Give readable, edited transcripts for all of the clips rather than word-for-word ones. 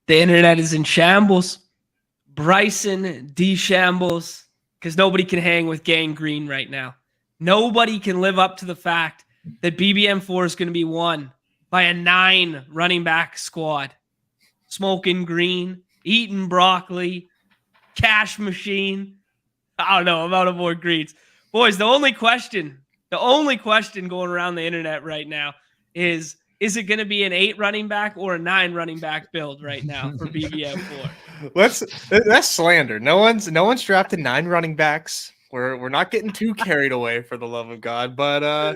The internet is in shambles. Bryson DeChambles, because nobody can hang with Gang Green right now. Nobody can live up to the fact that BBM4 is going to be won by a 9 running back squad. Smoking green, eating broccoli, cash machine. I don't know. I'm out of more greens. Boys, the only question going around the internet right now is it going to be an 8 running back or a 9 running back build right now for BBM4? That's slander. No one's drafted 9 running backs. We're not getting too carried away, for the love of God. But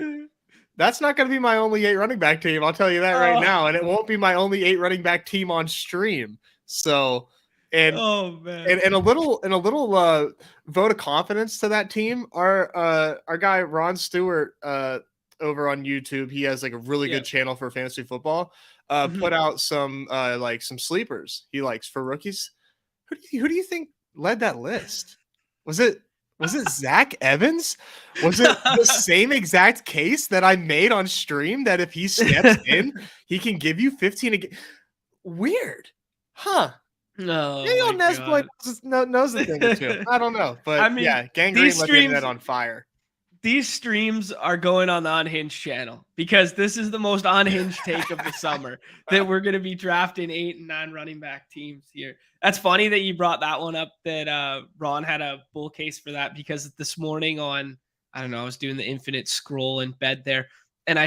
that's not going to be my only 8 running back team. I'll tell you that right now, and it won't be my only 8 running back team on stream. So, and a little vote of confidence to that team. Our guy Ron Stewart over on YouTube, he has like a really good channel for fantasy football. Put out some sleepers he likes for rookies. Who do you think led that list? Was it Zach Evans? Was it the same exact case that I made on stream that if he steps in, he can give you 15 again? Weird, huh? No, maybe Nez knows the thing or two. I don't know, but I mean, Gang Green left the internet on fire. These streams are going on the Unhinged channel because this is the most unhinged take of the summer that we're going to be drafting 8 and 9 running back teams here. That's funny that you brought that one up, that Ron had a bull case for that, because this morning I was doing the infinite scroll in bed there, and I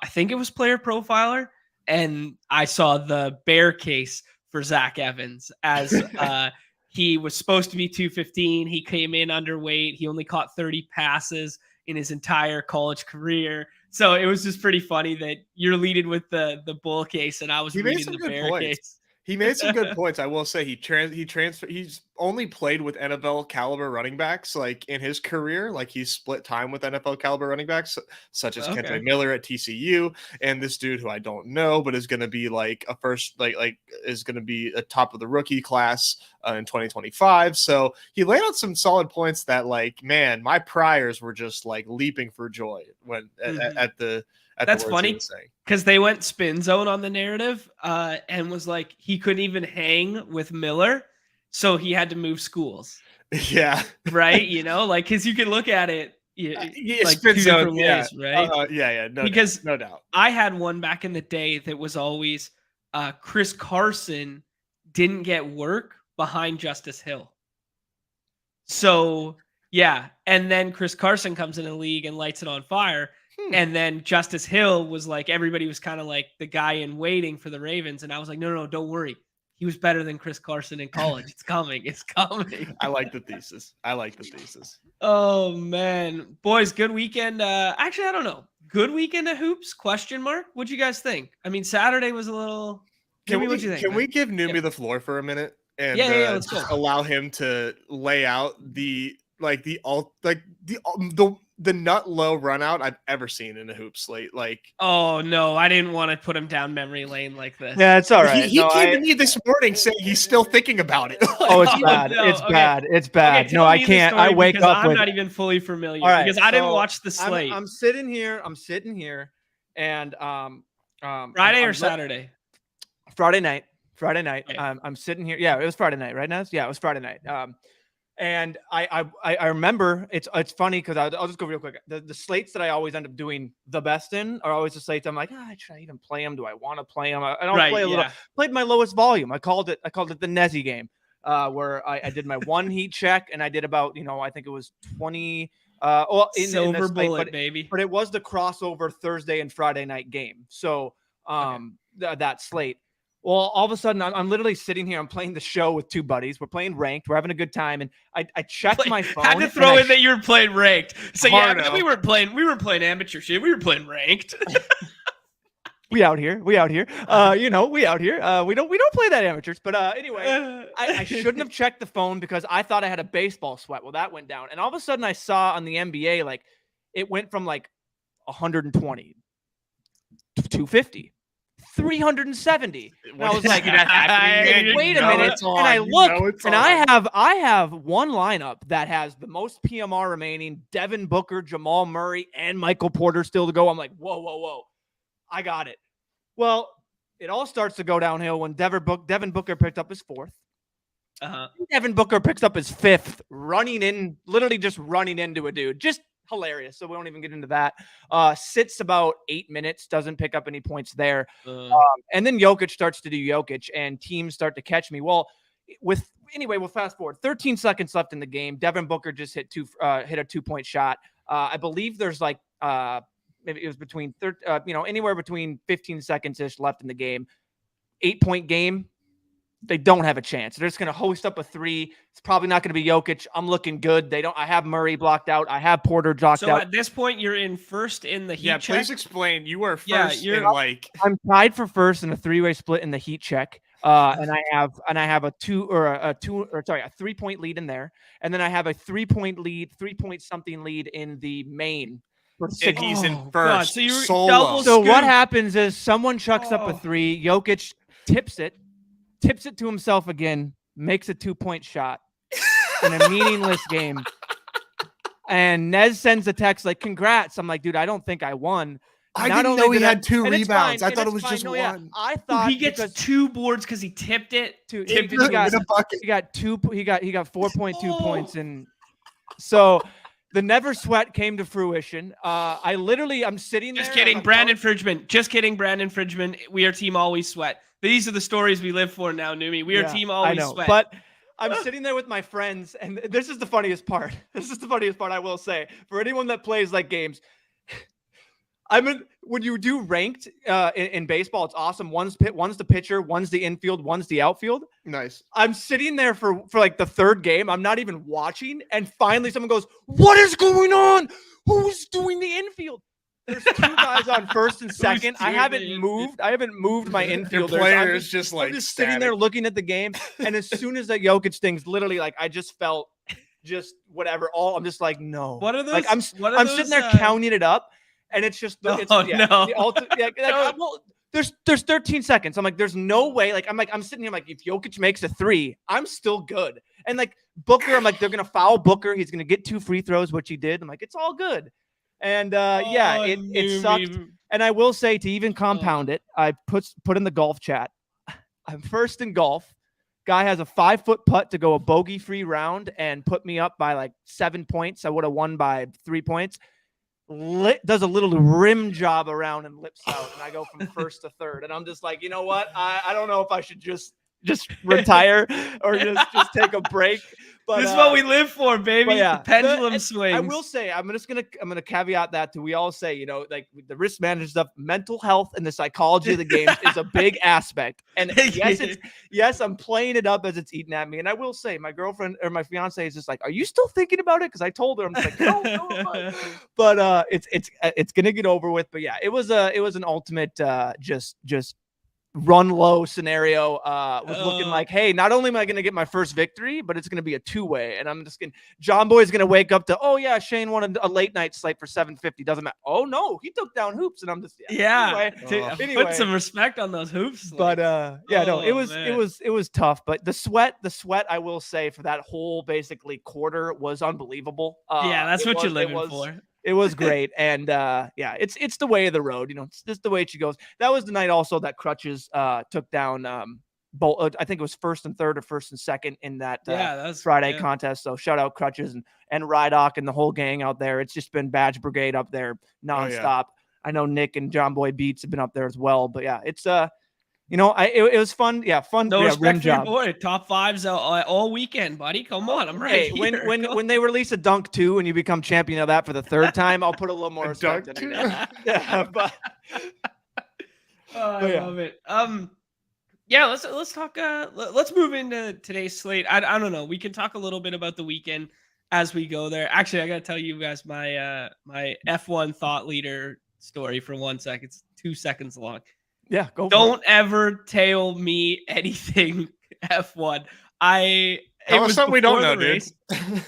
think it was Player Profiler, and I saw the bear case for Zach Evans as he was supposed to be 215. He came in underweight. He only caught 30 passes in his entire college career. So it was just pretty funny that you're leading with the bull case and I was reading the bear case. He made some good points. I will say he's only played with NFL caliber running backs like in his career. Like he's split time with NFL caliber running backs, such as Kente Miller at TCU, and this dude who I don't know, but is going to be like a first, is going to be a top of the rookie class in 2025. So he laid out some solid points that, like, man, my priors were just like leaping for joy when That's funny because they went spin zone on the narrative and was like he couldn't even hang with Miller, so he had to move schools. Yeah, right. Because you can look at it like two different ways, right? No doubt. I had one back in the day that was always Chris Carson didn't get work behind Justice Hill. So and then Chris Carson comes in the league and lights it on fire. And then Justice Hill was like, everybody was kind of like the guy in waiting for the Ravens. And I was like, no, don't worry. He was better than Chris Carson in college. It's coming. I like the thesis. Oh, man. Boys, good weekend. Actually, I don't know. Good weekend of hoops? ? What'd you guys think? I mean, Saturday was a little... What'd you think? Can we give Neumy the floor for a minute? And let's go. Allow him to lay out the nut low run out I've ever seen in a hoop slate. Like, oh no, I didn't want to put him down memory lane like this. Yeah, it's all right. He came to me this morning saying he's still thinking about it. It's bad. No, it's bad. Okay, no, I can't. I wake up. I'm not even fully familiar because I didn't watch the slate. I'm sitting here, and Friday or Saturday? Friday night. Okay. I'm sitting here. Yeah, it was Friday night, right, Nez? Yeah, it was Friday night. And I remember it's funny because I'll just go real quick. The slates that I always end up doing the best in are always the slates I'm like, should I even play them? Do I want to play them? I don't play a little. Played my lowest volume. I called it the Nezzy game, where I did my one heat check and I did about I think it was 20. Silver bullet, baby. But it was the crossover Thursday and Friday night game. So that slate. Well, all of a sudden, I'm literally sitting here. I'm playing the show with 2 buddies. We're playing ranked. We're having a good time, and I checked my phone. Had to throw in that you were playing ranked. So we weren't playing amateur shit. We were playing ranked. We out here. We out here. We out here. We don't play that amateurs. But anyway, I shouldn't have checked the phone because I thought I had a baseball sweat. Well, that went down, and all of a sudden, I saw on the NBA like it went from like 120 to 250. 370. And I was like, wait a minute. And I look, and I have one lineup that has the most PMR remaining: Devin Booker, Jamal Murray, and Michael Porter still to go. I'm like, whoa. I got it. Well, it all starts to go downhill when Devin Booker picked up his 4th. Devin Booker picks up his 5th, literally just running into a dude. Just hilarious. So we won't even get into that. Sits about 8 minutes, doesn't pick up any points there. And then Jokic starts to do Jokic, and teams start to catch me. Well, we'll fast forward. 13 seconds left in the game. Devin Booker just hit a 2-point shot. I believe there's like maybe it was between anywhere between 15 seconds ish left in the game. 8-point game. They don't have a chance. They're just going to host up a 3. It's probably not going to be Jokic. I'm looking good. I have Murray blocked out. I have Porter blocked out. So at this point, you're in first in the Heat check? Please explain. You are first I'm tied for first in a 3-way split in the Heat check. And I have a 3-point lead in there. And then I have a 3-point something lead in the main. And he's in first. God, so solo. So what happens is someone chucks up a 3. Jokic tips it to himself again, makes a 2-point shot in a meaningless game. And Nez sends a text like, congrats. I'm like, dude, I don't think I won. I didn't know he had 2 rebounds. I thought it was just 1. Yeah, I thought he gets 2 boards because he tipped it. He got 4.2 points. And so the never sweat came to fruition. I'm sitting there. Just kidding, Brandon Fridgman. Just kidding, Brandon Fridgman. We are team always sweat. These are the stories we live for now, Neumy. We are team always sweat. But I'm sitting there with my friends, and this is the funniest part. I will say. For anyone that plays like games, when you do ranked in baseball, it's awesome. One's the pitcher, one's the infield, one's the outfield. Nice. I'm sitting there for like the 3rd game. I'm not even watching, and finally someone goes, "What is going on? Who's doing the infield?" There's 2 guys on first and second. I haven't moved my infielders. Your player is just I'm just sitting there looking at the game. And as soon as that Jokic thing's literally like, I just felt just whatever. I'm just like, no. What are those? Like I'm sitting there counting it up, and it's just no. Well, there's 13 seconds. I'm like, there's no way. Like I'm sitting here like, if Jokic makes a 3, I'm still good. And like Booker, I'm like, they're gonna foul Booker. He's gonna get 2 free throws, which he did. I'm like, it's all good. And it sucked. And I will say, to even compound it, I put in the golf chat. I'm first in golf. Guy has a 5-foot putt to go a bogey-free round and put me up by like 7 points. I would have won by 3 points. Does a little rim job around and lips out, and I go from first to third. And I'm just like, you know what? I don't know if I should just retire or just take a break. But this is what we live for, baby. The pendulum swings. I will say, I'm gonna caveat that we all say, like the risk management stuff, mental health and the psychology of the game is a big aspect. And yes, I'm playing it up as it's eating at me. And I will say, my girlfriend or my fiance is just like, "Are you still thinking about it?" Because I told her, I'm just like, no. But it's gonna get over with. But yeah, it was an ultimate just run low scenario. Was looking like, hey, not only am I going to get my first victory, but it's going to be a 2-way. And I'm just going to, John Boy's going to wake up to, oh yeah, Shane won a late night slate for 750. Doesn't matter. Oh no, he took down hoops. And I'm just, anyway. Put some respect on those hoops. But it was tough. But the sweat, I will say, for that whole basically quarter was unbelievable. That's what you're living for. It was great. And it's the way of the road. It's just the way she goes. That was the night also that Crutches took down I think it was first and third or first and second in that Friday contest. So shout out Crutches and Rydock and the whole gang out there. It's just been Badge Brigade up there nonstop. I know Nick and John Boy Beats have been up there as well. But yeah, it's it was fun. Yeah, fun. No respect rim for your job. boy. Top 5s all weekend, buddy. Come on, I'm right here. When they release a dunk 2 and you become champion of that for the 3rd time, I'll put a little more respect in it. I love it. Let's talk. Let's move into today's slate. I don't know. We can talk a little bit about the weekend as we go there. Actually, I gotta tell you guys my my F1 thought leader story for 1 second. It's 2 seconds long. Yeah, don't ever tell me anything F1. It was something we don't know, dude.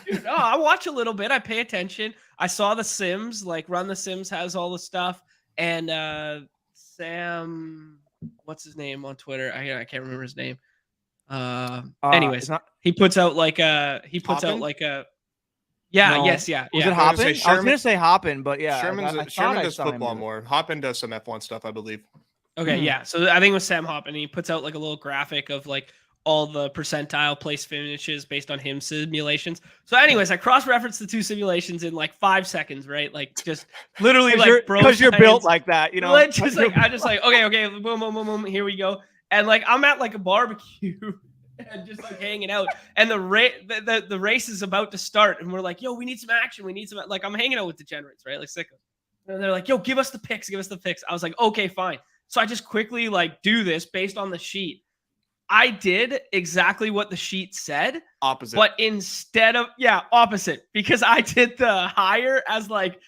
Dude. No, I watch a little bit. I pay attention. I saw the Sims, like Run the Sims has all the stuff. And Sam, what's his name on Twitter? I can't remember his name. Anyways, he puts out like a Was it Hoppin? I was gonna say Hoppin, but yeah. Sherman does football more. Hoppin does some F1 stuff, I believe. Okay, Mhm. yeah. So I think it was Sam Hopp, and he puts out like a little graphic of like all the percentile place finishes based on him simulations. So, anyways, I cross-referenced the two simulations in like 5 seconds, right? Like just literally like bro Because you're built science. like that, you know. Like, just like I just like okay, boom, boom, boom, boom. Here we go. And like I'm at like a barbecue and just like hanging out, and the race is about to start, and we're like, yo, we need some action. We need some like I'm hanging out with degenerates, right? Like sickos. And they're like, yo, give us the picks, give us the picks. I was like, okay, fine. So I just quickly like do this based on the sheet. I did exactly what the sheet said, Opposite. but instead of opposite, because I did the higher as like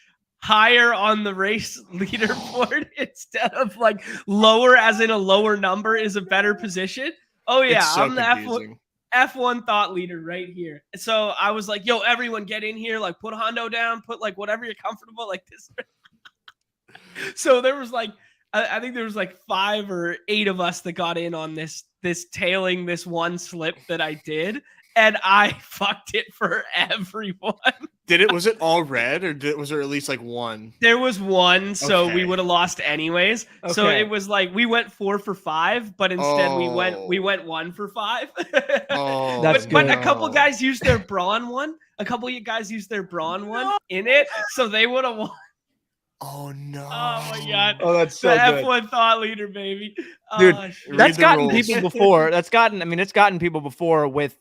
higher on the race leaderboard instead of like lower as in a lower number is a better position. Oh yeah, It's so I'm the confusing. F1 thought leader right here. So I was like, yo, everyone get in here, like put a hundo down, put like whatever you're comfortable, like this. So there was like I think there was like 5 or 8 of us that got in on this tailing this one slip that I did, and I fucked it for everyone. Was it all red, or was there at least like one? There was one, so we Okay. would have lost anyways. So Okay. it was like we went 4 for 5, but instead we went 1 for 5. Oh, That's but a good. couple guys used their brawn one. A couple of you guys used their brawn one in it, so they would have won. Oh no! Oh my god! Oh, that's The so good. F1 thought leader, baby. Dude, Oh, shit. That's the gotten rules. people before. It's gotten people before with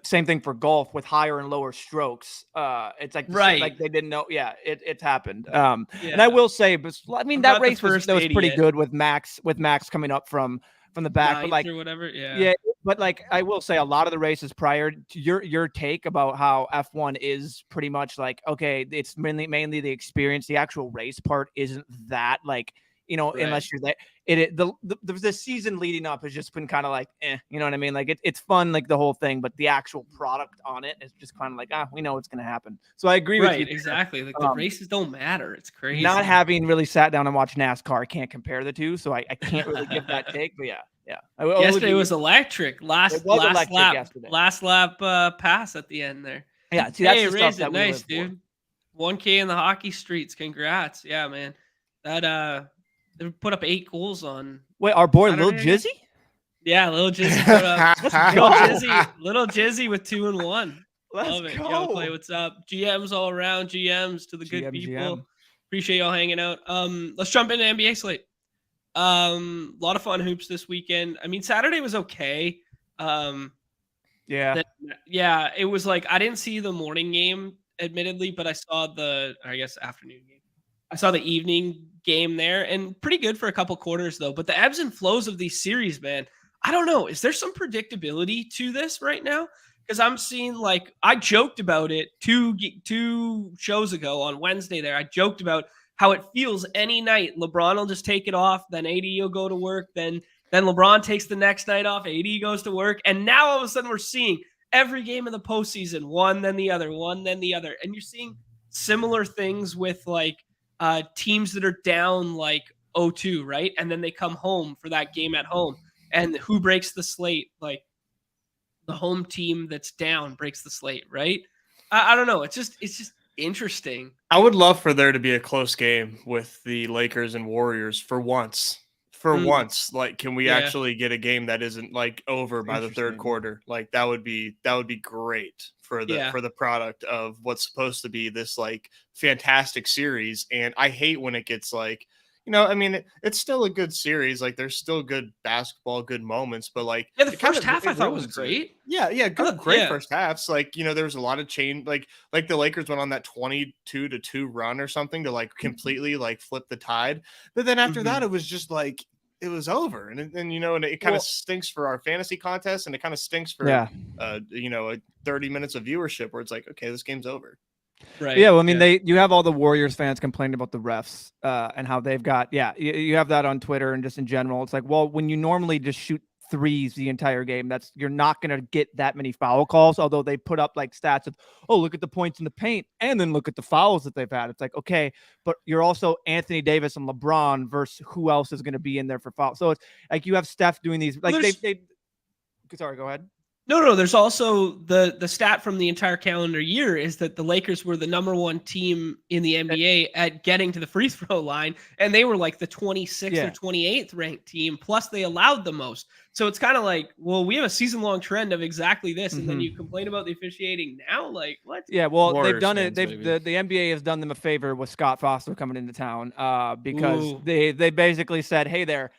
same thing for golf with higher and lower strokes. It's like Right. like they didn't know. Yeah, it's happened. Yeah. And I will say, but I mean I'm that not the race was first pretty idiot. good with Max coming up from the back, but Ninth like or whatever. Yeah. yeah, but like I will say a lot of the races prior to your take about how F1 is pretty much like, okay, it's mainly the experience. The actual race part isn't that like, you know, Right. unless you're there. The season leading up has just been kind of like, you know what I mean? Like it's fun, like the whole thing, but the actual product on it is just kind of like, we know what's gonna happen. So I agree with you. Right. Exactly. Like the races don't matter. It's crazy. Not having really sat down and watched NASCAR, I can't compare the two, so I can't really give that take. But yeah. Yesterday was electric. Last lap pass at the end there. Yeah, see, that's Hey, the stuff raise that it. we Nice, live for. dude. 1K in the hockey streets. Congrats. Yeah, man. That they put up 8 goals on. Wait, our boy Saturday, Lil I guess? Jizzy? Yeah, little Jizzy put up. go. Little Jizzy with 2 and 1. Let's Love it. go. Yo, Clay, what's up? GMs all around. GMs to the good people. Appreciate y'all hanging out. Let's jump into NBA slate. A lot of fun hoops this weekend. I mean, Saturday was okay. Yeah. It was like I didn't see the morning game, admittedly, but I saw afternoon game. I saw the evening game there, and pretty good for a couple quarters though. But the ebbs and flows of these series, man, I don't know. Is there some predictability to this right now? Because I'm seeing like I joked about it two shows ago on Wednesday. There, I joked about how it feels any night. LeBron will just take it off, then AD will go to work, then LeBron takes the next night off, AD goes to work, and now all of a sudden we're seeing every game of the postseason, one then the other, and you're seeing similar things with like teams that are down like 0-2, right? And then they come home for that game at home, and who breaks the slate? Like the home team that's down breaks the slate, right? I don't know. It's just interesting. I would love for there to be a close game with the Lakers and Warriors for once. Like, can we actually get a game that isn't like over by the third quarter? Like that would be great for the product of what's supposed to be this like fantastic series. And I hate when it gets like, you know, I mean, it's still a good series. Like there's still good basketball, good moments, but like the first half I thought was great. Yeah, great first halves. Like, you know, there was a lot of change. Like the Lakers went on that 22-2 run or something to like completely like flip the tide. But then after that, it was just like it was over, and you know, and it kind of stinks for our fantasy contest, and it kind of stinks for you know, 30 minutes of viewership where it's like, okay, this game's over. Right. Yeah, well, I mean, you have all the Warriors fans complaining about the refs and how they've got, you have that on Twitter and just in general. It's like, well, when you normally just shoot threes the entire game, you're not going to get that many foul calls, although they put up like stats of, oh, look at the points in the paint and then look at the fouls that they've had. It's like, okay, but you're also Anthony Davis and LeBron versus who else is going to be in there for fouls. So it's like you have Steph doing these, like sorry, go ahead. No. There's also the stat from the entire calendar year is that the Lakers were the number 1 team in the NBA at getting to the free throw line, and they were like the 26th or 28th ranked team. Plus, they allowed the most. So it's kind of like, well, we have a season-long trend of exactly this, and then you complain about the officiating now. Like, what? Yeah, well, Warriors they've done it. fans, The NBA has done them a favor with Scott Foster coming into town, because Ooh. they basically said, "Hey there,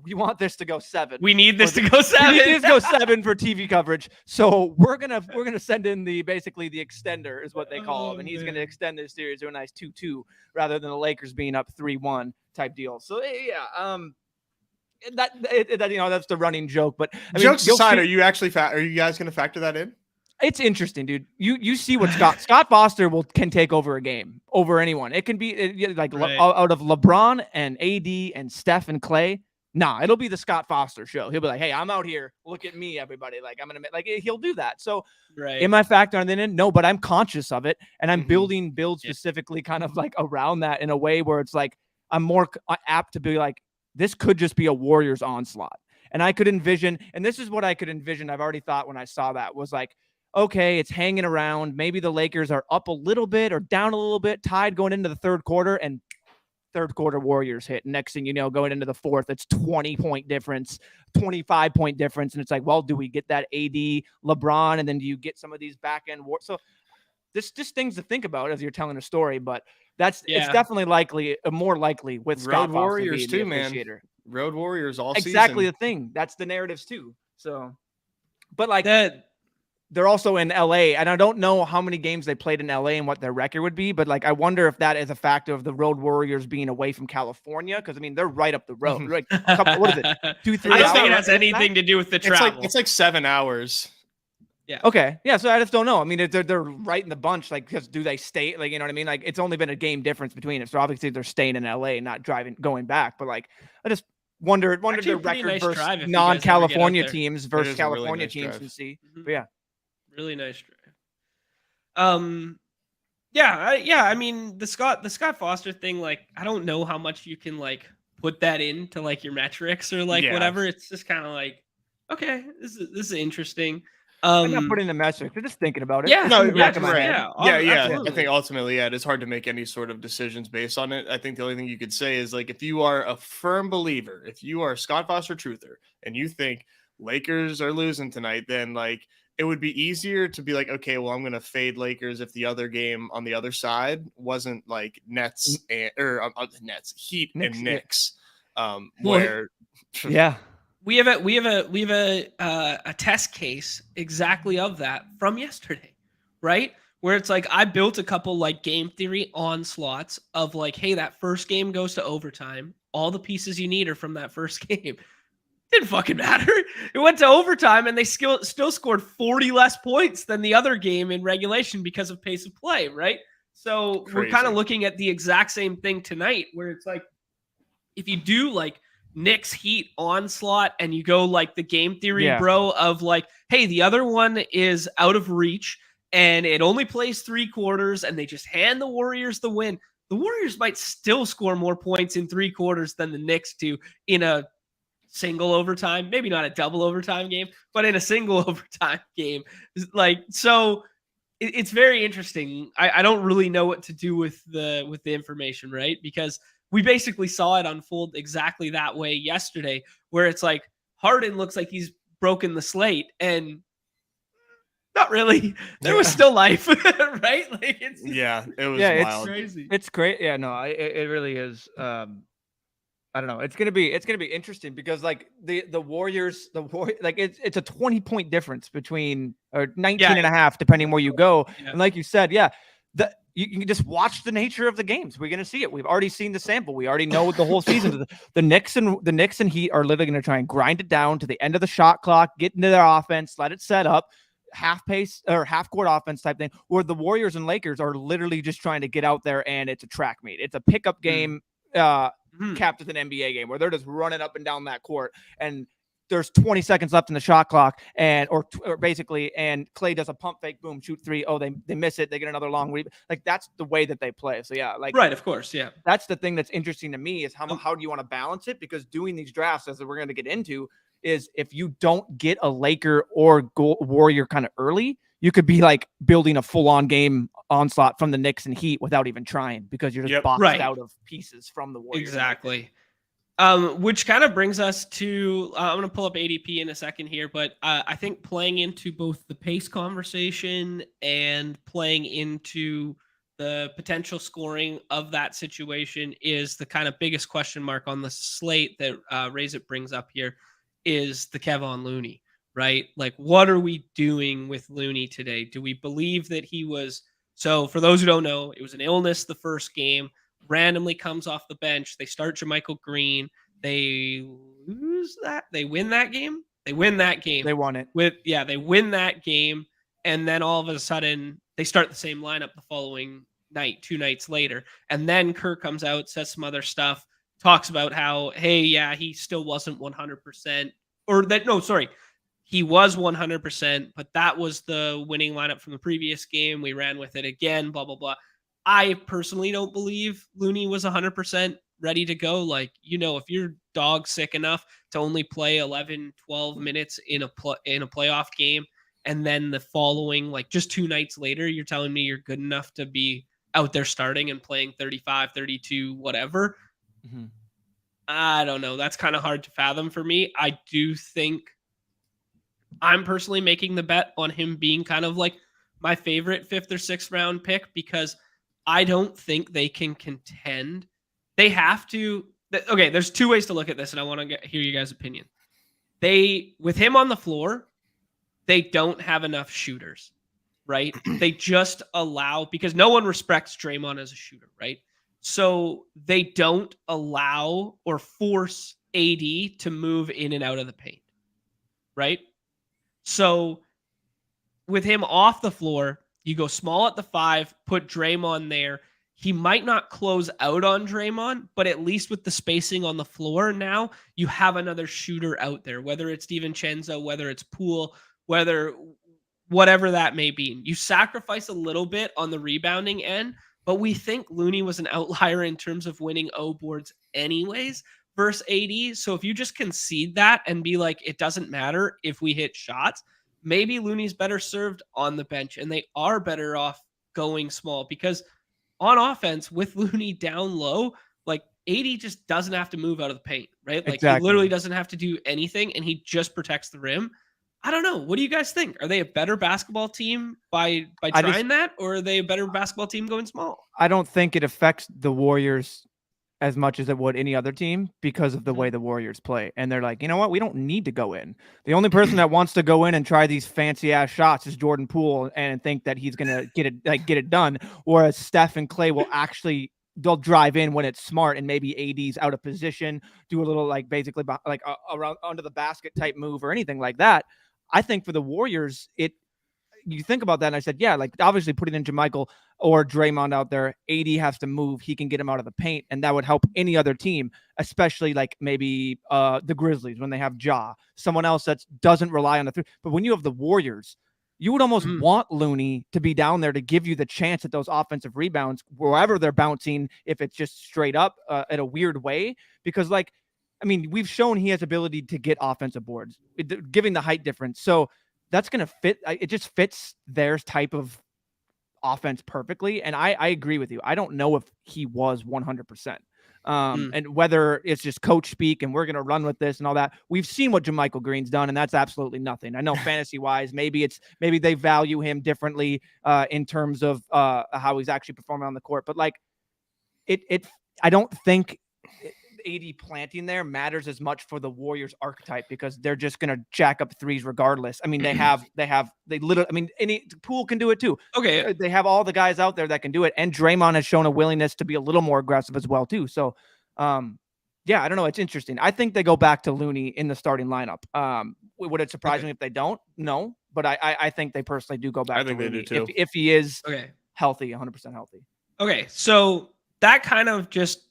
we want this to go 7. We need this to go 7. We need this to go 7 for TV coverage. So we're gonna send in the extender is what they call him, and he's gonna extend this series to a nice 2-2 rather than the Lakers being up 3-1 type deal. So yeah, that's the running joke. But I mean, jokes aside, are you guys going to factor that in? It's interesting, dude. You see what Scott Foster can take over a game over anyone. It can be out of LeBron and AD and Steph and Clay. Nah, it'll be the Scott Foster show. He'll be like, "Hey, I'm out here. Look at me, everybody. Like, I'm gonna he'll do that." So, am I factoring it in? No, but I'm conscious of it, and I'm building specifically kind of like around that in a way where it's like I'm more apt to be like, this could just be a Warriors onslaught, and I could envision, and this is what I could envision. I've already thought when I saw that was like, okay, it's hanging around. Maybe the Lakers are up a little bit or down a little bit, tied going into the third quarter, and third quarter Warriors hit. Next thing you know, going into the fourth, it's 20-point difference, 25-point difference. And it's like, well, do we get that AD LeBron? And then do you get some of these back end war? So this just things to think about as you're telling a story, but it's definitely more likely with Scott Road Warriors Foster too, man. Road Warriors all season. Exactly the thing. That's the narratives too. So, but like that. They're also in LA, and I don't know how many games they played in LA and what their record would be, but like I wonder if that is a factor of the Road Warriors being away from California, because I mean they're right up the road. Like a couple, what is it, 2-3 hours? I don't think it has anything to do with the travel. It's like 7 hours. Yeah. Okay. Yeah. So I just don't know. I mean, they're right in the bunch. Like, because do they stay? Like, you know what I mean? Like, it's only been a game difference between it. So obviously they're staying in LA, not going back. But like, I just wondered their record versus non-California teams versus California teams and see. But yeah. Really nice drive. Yeah. I mean, the Scott Foster thing, like, I don't know how much you can like put that into like your metrics or like whatever. It's just kind of like, okay, this is interesting. I'm not putting the metrics. I'm just thinking about it. Yeah, no, yeah, I think ultimately, it's hard to make any sort of decisions based on it. I think the only thing you could say is like, if you are a firm believer, if you are a Scott Foster truther, and you think Lakers are losing tonight, then like, it would be easier to be like, okay, well, I'm going to fade Lakers if the other game on the other side wasn't like Heat and Knicks, where we have a test case exactly of that from yesterday, right? Where it's like I built a couple like game theory onslaughts of like, hey, that first game goes to overtime. All the pieces you need are from that first game. Didn't fucking matter. It went to overtime, and they still scored 40 less points than the other game in regulation because of pace of play, right? So we're kind of looking at the exact same thing tonight, where it's like, if you do like Knicks Heat onslaught and you go like the game theory, bro, of like, hey, the other one is out of reach and it only plays 3 quarters and they just hand the Warriors the win. The Warriors might still score more points in 3 quarters than the Knicks do in a single overtime, maybe not a double overtime game, but in a single overtime game. Like, so it's very interesting. I don't really know what to do with the information, right? Because we basically saw it unfold exactly that way yesterday, where it's like Harden looks like he's broken the slate, and not really. There was still life, right? Like, it was wild. It's crazy. It's great. Yeah, no, it really is. I don't know. It's gonna be interesting because like the Warriors, like it's a 20-point difference between, or 19 and a half, depending where you go. Yeah. And like you said, you can just watch the nature of the games. We're gonna see it. We've already seen the sample. We already know the whole season. The Knicks and Heat are literally gonna try and grind it down to the end of the shot clock, get into their offense, let it set up, half pace or half court offense type thing. Where the Warriors and Lakers are literally just trying to get out there, and it's a track meet. It's a pickup game. Capped with an NBA game where they're just running up and down that court, and there's 20 seconds left in the shot clock, and basically Clay does a pump fake, boom, shoot 3. Oh, they miss it. They get another long rebound. Like, that's the way that they play. So yeah, like, right, of course, yeah. That's the thing that's interesting to me is how do you want to balance it? Because doing these drafts, as we're going to get into, is if you don't get a Laker or Warrior kind of early, you could be like building a full-on game onslaught from the Knicks and Heat without even trying because you're just boxed out of pieces from the Warriors. Exactly. Which kind of brings us to, I'm going to pull up ADP in a second here, but I think playing into both the pace conversation and playing into the potential scoring of that situation is the kind of biggest question mark on the slate that Raise It brings up here is the Kevon Looney, right? Like, what are we doing with Looney today? Do we believe that he was, so for those who don't know, it was an illness the first game, randomly comes off the bench. They start Jermichael Green. They lose that. They win that game. They win that game. They won it. They win that game. And then all of a sudden they start the same lineup the following night, 2 nights later. And then Kerr comes out, says some other stuff, talks about how, hey, yeah, he still wasn't 100%. Or that, no, sorry. He was 100%, but that was the winning lineup from the previous game. We ran with it again, blah, blah, blah. I personally don't believe Looney was 100% ready to go. Like, if your dog's sick enough to only play 11, 12 minutes in a playoff game, and then the following, like just 2 nights later, you're telling me you're good enough to be out there starting and playing 35, 32, whatever. Mm-hmm. I don't know. That's kind of hard to fathom for me. I do think I'm personally making the bet on him being kind of like my favorite 5th or 6th round pick because I don't think they can contend. They have to. Okay, there's 2 ways to look at this, and I want to hear you guys' opinion. With him on the floor, they don't have enough shooters, right? They just allow, because no one respects Draymond as a shooter, right? So they don't allow or force AD to move in and out of the paint, right? So with him off the floor, you go small at the 5, put Draymond there. He might not close out on Draymond, but at least with the spacing on the floor now, you have another shooter out there, whether it's DiVincenzo, whether it's Poole, whatever that may be. You sacrifice a little bit on the rebounding end, but we think Looney was an outlier in terms of winning O boards anyways versus AD. So if you just concede that and be like, it doesn't matter if we hit shots, maybe Looney's better served on the bench, and they are better off going small because on offense with Looney down low, like AD just doesn't have to move out of the paint, right? Like He literally doesn't have to do anything and he just protects the rim. I don't know. What do you guys think? Are they a better basketball team by trying that, or are they a better basketball team going small? I don't think it affects the Warriors as much as it would any other team because of the way the Warriors play. And they're like, you know what? We don't need to go in. The only person that wants to go in and try these fancy ass shots is Jordan Poole and think that he's going to get it done. Whereas Steph and Clay will actually, they'll drive in when it's smart and maybe AD's out of position, do a little like basically like around under the basket type move or anything like that. I think for the Warriors, you think about that, and I said, yeah, like obviously putting in Jermichael or Draymond out there, AD has to move. He can get him out of the paint, and that would help any other team, especially like maybe the Grizzlies when they have Ja, someone else that doesn't rely on the 3. But when you have the Warriors, you would almost want Looney to be down there to give you the chance at those offensive rebounds wherever they're bouncing, if it's just straight up in a weird way, because like, I mean, we've shown he has ability to get offensive boards, giving the height difference. So that's going to fit. It just fits their type of offense perfectly. And I agree with you. I don't know if he was 100%. And whether it's just coach speak and we're going to run with this and all that. We've seen what Jermichael Green's done, and that's absolutely nothing. I know fantasy wise, maybe they value him differently in terms of how he's actually performing on the court. But like I don't think AD planting there matters as much for the Warriors archetype because they're just going to jack up threes regardless. I mean, they literally, I mean, any Poole can do it too. Okay. They have all the guys out there that can do it. And Draymond has shown a willingness to be a little more aggressive as well too. So, yeah, I don't know. It's interesting. I think they go back to Looney in the starting lineup. Would it surprise me if they don't? No, but I think they personally do go back to Looney if he is healthy, 100% healthy. Okay. So that kind of just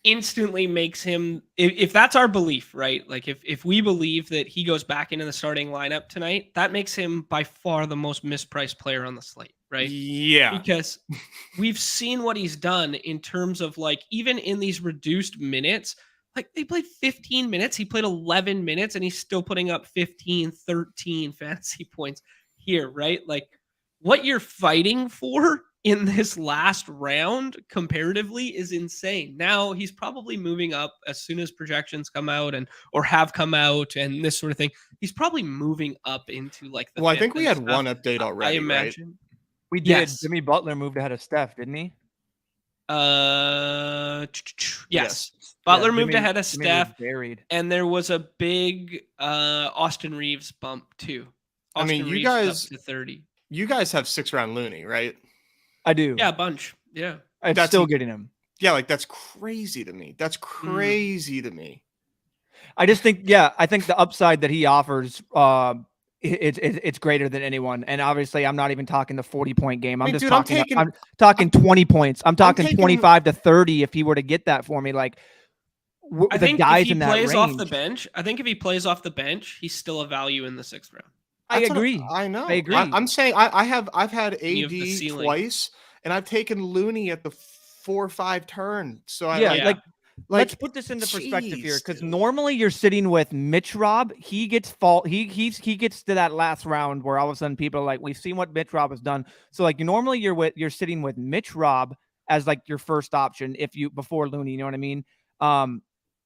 instantly makes him, if that's our belief, right? Like if we believe that he goes back into the starting lineup tonight, that makes him by far the most mispriced player on the slate, right? Yeah. Because we've seen what he's done in terms of like, even in these reduced minutes, Like, they played 15 minutes. He played 11 minutes, and he's still putting up 15, 13 fantasy points here, right? Like, what you're fighting for in this last round comparatively is insane. Now he's probably moving up as soon as projections come out or have come out and this sort of thing. He's probably moving up into like the Well, I fifth think we and had stuff, one update I already, right? imagine. We did. Yes. Jimmy Butler moved ahead of Steph, didn't he? Yes. Butler moved Jimmy- ahead of Jimmy was Steph, buried. and there was a big Austin Reeves bump too. I mean, Austin you Reeves guys- up to 30. You guys have 6-round Looney, right? I do. Yeah, a bunch. Yeah. I'm That's- still getting him. Yeah, like that's crazy to me. That's crazy to me. I just think, I think the upside that he offers, it's greater than anyone. And obviously, I'm not even talking the 40-point game. I'm I mean, just dude, talking. I'm talking 20 points. I'm talking taking- 25 to 30. If he were to get that for me, like I the think guys if he in that plays off the range. bench, he's still a value in the 6th round. I That's what agree. I know. I agree. I'm saying I've had You have the AD ceiling. twice, and I've taken Looney at the 4 or 5 turn. So Like, Yeah. let's put this into perspective here, jeez, because dude. normally you're sitting with Mitch Rob. He gets he gets to that last round where all of a sudden people are like, we've seen what Mitch Rob has done. So like normally you're sitting with Mitch Rob as like your first option before Looney, you know what I mean?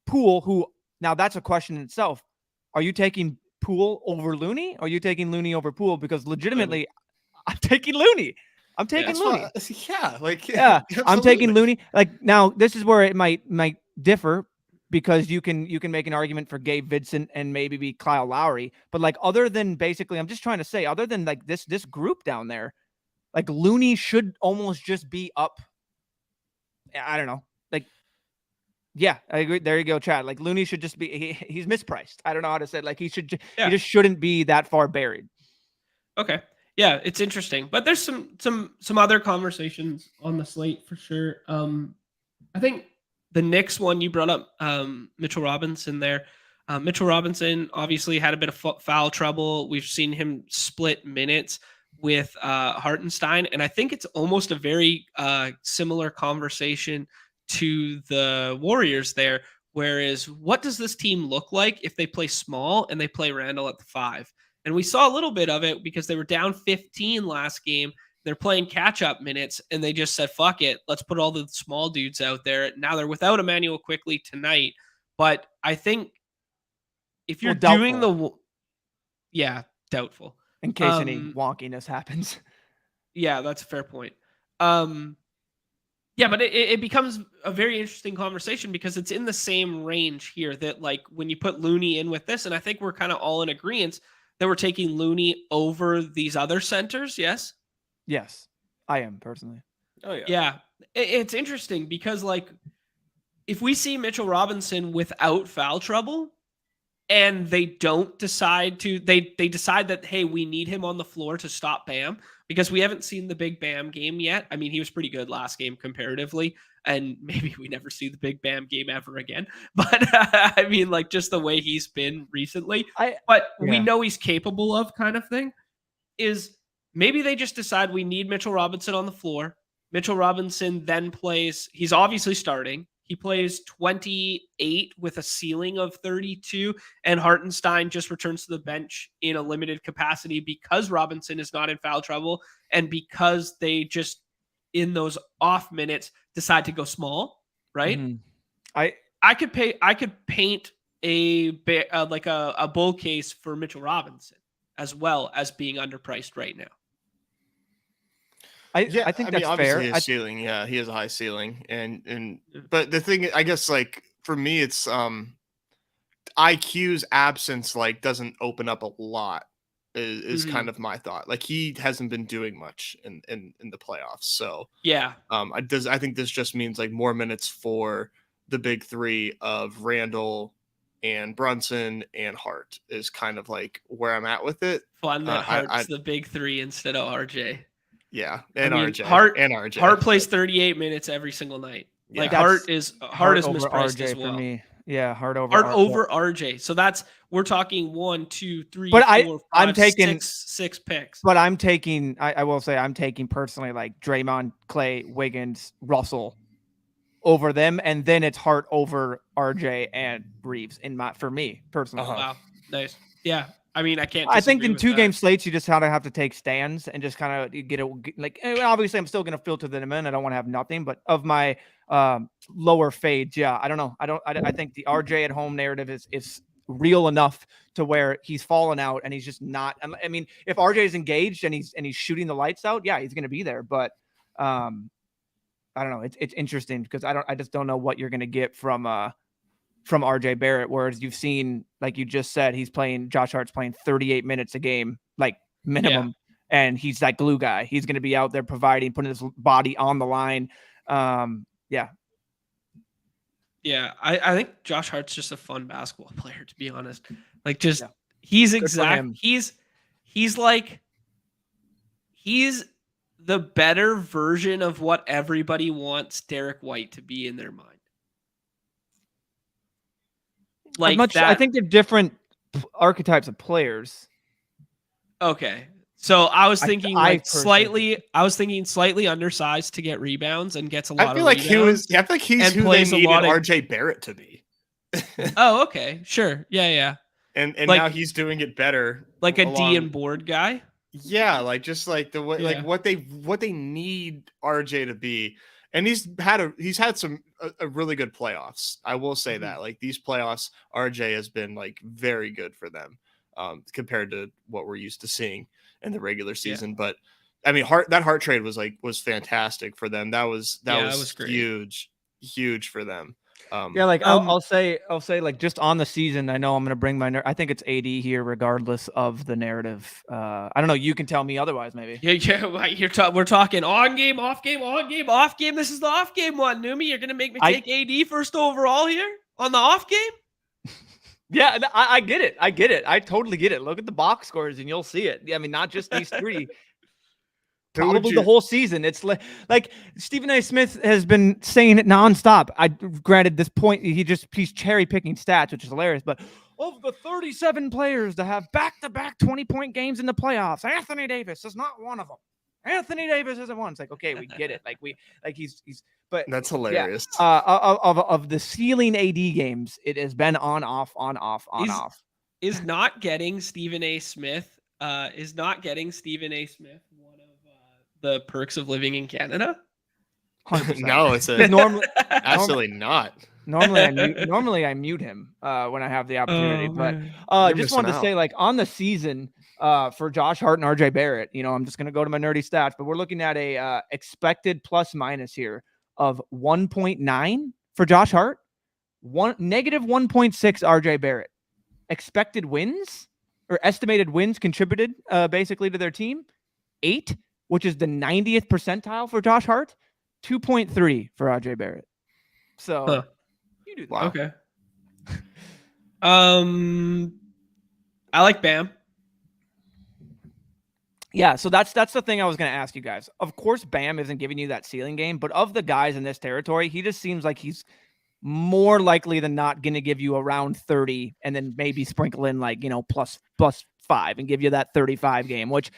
Poole, who now that's a question in itself. Are you taking Poole over Looney? Or are you taking Looney over Poole? Because legitimately, I'm taking Looney. I'm taking That's Looney. what- yeah, like Yeah, I'm taking absolutely. Looney. Like now, this is where it might differ because you can make an argument for Gabe Vincent and maybe be Kyle Lowry, but like other than basically, I'm just trying to say, other than like this group down there, like Looney should almost just be up. I don't know, like. Yeah, I agree. There you go, Chad. Like Looney should just be he's mispriced. I don't know how to say it. Like he should he just shouldn't be that far buried. Okay. Yeah, it's interesting. But there's some other conversations on the slate for sure. I think the Knicks one you brought up, Mitchell Robinson there. Mitchell Robinson obviously had a bit of foul trouble. We've seen him split minutes with Hartenstein, and I think it's almost a very similar conversation to the Warriors there. Whereas, what does this team look like if they play small and they play Randall at the 5? And we saw a little bit of it because they were down 15 last game. They're playing catch-up minutes, and they just said, fuck it, let's put all the small dudes out there. Now they're without Emmanuel Quickley tonight. But I think if you're doing the... Yeah, doubtful. In case any wonkiness happens. Yeah, that's a fair point. Yeah, but it becomes a very interesting conversation because it's in the same range here that, like, when you put Looney in with this, and I think we're kind of all in agreement that we're taking Looney over these other centers, yes? Yes, I am personally. Oh yeah. Yeah, it's interesting because, like, if we see Mitchell Robinson without foul trouble and they don't decide to, they decide that, hey, we need him on the floor to stop Bam, because we haven't seen the big Bam game yet. I mean, he was pretty good last game comparatively, and maybe we never see the big Bam game ever again. But I mean, like, just the way he's been recently. We know he's capable of, kind of thing, is maybe they just decide we need Mitchell Robinson on the floor. Mitchell Robinson then plays, he's obviously starting. He plays 28 with a ceiling of 32, and Hartenstein just returns to the bench in a limited capacity because Robinson is not in foul trouble and because they just, in those off minutes, decide to go small, right? Mm-hmm. I could paint a bull case for Mitchell Robinson as well as being underpriced right now. I think that's fair. His ceiling, he has a high ceiling, but the thing, I guess, like for me, it's IQ's absence like doesn't open up a lot. Is kind of my thought. Like he hasn't been doing much in the playoffs, so yeah. I think this just means like more minutes for the big three of Randall and Brunson and Hart is kind of like where I'm at with it. Fun that Hart's the big three instead of RJ. Yeah, and RJ. Hart plays 38 minutes every single night. Yeah. Like Hart is mispriced RJ as well. For me. Yeah, Hart over RJ. So we're talking 1, 2, 3, but 4, 5, I'm taking six picks. But I'm taking, I will say, I'm taking personally like Draymond, Clay, Wiggins, Russell over them, and then it's Hart over RJ and Reeves for me personally. Wow, nice. Yeah, I mean, I can't. I think disagree in with 2-game that. slates, you just have to take stands and just kind of get it. Like, obviously, I'm still going to filter them in. I don't want to have nothing, but of my lower fades, yeah, I don't know. I think the RJ at home narrative is real enough to where he's fallen out and he's just not. I mean, if RJ is engaged and he's shooting the lights out, yeah, he's going to be there. But I don't know. It's interesting because I just don't know what you're going to get from RJ Barrett, whereas you've seen, like you just said, Josh Hart's playing 38 minutes a game, like minimum. Yeah. And he's that glue guy. He's going to be out there providing, putting his body on the line. Yeah. Yeah. I think Josh Hart's just a fun basketball player, to be honest. Like, just, he's the better version of what everybody wants Derek White to be in their mind. Like I think they're different archetypes of players. Okay. So I was thinking slightly undersized to get rebounds and gets a lot of rebounds. I feel like he's who they needed RJ Barrett to be. Oh, okay. Sure. Yeah. And like, now he's doing it better. Like a D and board guy? Yeah, like just like the way like what they need RJ to be. And he's had some really good playoffs. I will say that. Like these playoffs, RJ has been like very good for them compared to what we're used to seeing in the regular season. But I mean, that Hart trade was fantastic for them. That was huge for them. I'll say like just on the season, I know I'm going to bring I think it's AD here, regardless of the narrative. I don't know. You can tell me otherwise, maybe. Yeah. We're talking on game, off game, on game, off game. This is the off game one. Neumy, you're going to make me take AD first overall here on the off game? Yeah, I get it. I totally get it. Look at the box scores and you'll see it. I mean, not just these three. Probably the whole season. It's like Stephen A. Smith has been saying it nonstop. Granted, this point he's cherry picking stats, which is hilarious. But of the 37 players to have back-to-back 20-point games in the playoffs, Anthony Davis is not one of them. Anthony Davis isn't one. It's like, okay, we get it. But that's hilarious. Yeah, of the ceiling AD games, it has been on off. Is not getting Stephen A. Smith one of the perks of living in Canada? 100%. No, it's absolutely not. Normally I mute him when I have the opportunity, but just wanted to say, like, on the season for Josh Hart and RJ Barrett, I'm just gonna go to my nerdy stats, but we're looking at a expected plus minus here of 1.9 for Josh Hart, negative 1.6 RJ Barrett. Expected wins or estimated wins contributed basically to their team, 8, which is the 90th percentile for Josh Hart, 2.3 for RJ Barrett. So you do that. Wow. Okay. I like Bam. Yeah, so that's the thing I was going to ask you guys. Of course, Bam isn't giving you that ceiling game, but of the guys in this territory, he just seems like he's more likely than not going to give you around 30 and then maybe sprinkle in like, plus 5 and give you that 35 game, which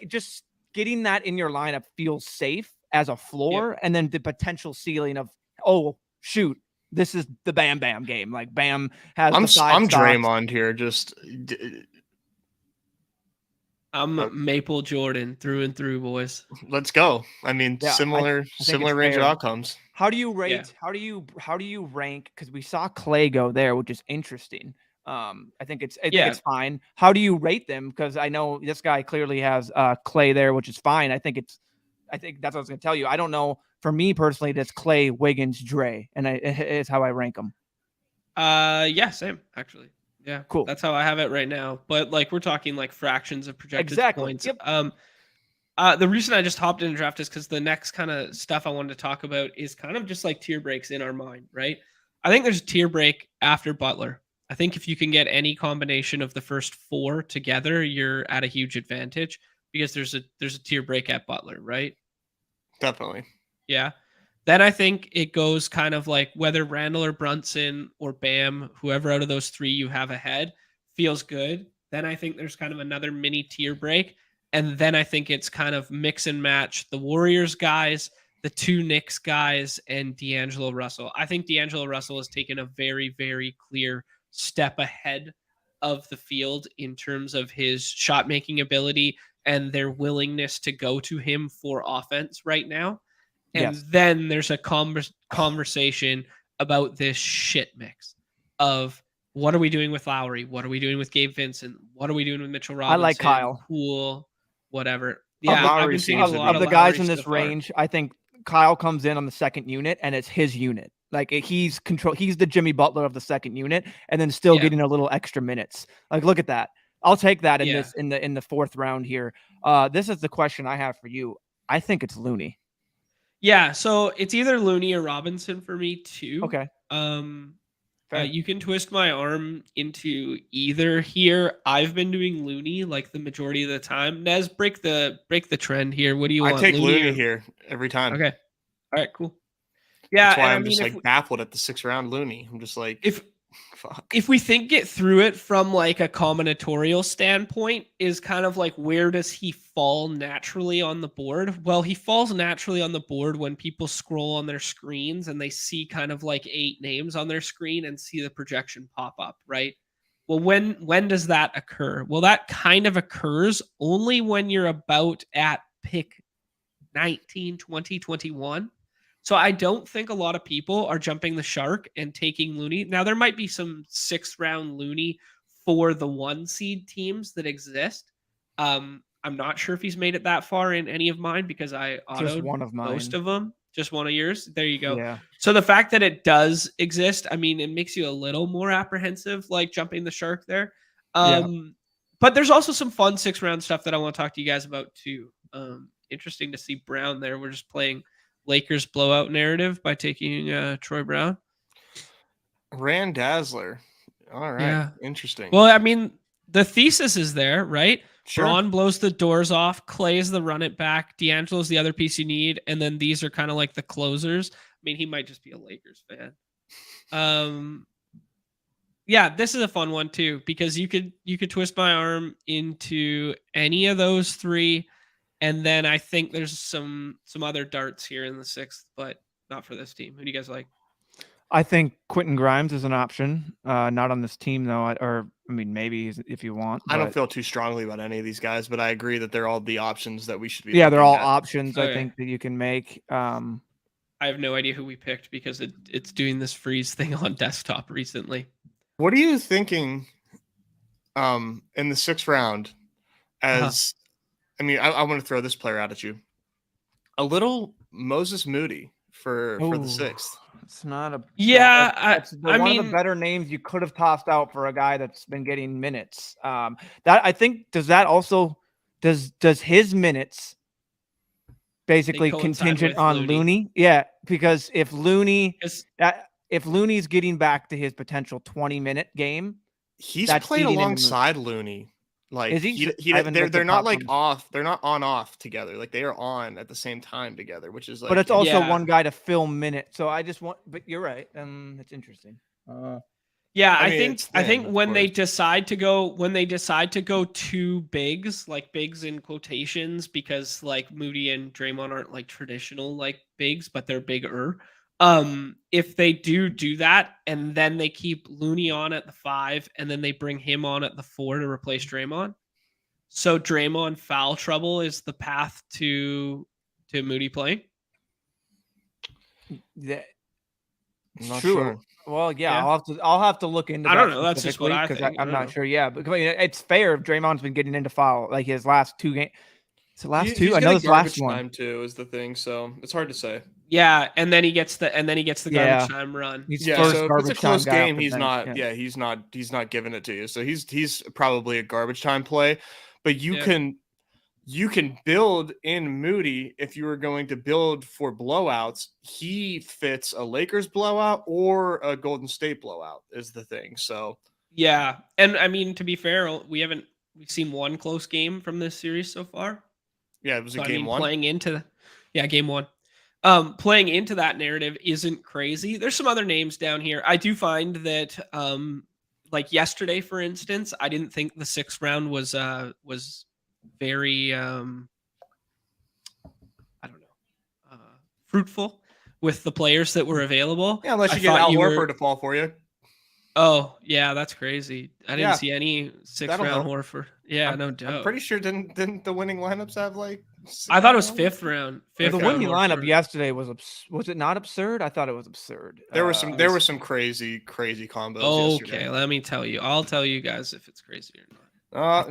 just getting that in your lineup feels safe as a floor. And then the potential ceiling of, oh shoot, this is the Bam Bam game. Like Bam has I'm Draymond here. I'm Maple Jordan through and through, boys. Let's go. I mean, similar range of outcomes. How do you rate? Yeah. How do you rank? Because we saw Clay go there, which is interesting. I think it's fine. How do you rate them? Because I know this guy clearly has Clay there, which is fine. I think that's what I was going to tell you. I don't know. For me personally, that's Clay, Wiggins, Dre, and it's how I rank them. Yeah, same actually. Yeah, cool. That's how I have it right now. But like we're talking like fractions of projected points. Yep. The reason I just hopped in and draft is because the next kind of stuff I wanted to talk about is kind of just like tier breaks in our mind, right? I think there's a tier break after Butler. I think if you can get any combination of the first 4 together, you're at a huge advantage because there's a tier break at Butler, right? Definitely. Yeah. Then I think it goes kind of like whether Randall or Brunson or Bam, whoever out of those 3 you have ahead feels good. Then I think there's kind of another mini tier break. And then I think it's kind of mix and match the Warriors guys, the two Knicks guys and D'Angelo Russell. I think D'Angelo Russell has taken a very, very clear step ahead of the field in terms of his shot making ability and their willingness to go to him for offense right now. And Yes. then there's a conversation about this shit mix of what are we doing with Lowry? What are we doing with Gabe Vincent? What are we doing with Mitchell Robinson? I like Kyle. Poole, whatever. Yeah, Yeah, I've Lowry been taking seems a to lot Of of the guys Lowry in so this far. range, I think Kyle comes in on the second unit and it's his unit. Like he's the Jimmy Butler of the second unit and then still Yeah. getting a little extra minutes. Like look at that. I'll take that in Yeah. this in the fourth round here. This is the question I have for you. I think it's Looney. Yeah, so it's either Looney or Robinson for me too. Okay. Fair. You can twist my arm into either here. I've been doing Looney like the majority of the time. Nez, break the trend here. What do you I want? take Looney or- here every time. Okay. All right, cool. Yeah, That's why and I'm I mean, just if like baffled at the 6th round Looney. I'm just like, fuck. if we think it through it from like a combinatorial standpoint, is kind of like where does he fall naturally on the board? Well, he falls naturally on the board when people scroll on their screens and they see kind of like 8 names on their screen and see the projection pop up, right? Well, when does that occur? Well, that kind of occurs only when you're about at pick 19, 20, 21. So I don't think a lot of people are jumping the shark and taking Looney. Now there might be some 6th round Looney for the 1 seed teams that exist. I'm not sure if he's made it that far in any of mine because I Just autoed one of mine. most of them. Just one of yours. There you go. Yeah. So the fact that it does exist, I mean, it makes you a little more apprehensive, like jumping the shark there. But there's also some fun 6th round stuff that I want to talk to you guys about too. Interesting to see Brown there. We're just playing Lakers blowout narrative by taking Troy Brown. Rand Dazzler. All right. Yeah. Interesting. Well, I mean, the thesis is there, right? Sure. Braun blows the doors off. Clay's the run it back. D'Angelo's the other piece you need. And then these are kind of like the closers. I mean, he might just be a Lakers fan. Yeah, this is a fun one too, because you could twist my arm into any of those 3. And then I think there's some other darts here in the 6th, but not for this team. Who do you guys like? I think Quentin Grimes is an option. Not on this team though, or I mean maybe if you want. I don't but- feel too strongly about any of these guys, but I agree that they're all the options that we should be. Yeah, they're looking all at. options I Okay. think that you can make. I have no idea who we picked because it's doing this freeze thing on desktop recently. What are you thinking in the 6th round as I mean, I want to throw this player out at you. A little Moses Moody for the Ooh. 6th. It's not a Yeah, That's I one of mean- the better names you could have tossed out for a guy that's been getting minutes. That I think does his minutes basically coincide contingent with on Looney? Looney? Yeah, because if Because Looney's getting back to his potential 20-minute game, He's That's played eating into alongside Looney. Like Is he? I haven't they're looked they're at not top like ones. off. They're not on off together. Like they are on at the same time together, which is like. but it's also Yeah. one guy to fill minutes. So I just want. But you're right. It's interesting. yeah, I I mean, think it's I thin, think of when they course. decide to go 2 bigs, like bigs in quotations, because like Moody and Draymond aren't like traditional like bigs, but they're bigger. If they do that and then they keep Looney on at the 5 and then they bring him on at the 4 to replace Draymond. So Draymond foul trouble is the path to Moody playing. Yeah, I'm not true. sure. Well, yeah, Yeah. I'll have to look into. I that don't know, that's just what specifically, I 'cause think, I I'm don't not know. sure. Yeah, but I mean, it's fair if Draymond's been getting into foul like his last 2 games. It's the last 2. He's I know getting this last garbage one. time too is the thing, so it's hard to say. Yeah, and then he gets the Yeah. garbage time run. He's Yeah, first so if it's a garbage time close guy off game, the he's bench, not. yeah. Yeah, he's not giving it to you. So he's probably a garbage time play. But you can build in Moody if you were going to build for blowouts. He fits a Lakers blowout or a Golden State blowout is the thing. So Yeah, and I mean to be fair, we've seen one close game from this series so far. yeah, it was a So, I game mean, 1. playing into game 1. Playing into that narrative isn't crazy. There's some other names down here. I do find that like yesterday, for instance, I didn't think the 6th round was very I don't know fruitful with the players that were available. Yeah, unless I you get thought Al you Horford were- to fall for you. Oh, yeah, that's crazy. I didn't Yeah, see any sixth that'll round help. Horford. Yeah, no I'm doubt. pretty sure didn't the winning lineups have like? I thought it was 6th round? fifth round. The Fifth Okay. round winning lineup Horford. yesterday was was it not absurd? I thought it was absurd. There were some crazy combos yesterday. Okay, let me tell you. I'll tell you guys if it's crazy or not.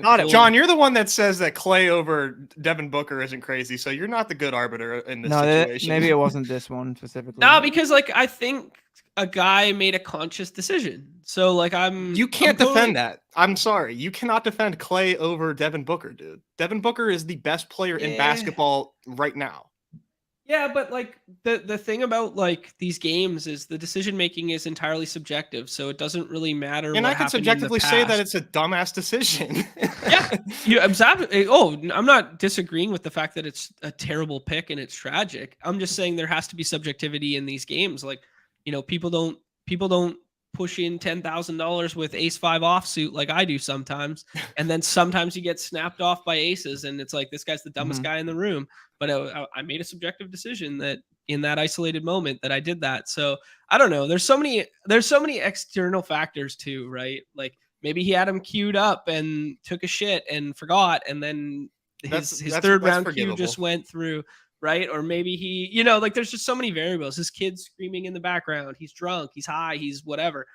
thought it John, you're the one that says that Clay over Devin Booker isn't crazy, so you're not the good arbiter in this situation. maybe it wasn't this one specifically. No, because like I think a guy made a conscious decision. So like You can't defend that. I'm sorry. You cannot defend Clay over Devin Booker, dude. Devin Booker is the best player in basketball right now. Yeah, but like the thing about like these games is the decision making is entirely subjective, so it doesn't really matter. And what I can happened in the subjectively say that past. it's a dumbass decision. Yeah, you exactly. Oh, I'm not disagreeing with the fact that it's a terrible pick and it's tragic. I'm just saying there has to be subjectivity in these games. Like, you know, people don't push in $10,000 with ace 5 offsuit like I do sometimes, and then sometimes you get snapped off by aces, and it's like this guy's the dumbest guy in the room. But I made a subjective decision that in that isolated moment that I did that. So I don't know. There's so many external factors too, right? Like maybe he had him queued up and took a shit and forgot, and then his third round queue just went through, right? Or maybe he, you know, like there's just so many variables. His kid's screaming in the background. He's drunk. He's high. He's whatever.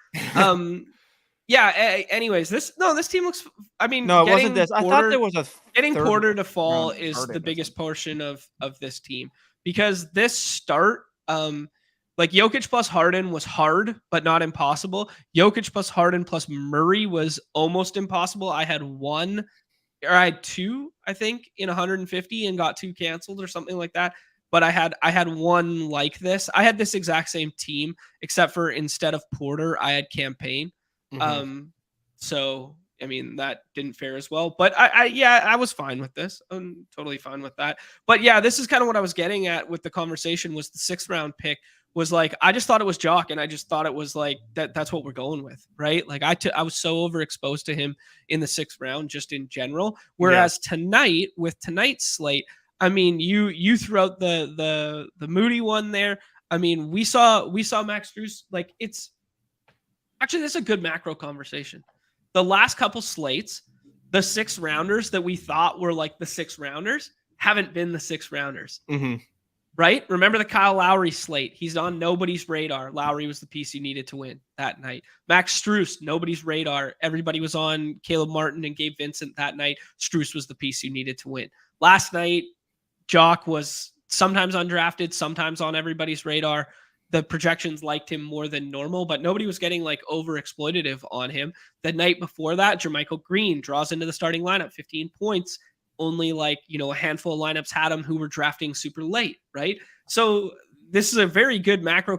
Yeah. Anyways, this team looks. I mean, no, it wasn't this. I thought there was a getting third Porter to fall round is starting the or biggest something. portion of this team, because this start, like Jokic plus Harden was hard, but not impossible. Jokic plus Harden plus Murray was almost impossible. I had two, I think, in 150 and got 2 canceled or something like that. But I had one like this. I had this exact same team, except for instead of Porter, I had Campaign. So I mean that didn't fare as well. But I was fine with this. I'm totally fine with that. But yeah, this is kind of what I was getting at with the conversation. Was the 6th round pick was like, I just thought it was Jock, and I just thought it was like that's what we're going with, right? Like I was so overexposed to him in the 6th round just in general. Whereas tonight, with tonight's slate, I mean, you threw out the Moody one there. I mean, we saw Max Strus, like it's actually, this is a good macro conversation. The last couple slates, the 6th rounders that we thought were like the 6th rounders haven't been the 6th rounders. Right? Remember the Kyle Lowry slate? He's on nobody's radar. Lowry was the piece you needed to win that night. Max Strus, nobody's radar. Everybody was on Caleb Martin and Gabe Vincent that night. Strus was the piece you needed to win. Last night, Jock was sometimes undrafted, sometimes on everybody's radar. The projections liked him more than normal, but nobody was getting like over exploitative on him. The night before that, Jermichael Green draws into the starting lineup, 15 points. Only like, you know, a handful of lineups had him who were drafting super late, right? So this is a very good macro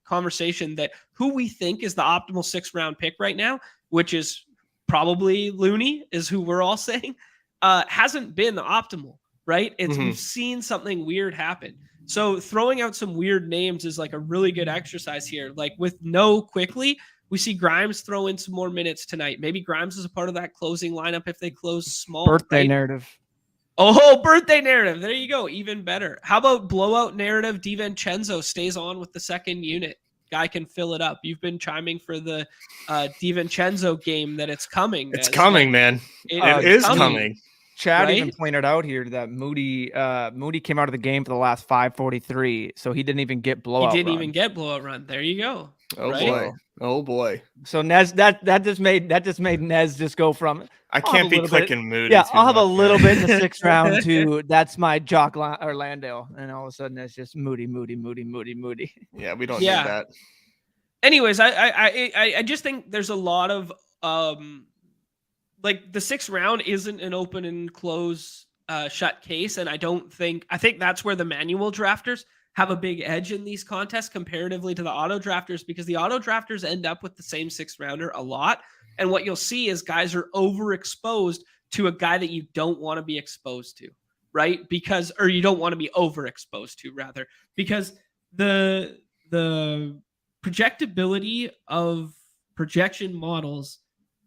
conversation that who we think is the optimal 6th round pick right now, which is probably Looney, is who we're all saying, hasn't been optimal, right? We've seen something weird happen. So throwing out some weird names is like a really good exercise here. Like with no Quickly, we see Grimes throw in some more minutes tonight. Maybe Grimes is a part of that closing lineup if they close small. Birthday narrative. Oh, birthday narrative. There you go. Even better. How about blowout narrative? DiVincenzo stays on with the 2nd unit. Guy can fill it up. You've been chiming for the DiVincenzo game that it's coming. It's coming, man. It is coming. Chad even pointed out here that Moody came out of the game for the last 5:43, so he didn't even get blowout. He didn't even get blowout run. There you go. Oh boy. Oh boy. So Nez, that just made Nez just go from I can't be clicking Moody. Yeah, I'll have a little bit in the 6th round to that's my Jock Orlando, and all of a sudden it's just Moody. Yeah, we don't need that. Anyways, I just think there's a lot of like the 6th round isn't an open and close shut case. And I think that's where the manual drafters have a big edge in these contests comparatively to the auto drafters, because the auto drafters end up with the same 6th rounder a lot. And what you'll see is guys are overexposed to a guy that you don't want to be exposed to, right? Or you don't want to be overexposed to, rather, because the projectability of projection models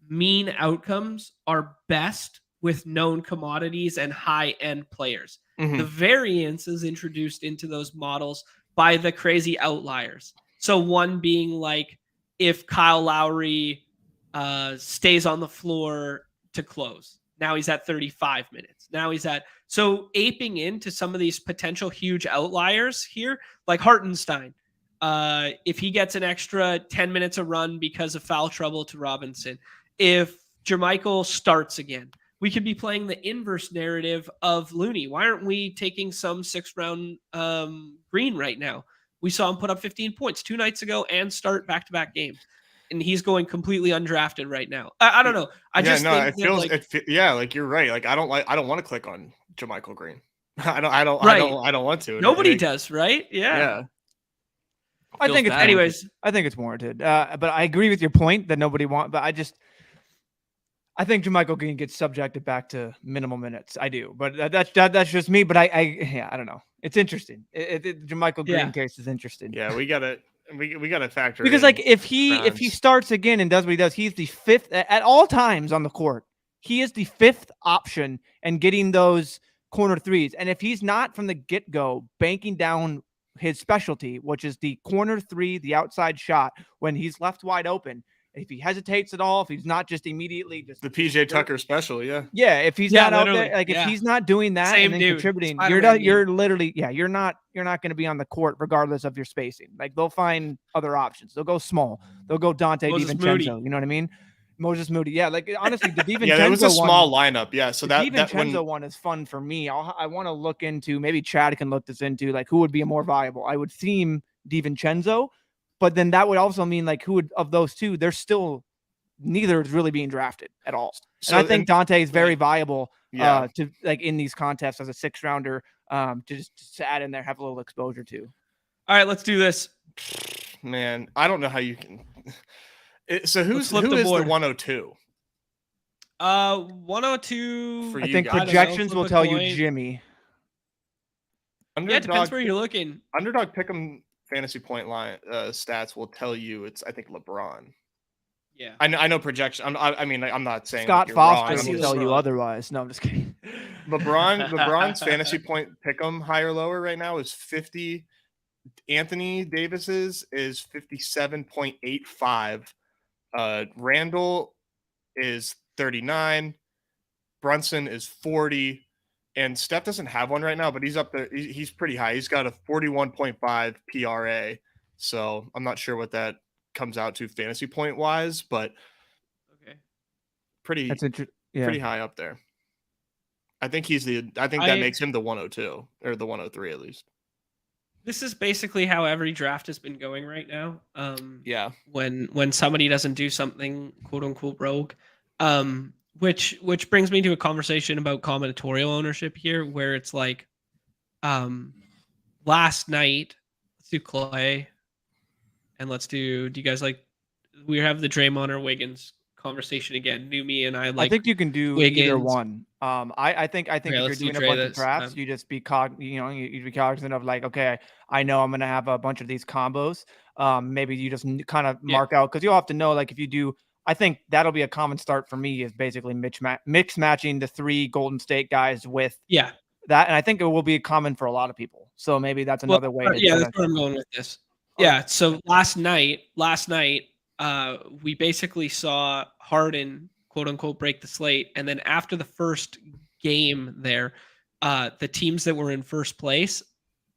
mean outcomes are best with known commodities and high-end players. The variance is introduced into those models by the crazy outliers. So one being like if Kyle Lowry stays on the floor to close. Now he's at 35 minutes. Now he's at so aping into some of these potential huge outliers here, like Hartenstein. If he gets an extra 10 minutes a run because of foul trouble to Robinson, if Jermichael starts again, we could be playing the inverse narrative of Looney. Why aren't we taking some 6th round Green right now? We saw him put up 15 points 2 nights ago and start back-to-back games. And he's going completely undrafted right now. I don't know. I just think it feels like you're right. Like I don't want to click on Jermichael Green. I don't want to. Nobody does, right? Yeah. I think it's anyways. I think it's warranted. But I agree with your point that nobody wants. But I think Jermichael Green gets subjected back to minimal minutes. I do, but that's just me. But I don't know. It's interesting. Jermichael Green case is interesting. Yeah, we gotta factor because like if he starts again and does what he does, he's the 5th at all times on the court. He is the 5th option and getting those corner threes. And if he's not from the get-go banking down his specialty, which is the corner three, the outside shot, when he's left wide open, if he hesitates at all, if he's not just immediately just the PJ Tucker special, if he's not out there, like if he's not doing that and then contributing, you're literally you're not going to be on the court regardless of your spacing. Like they'll find other options. They'll go small. They'll go Dante DiVincenzo. You know what I mean? Moses Moody. Yeah, like honestly, the DiVincenzo that was a small lineup. Yeah, so the DiVincenzo one is fun for me. I want to look into, maybe Chad can look this into, like who would be more viable. I would theme DiVincenzo. But then that would also mean like who would of those two, there's still neither is really being drafted at all. So, and I think Dante is very viable to like in these contests as a 6th rounder just to add in there, have a little exposure to. All right, let's do this. Man, I don't know how you can. So who is the 102? 102. For I think projections will tell you Jimmy. It depends where you're looking. Underdog Pick'em fantasy point line stats will tell you it's I think LeBron. Yeah, I know projection. I'm not saying Scott Foster will tell you otherwise. No, I'm just kidding. LeBron's fantasy point pick'em high or lower right now is 50. Anthony Davis's is 57.85. Randall is 39. Brunson is 40. And Steph doesn't have one right now, but he's up there. He's pretty high. He's got a 41.5 PRA. So I'm not sure what that comes out to fantasy point wise, but pretty high up there. I think that makes him the 102 or the 103 at least. This is basically how every draft has been going right now. When somebody doesn't do something quote unquote rogue. Which brings me to a conversation about combinatorial ownership here, where it's like, last night, let's do Clay, and do you guys like? We have the Draymond or Wiggins conversation again. Neumy and I think you can do Wiggins. Either one. I think if you're doing a bunch of drafts, you just be you'd be cognizant of like, okay, I know I'm gonna have a bunch of these combos. Maybe you just kind of mark out because you'll have to know like if you do. I think that'll be a common start for me is basically mix matching the 3 Golden State guys with that. And I think it will be common for a lot of people. So maybe that's another way. That's where I'm going with this. Yeah. So last night, we basically saw Harden quote unquote break the slate. And then after the first game there, the teams that were in first place,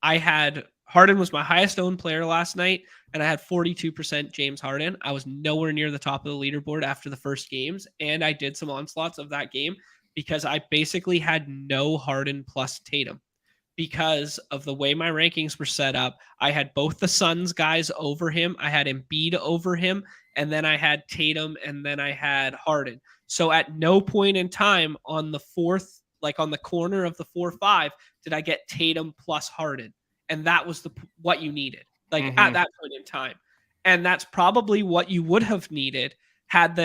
I had Harden was my highest owned player last night, and I had 42% James Harden. I was nowhere near the top of the leaderboard after the first games, and I did some onslaughts of that game because I basically had no Harden plus Tatum because of the way my rankings were set up. I had both the Suns guys over him. I had Embiid over him, and then I had Tatum, and then I had Harden. So at no point in time on the fourth, like on the corner of the 4-5, did I get Tatum plus Harden. And that was what you needed, like at that point in time. And that's probably what you would have needed had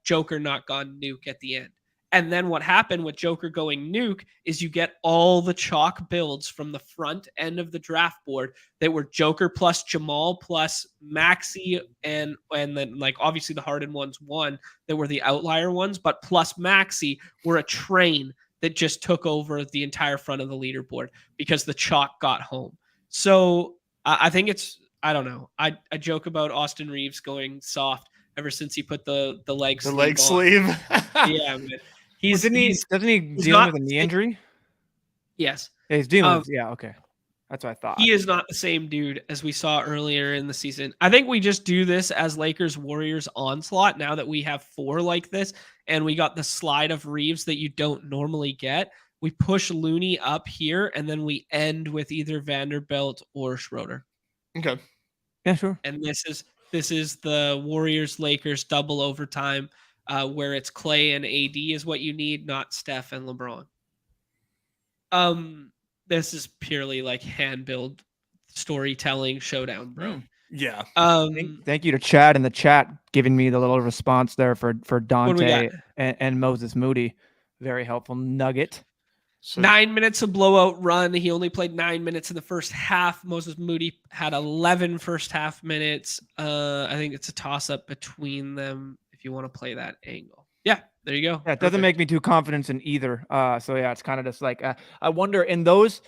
Joker not gone nuke at the end. And then what happened with Joker going nuke is you get all the chalk builds from the front end of the draft board that were Joker plus Jamal plus Maxey and then like obviously the Harden ones won that were the outlier ones, but plus Maxey were a train that just took over the entire front of the leaderboard because the chalk got home. So I think it's, I don't know. I joke about Austin Reeves going soft ever since he put the leg The sleeve leg on. sleeve. Yeah, man. Well, doesn't he he's dealing not with a knee the- injury? Yes. Yeah, he's dealing Um, with, yeah, okay. That's what I thought. He is not the same dude as we saw earlier in the season. I think we just do this as Lakers Warriors onslaught now that we have 4 like this and we got the slide of Reeves that you don't normally get. We push Looney up here and then we end with either Vanderbilt or Schroeder. Okay. Yeah, sure. And this is the Warriors Lakers double overtime where it's Clay and AD is what you need, not Steph and LeBron. This is purely like hand build storytelling showdown, bro. Yeah. Thank you to Chad in the chat giving me the little response there for What do we Dante got? and Moses Moody. Very helpful nugget. So 9 minutes of blowout run. He only played 9 minutes in the first half. Moses Moody had 11 first half minutes. I think it's a toss up between them if you want to play that angle. Yeah, there you go. Yeah, it doesn't make me too confident in either. So yeah, it's kind of just like I wonder in those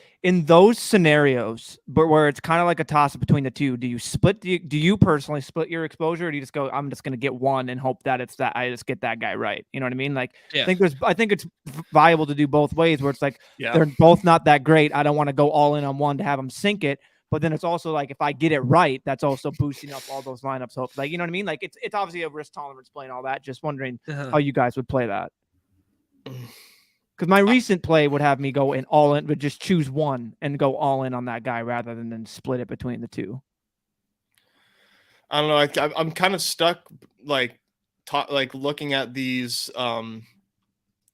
scenarios, but where it's kind of like a toss up between the two. Do you split? Do you personally split your exposure, or do you just go? I'm just going to get one and hope that I just get that guy right. You know what I mean? Like Yeah. I think it's viable to do both ways. Where it's like yeah. they're both not that great. I don't want to go all in on one to have them sink it. But then it's also like if I get it right, that's also boosting up all those lineups. Hope, like you know what I mean? Like it's obviously a risk tolerance playing all that. Just wondering how you guys would play that. Because my recent play would have me go in all in, but just choose one and go all in on that guy rather than then split it between the two. I don't know. I'm kind of stuck, like looking at these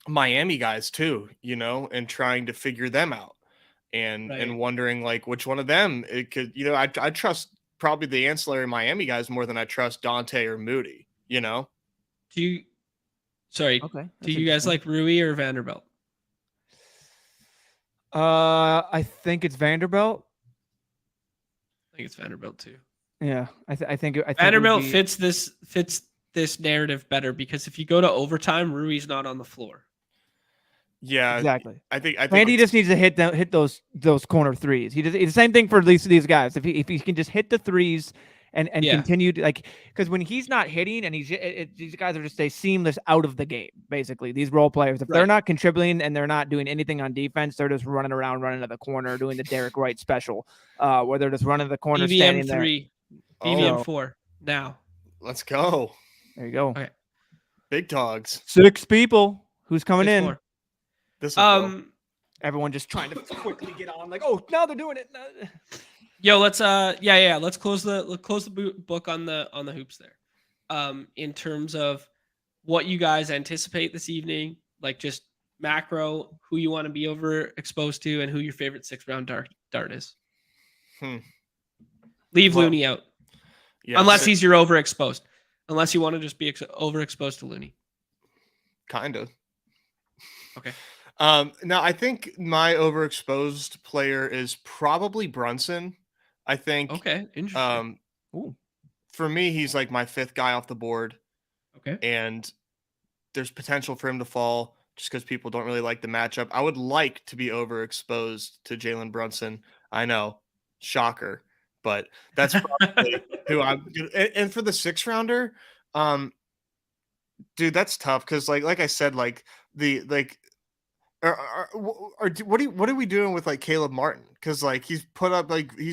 Miami guys too, and trying to figure them out, and wondering like which one of them it could. I trust probably the ancillary Miami guys more than I trust Dante or Moody. Do you? Sorry. Okay. Do you guys like Rui or Vanderbilt? I think it's Vanderbilt. I think it's Vanderbilt too. Yeah, I think Vanderbilt fits this narrative better because if you go to overtime, Rui's not on the floor. Yeah, exactly. I think Randy just needs to hit those corner threes. It's the same thing for these guys. If he can just hit the threes and continue to because when he's not hitting and these guys are just seamless out of the game. Basically, these role players, if they're not contributing and they're not doing anything on defense, they're just running around, running to the corner, doing the Derek White special, where they're just running to the corner, standing there. BBM4 now. Let's go. There you go. Okay. Big dogs. 6 people. Who's coming in? More. This everyone just trying to quickly get on. Like, oh, now they're doing it. Yo, let's let's close the book on the hoops there. In terms of what you guys anticipate this evening, like just macro, who you want to be overexposed to, and who your favorite 6th round dart is. Leave Looney out. Yeah, unless he's your overexposed. Unless you want to just be overexposed to Looney. Kind of. Okay. Now I think my overexposed player is probably Brunson. I think. Okay. Interesting. For me, he's like my 5th guy off the board. Okay. And there's potential for him to fall just because people don't really like the matchup. I would like to be overexposed to Jalen Brunson. I know, shocker, but that's probably who I'm. And for the 6th rounder, dude, that's tough because like I said, like what are we doing with like Caleb Martin? Because like he's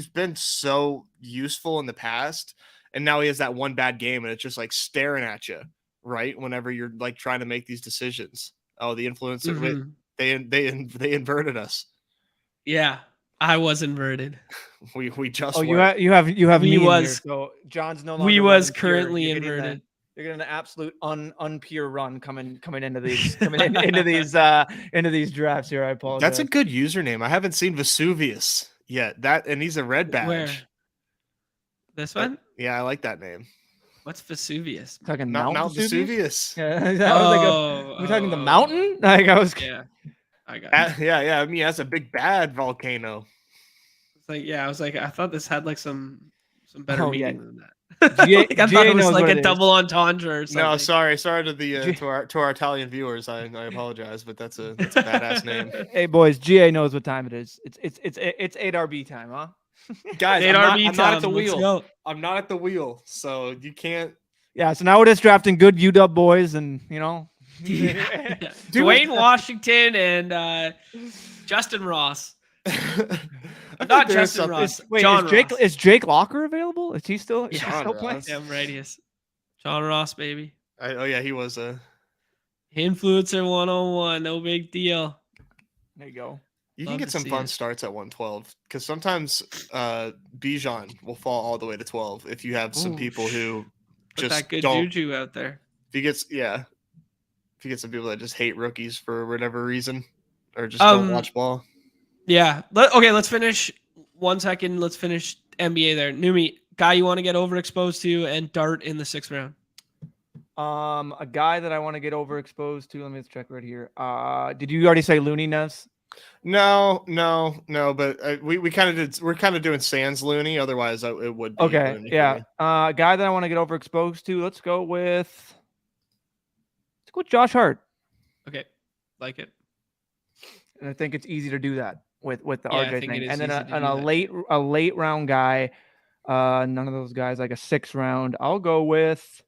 been so useful in the past, and now he has that one bad game, and it's just like staring at you, right? Whenever you're like trying to make these decisions. Oh, the influence they inverted us. Yeah, I was inverted. we just. Oh, you have me was here, so John's no longer. We was currently inverted. You're getting an absolute unpure run coming into these into these drafts here. I apologize. That's a good username. I haven't seen Vesuvius yet. And he's a red badge. Where? This one? Yeah, I like that name. What's Vesuvius? Talking Mount Vesuvius. Yeah, we're talking the mountain. Like I was. Yeah, I got it. Yeah. I mean, that's a big bad volcano. It's like I was like, I thought this had like some better meaning than that. I thought it was like a double entendre or something. No, sorry to the to our Italian viewers. I apologize, but that's a badass name. Hey boys, GA knows what time it is. It's 8 RB time, huh? Guys, Nate RB I'm not at the time, let's wheel. go. I'm not at the wheel, so you can't. Yeah, so now we're just drafting good UW boys, and Yeah. Dude, Dwayne Washington and Justin Ross. I Not think there's Justin something. Ross. Wait, John Jake Ross. is Jake Locker available? Is he still? Is he John still playing? Ross. Damn right he is. John Ross, baby. Oh yeah, he was a. Influencer 101, no big deal. There you go. You Love can get to some see fun it. starts at 112 because sometimes Bijan will fall all the way to 12 if you have some Ooh, people who Put just that good don't. juju out there. If you get if you get some people that just hate rookies for whatever reason or just don't watch ball. Yeah. Okay, let's finish 1 second. Let's finish NBA there. Neumy, guy you want to get overexposed to and dart in the 6th round. A guy that I want to get overexposed to. Let me just check right here. Did you already say Looney, Nez? No. But we kind of did. We're kind of doing Sans Looney. Otherwise, it would be Okay, Looney. yeah. A guy that I want to get overexposed to. Let's go with Josh Hart. Okay. Like it. And I think it's easy to do that with the Yeah, I RJ think thing. it is And then easy to do a that. late round guy. None of those guys, like a 6th round. I'll go with.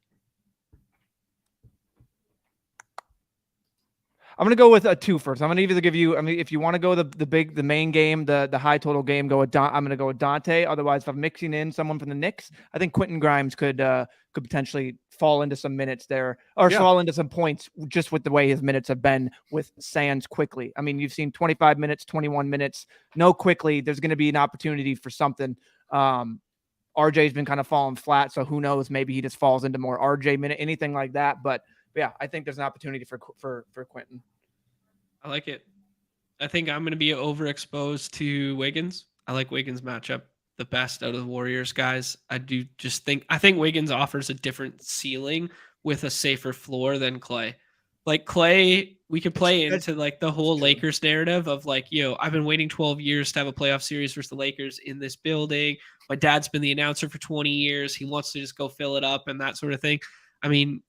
I'm gonna go with a 2 first. I'm gonna either give you. I mean, if you want to go the main game, the high total game, I'm gonna go with Dante. Otherwise, if I'm mixing in someone from the Knicks, I think Quentin Grimes could potentially fall into some minutes there, or fall into some points just with the way his minutes have been with Sands quickly. I mean, you've seen 25 minutes, 21 minutes. No quickly. There's gonna be an opportunity for something. RJ's been kind of falling flat, so who knows? Maybe he just falls into more RJ minute, anything like that. But yeah, I think there's an opportunity for Quentin. I like it. I think I'm going to be overexposed to Wiggins. I like Wiggins matchup the best out of the Warriors guys. I think Wiggins offers a different ceiling with a safer floor than Clay. Like Clay, we could play into like the whole Lakers narrative of like, I've been waiting 12 years to have a playoff series versus the Lakers in this building. My dad's been the announcer for 20 years. He wants to just go fill it up and that sort of thing. I mean,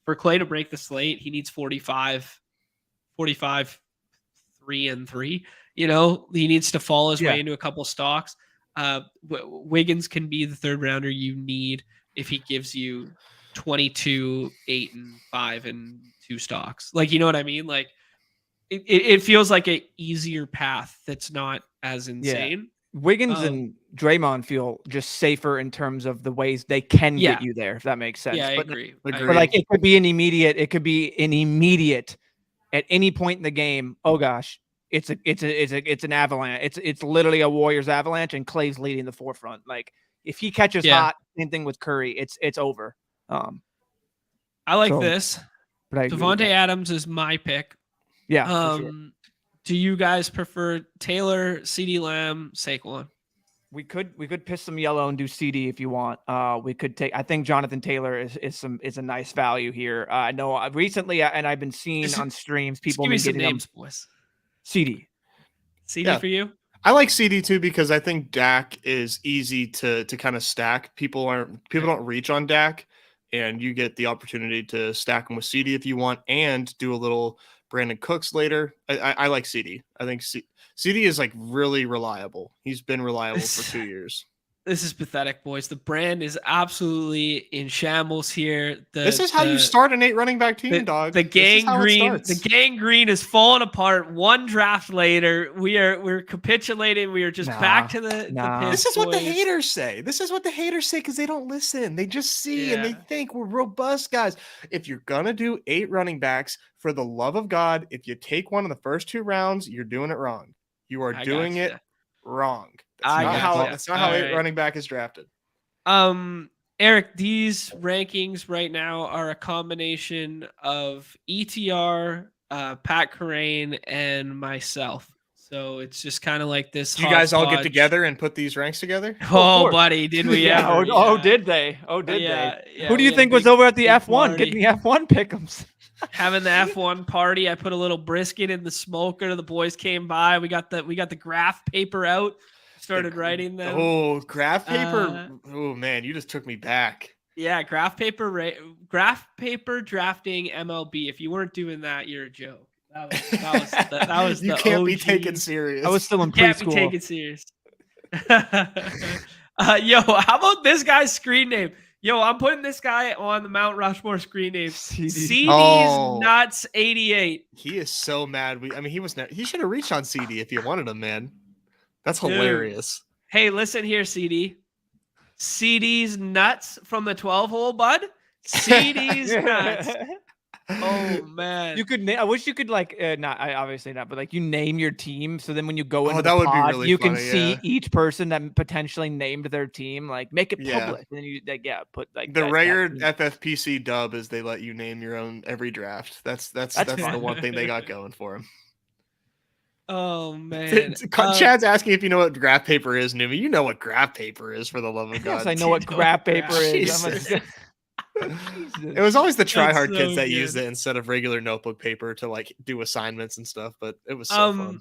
for Clay to break the slate, he needs 45, 3-3. He needs to fall his way into a couple stocks. Wiggins can be the 3rd rounder you need if he gives you 22, 8 and 5 and 2 stocks. Like, you know what I mean? Like it feels like an easier path that's not as insane. Wiggins and Draymond feel just safer in terms of the ways they can get you there, if that makes sense. Yeah, I but, agree. But like it could be an immediate at any point in the game. Oh gosh, it's an avalanche. It's literally a Warriors avalanche, and Clay's leading the forefront. Like if he catches hot, same thing with Curry. It's over. I like this. But Devontae Adams is my pick. Yeah. For sure. Do you guys prefer Taylor, CeeDee Lamb, Saquon? We could piss some yellow and do CD if you want. We could take. I think Jonathan Taylor is a nice value here. I know recently, and I've been seeing on streams people give me some getting names, boys. CD for you. I like CD too because I think Dak is easy to kind of stack. People don't reach on Dak, and you get the opportunity to stack him with CD if you want, and do a little Brandon Cooks later. I like CD. I think CD is like really reliable. He's been reliable for 2 years. This is pathetic, boys. The brand is absolutely in shambles here. This is how you start an 8 running back team, dog. The gang green is falling apart. One draft later, we're capitulating. We are just back to the piss, this is boys. what the haters say. This is what the haters say because they don't listen. They just see and they think we're robust guys. If you're gonna do 8 running backs, for the love of God, if you take one in the first 2 rounds, you're doing it wrong. You are doing it wrong. That's not how 8 running back is drafted. Eric, these rankings right now are a combination of ETR, Pat Carrain, and myself. So it's just kind of like this. Do you guys all get together and put these ranks together? Oh, buddy, did we ever? Oh, did they? Oh, did they? Yeah, who do you think was over at the F1? Getting the F1 pick'ems. Having the F1 party. I put a little brisket in the smoker. The boys came by. We got the graph paper out. Started writing them. Oh, graph paper. Oh man, you just took me back. Yeah, graph paper drafting MLB. If you weren't doing that, you're a joke. That was you the can't OG. be taken serious. I was still in preschool. Can't be taken serious. Yo, how about this guy's screen name? Yo, I'm putting this guy on the Mount Rushmore screen name. CD's Oh. Nuts 88. He is so mad. I mean, he should have reached on CD if you wanted him, man. That's Dude. hilarious. Hey, listen here, CD. CD's Nuts from the 12 hole, bud. CD's Nuts. Oh man, You could. I wish you could like not. Obviously not, but like you name your team, so then when you go into that the would be pod, really you can funny, see yeah. each person that potentially named their team. Like make it Yeah. public, and then you like put like The that rare team. FFPC dub is they let you name your own every draft. That's the fun. one thing they got going for him. Oh man, Chad's asking if you know what graph paper is, Numi. You know what graph paper is, for the love of God. Yes, I know what graph paper is. Jesus. It was always the tryhard kids that good. used it instead of regular notebook paper to like do assignments and stuff, but it was so fun.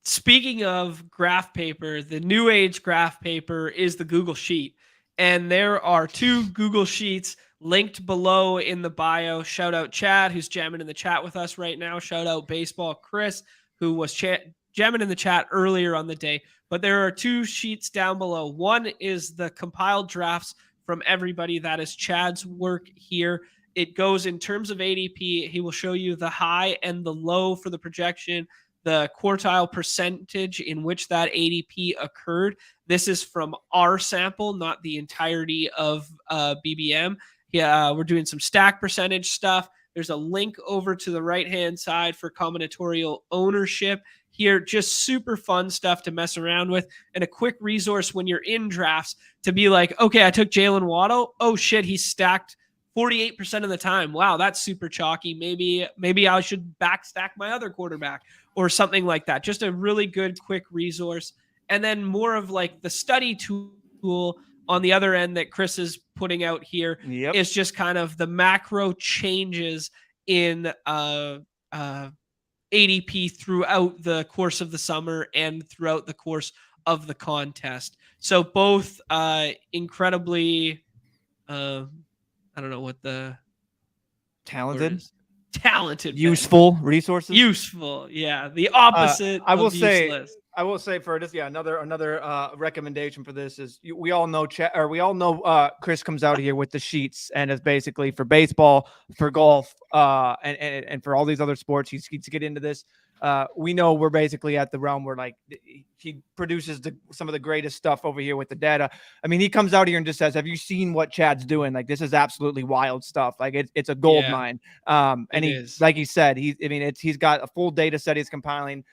Speaking of graph paper, the new age graph paper is the Google Sheet. And there are 2 Google Sheets linked below in the bio. Shout out Chad, who's jamming in the chat with us right now. Shout out Baseball Chris, who was jamming in the chat earlier on the day. But there are 2 sheets down below. One is the compiled drafts from everybody. That is Chad's work here. It goes in terms of ADP. He will show you the high and the low for the projection, the quartile percentage in which that ADP occurred. This is from our sample, not the entirety of BBM. Yeah, we're doing some stack percentage stuff. There's a link over to the right-hand side for combinatorial ownership here. Just super fun stuff to mess around with, and a quick resource when you're in drafts to be like, okay, I took Jalen Waddle. Oh shit, he's stacked 48% of the time. Wow, that's super chalky. Maybe I should backstack my other quarterback or something like that. Just a really good quick resource. And then more of like the study tool on the other end that Chris is putting out here is just kind of the macro changes in ADP throughout the course of the summer and throughout the course of the contest. So both incredibly, I don't know what the talented, useful resources. Useful, yeah. The opposite. I will of say. Useless. I will say for this, another recommendation for this is we all know Chris comes out here with the sheets, and it's basically for baseball, for golf, and for all these other sports. He's to get into this. We know we're basically at the realm where like he produces some of the greatest stuff over here with the data. I mean, he comes out here and just says, "Have you seen what Chad's doing? Like this is absolutely wild stuff. Like it's a gold mine." And like he said, he's got a full data set he's compiling.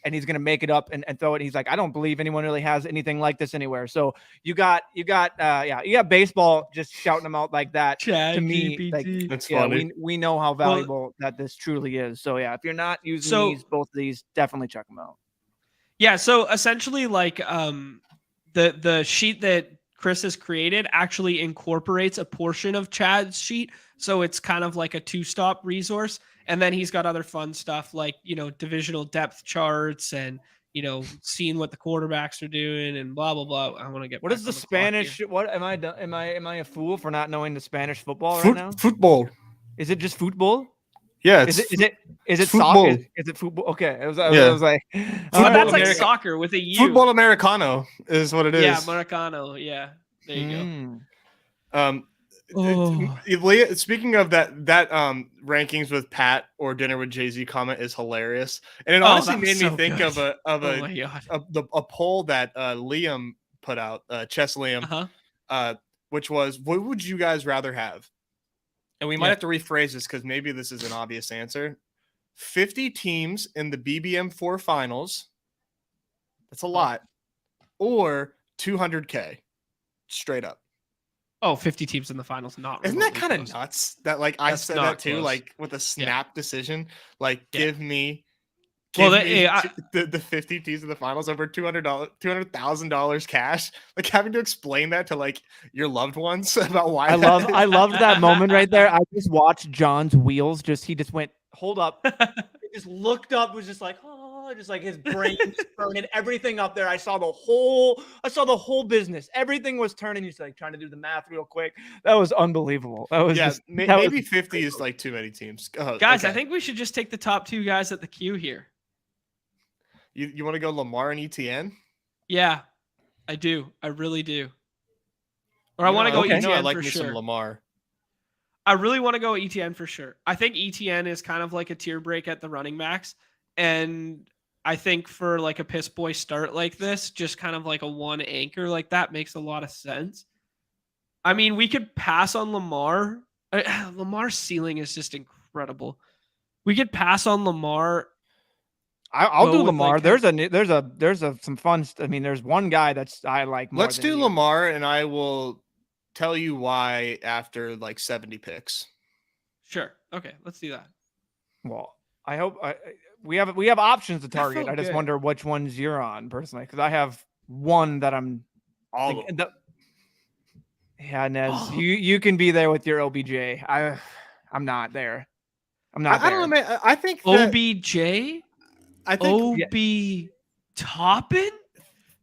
And he's going to make it up and throw it. He's like, I don't believe anyone really has anything like this anywhere. So you got baseball just shouting them out like that. Chad to me, GPT. like, That's funny. We know how valuable that this truly is. So yeah, if you're not using both of these, definitely check them out. Yeah. So essentially like, the sheet that Chris has created actually incorporates a portion of Chad's sheet. So it's kind of like a 2-stop resource. And then he's got other fun stuff like, divisional depth charts and, seeing what the quarterbacks are doing and blah, blah, blah. I want to get what is the Spanish? What am I done? Am I a fool for not knowing the Spanish football right now? Football. Is it just football? Yeah. Is it football. soccer? Is it football? Okay. I was like, that's like soccer with a U. Football Americano is what it is. Yeah, Americano. Yeah. There you go. Speaking of that rankings with Pat or dinner with Jay-Z comment is hilarious, and it honestly made me think of a poll that Liam put out, Chess Liam, which was, what would you guys rather have? And we might have to rephrase this because maybe this is an obvious answer. 50 teams in the BBM4 finals. That's a lot. Or 200K straight up. Oh, 50 teams in the finals. Isn't that kind of nuts that like I said that too, close. like with a snap decision, like give me the 50 teams in the finals over $200,000 cash. Like having to explain that to like your loved ones about why. I loved that moment right there. I just watched John's wheels. He just went, hold up. He just looked up, was just like, just like his brain burning everything up there. I saw the whole business. Everything was turning. He's like trying to do the math real quick. That was unbelievable. That was maybe 50 is like too many teams. Guys, okay. I think we should just take the top 2 guys at the queue here. You want to go Lamar and ETN? Yeah, I do. I really do. Or I You know, want to go okay. You know, I ETN like for me some sure. Lamar. I really want to go ETN for sure. I think ETN is kind of like a tier break at the running backs. And I think for like a piss boy start like this, just kind of like a one anchor like that makes a lot of sense. I mean, we could pass on Lamar. Lamar's ceiling is just incredible. We could pass on Lamar. I'll Go do with Lamar. like There's some fun. I mean, there's one guy that's I like more. Let's than do you. Lamar, and I will tell you why after like 70 picks. Sure. Okay, let's do that. Well, I hope we have options to That target. felt I just good. wonder which ones you're on personally, because I have one that I'm. All Think, of them. yeah, Nez, Oh. you can be there with your OBJ. I'm not there. I'm not I there. don't know, man. I think that OBJ? I think OB Toppin?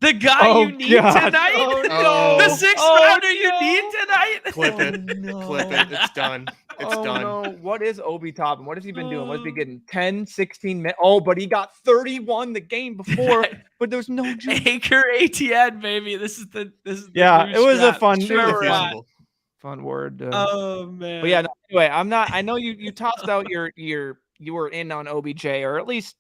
The guy Oh, you need God. tonight? Oh, The no. sixth Oh, rounder you no. need tonight? clip it. no. Clip it. It's done. It's oh done. no, what is Obi Toppin? What has he been doing? What is he Oh. getting? 10, 16 minutes? Oh, but he got 31 the game before, but there's no juice. Anchor ATN, baby. This is the Yeah, new it was a strat. fun- This is it was where a we're fun- at. Feasible. Fun word. Oh man. But yeah, no, anyway, I'm not. I know you tossed out you were in on OBJ, or at least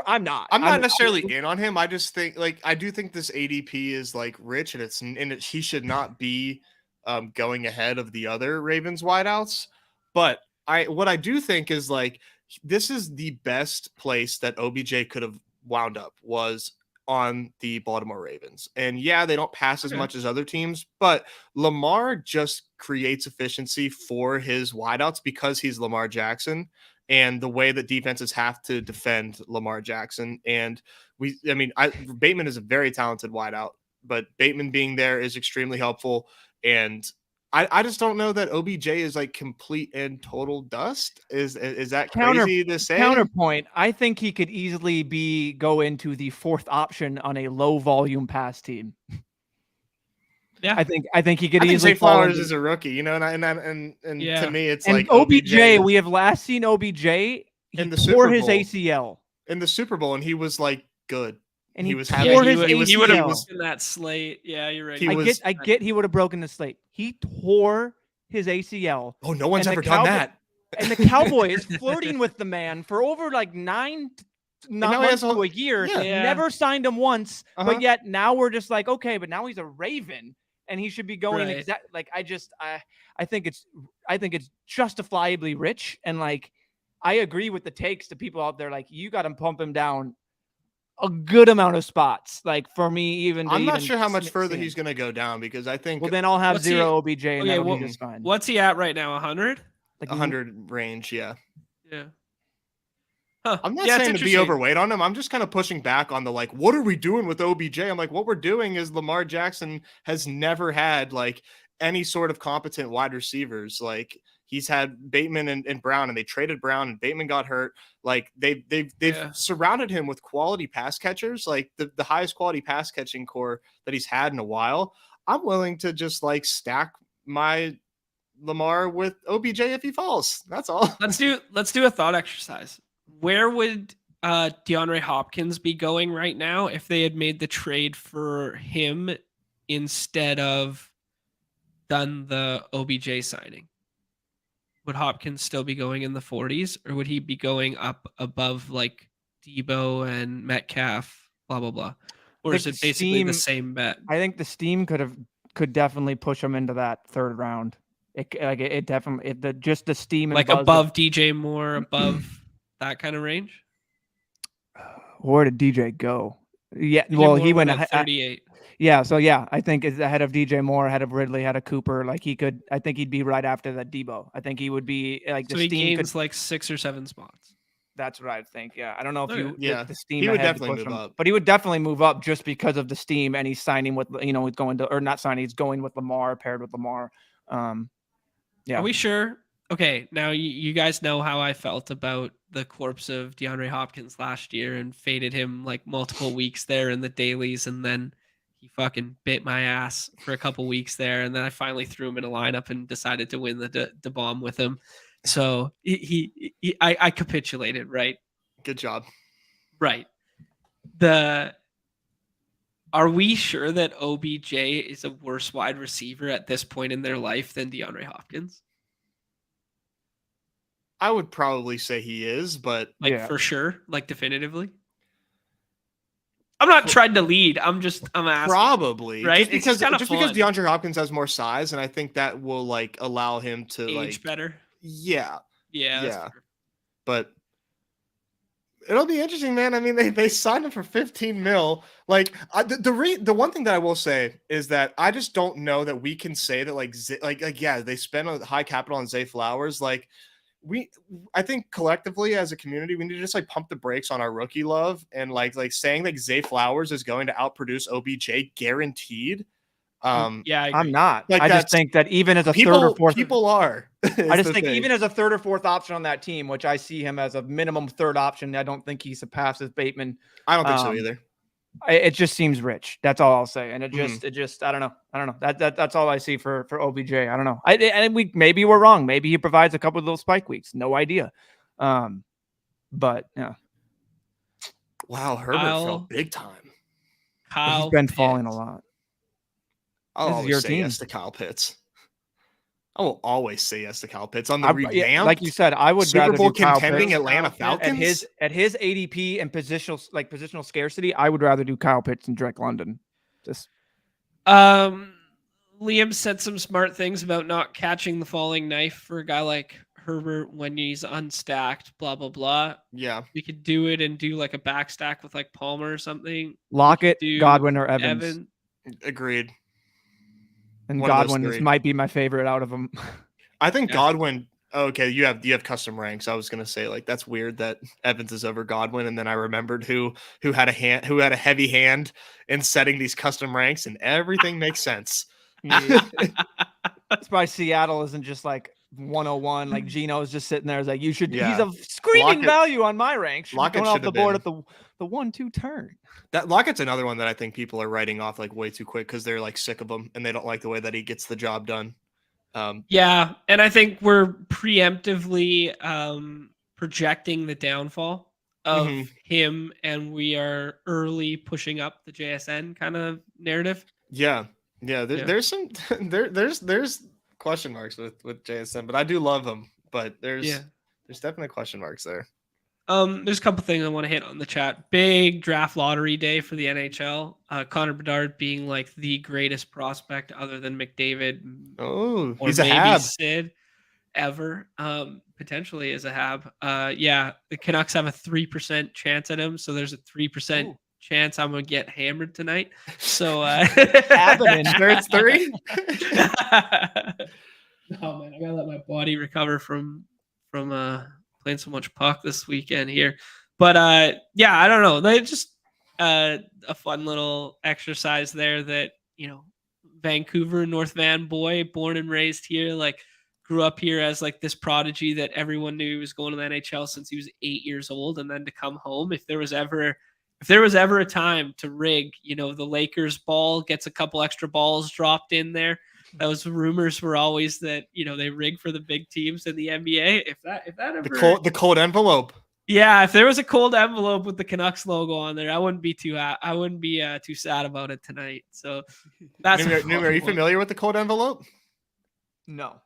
I'm not. I'm not necessarily in on him. I just think I do think this ADP is like rich, and he should not be going ahead of the other Ravens wideouts. But what I do think is like this is the best place that OBJ could have wound up was on the Baltimore Ravens. And yeah, they don't pass as much as other teams, but Lamar just creates efficiency for his wideouts because he's Lamar Jackson and the way that defenses have to defend Lamar Jackson. And Bateman is a very talented wideout, but Bateman being there is extremely helpful. And I just don't know that OBJ is like complete and total dust. Is that crazy to say? Counterpoint, I think he could easily go into the fourth option on a low volume pass team. Yeah. I think he could I think easily Zay Flowers is a rookie, you know, and Yeah. to me it's and like OBJ. We have last seen OBJ. He In the tore Super his Bowl. ACL, in the Super Bowl, and he was like good. and he was tore having his he would have ACL. broken that slate. Yeah, you're right. He I was- get he would have broken the slate. He tore his ACL. Oh, no one's And the ever done that. And the Cowboy is flirting with the man for over like 9 now he months has to a year. yeah. Yeah. Never signed him once, Uh-huh. but yet now we're just like, okay, but now he's a Raven and he should be going Right. like I think it's justifiably rich, and like I agree with the takes to people out there like you got to pump him down a good amount of spots. Like for me, even to I'm not even sure how much see further him. he's going to go down because I think Well, then I'll have What's he- 0 OBJ and Okay, that'll well, be just fine. What's he at right now? 100? Like 100 range. Yeah. Yeah. Huh. I'm not Yeah, it's saying to be interesting. overweight on him. I'm just kind of pushing back on the like, what are we doing with OBJ? I'm like, what we're doing is Lamar Jackson has never had like any sort of competent wide receivers. Like he's had Bateman and Brown, and they traded Brown, and Bateman got hurt. Like they've Yeah. surrounded him with quality pass catchers, like the highest quality pass catching core that he's had in a while. I'm willing to just like stack my Lamar with OBJ if he falls. That's all. Let's do a thought exercise. Where would DeAndre Hopkins be going right now if they had made the trade for him instead of done the OBJ signing? Would Hopkins still be going in the 40s, or would he be going up above like Debo and Metcalf, blah blah blah? Or is it basically the same bet? I think the steam could definitely push him into that third round. It definitely just the steam and Like buzz above DJ Moore, above that kind of range? Where did DJ go? Yeah, DJ well, Moore he went at 38. yeah, so yeah, I think is ahead of DJ Moore, ahead of Ridley, ahead of Cooper. Like I think he'd be right after that Debo. I think he would be like So the he steam gains like 6 or 7 spots. That's what I think. Yeah, I don't know if Okay. the steam He would ahead to definitely push move him, up. but he would definitely move up just because of the steam, and he's signing with he's going to, or not signing, he's going with Lamar, paired with Lamar. Yeah. Are we sure? Okay, now you guys know how I felt about the corpse of DeAndre Hopkins last year and faded him like multiple weeks there in the dailies, and then he fucking bit my ass for a couple weeks there, and then I finally threw him in a lineup and decided to win the bomb with him. So I capitulated, right? Good job. Right. The Are we sure that OBJ is a worse wide receiver at this point in their life than DeAndre Hopkins? I would probably say he is, but Like Yeah. for sure, like definitively. I'm not trying to lead. I'm asking. probably right? just It's just because kinda fun. DeAndre Hopkins has more size, and I think that will like allow him to Age like better. yeah, Yeah. That's yeah. fair. But it'll be interesting, man. I mean, they signed him for 15 mil. Like the one thing that I will say is that I just don't know that we can say that like yeah, they spent a high capital on Zay Flowers. Like I think collectively as a community, we need to just like pump the brakes on our rookie love and like saying like Zay Flowers is going to outproduce OBJ guaranteed. Yeah, I agree. I'm not. Like I just that's think that even as a third or fourth, people are. I just think even as a third or fourth option on that team, which I see him as a minimum third option, I don't think he surpasses Bateman. I don't think so either. It just seems rich. That's all I'll say. And it Mhm. just, I don't know. That's all I see for OBJ. I don't know. And maybe we're wrong. Maybe he provides a couple of little spike weeks. No idea. But yeah, Wow, Herbert fell big time. he's been falling a lot. I'll This is always your say team. yes to Kyle Pitts. I will always say yes to Kyle Pitts on the revamped, like you said, I would Super rather Bowl do Kyle contending Pitts Atlanta Falcons at his ADP and positional scarcity. I would rather do Kyle Pitts and Drake London. Just Liam said some smart things about not catching the falling knife for a guy like Herbert when he's unstacked, blah blah blah. Yeah, We could do it and do like a back stack with like Palmer or something. Lockett, Do Godwin, or Evans. agreed. And One of those Godwin three. might be my favorite out of them. I think Yeah. Godwin. Okay, you have custom ranks. I was gonna say like that's weird that Evans is over Godwin, and then I remembered who had a heavy hand in setting these custom ranks, and everything makes sense. That's why Seattle isn't just like 101. Like Gino's just sitting there. Is like you should. Yeah. He's a screaming Lockett- value on my rank. Should be Lockett going off should the have board been. at the 1-2 turn. That Lockett's another one that I think people are writing off like way too quick because they're like sick of him and they don't like the way that he gets the job done. Yeah, and I think we're preemptively projecting the downfall of him, and we are early pushing up the JSN kind of narrative. Yeah. There's some there's question marks with JSN, but I do love him. But there's definitely question marks there. There's a couple things I want to hit on the chat. Big draft lottery day for the NHL. Connor Bedard being like the greatest prospect other than McDavid. Oh, or he's a maybe hab. Sid ever. Potentially is a hab. Yeah, the Canucks have a 3% chance at him, so there's a 3% chance I'm gonna get hammered tonight. So Sure, it's 3. Oh man, I gotta let my body recover from playing so much puck this weekend here. But yeah, I don't know. They just a fun little exercise there that, you know, Vancouver, North Van boy, born and raised here, like grew up here as like this prodigy that everyone knew was going to the NHL since he was 8 years old, and then to come home. If there was ever a time to rig, you know, the Lakers ball gets a couple extra balls dropped in there. Those rumors were always that, you know, they rig for the big teams in the NBA. If that ever the cold envelope. Yeah, if there was a cold envelope with the Canucks logo on there, I wouldn't be too too sad about it tonight. So that's Neumy, are you familiar with the cold envelope? No.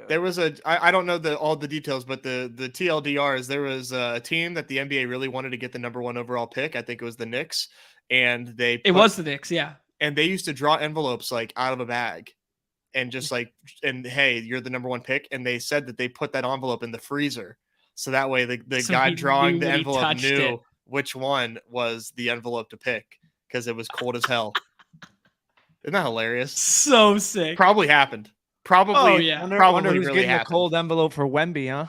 There was I don't know all the details, but the TLDR is there was a team that the NBA really wanted to get the number 1 overall pick. I think it was the Knicks, and it was the Knicks, yeah. And they used to draw envelopes like out of a bag, and just like, and hey, you're the number 1 pick, and they said that they put that envelope in the freezer, so that way the guy drawing the envelope knew which one was the envelope to pick because it was cold as hell. Isn't that hilarious? So sick. Probably happened. Probably. Oh, yeah. Wonder who's really getting a cold envelope for Wemby, huh?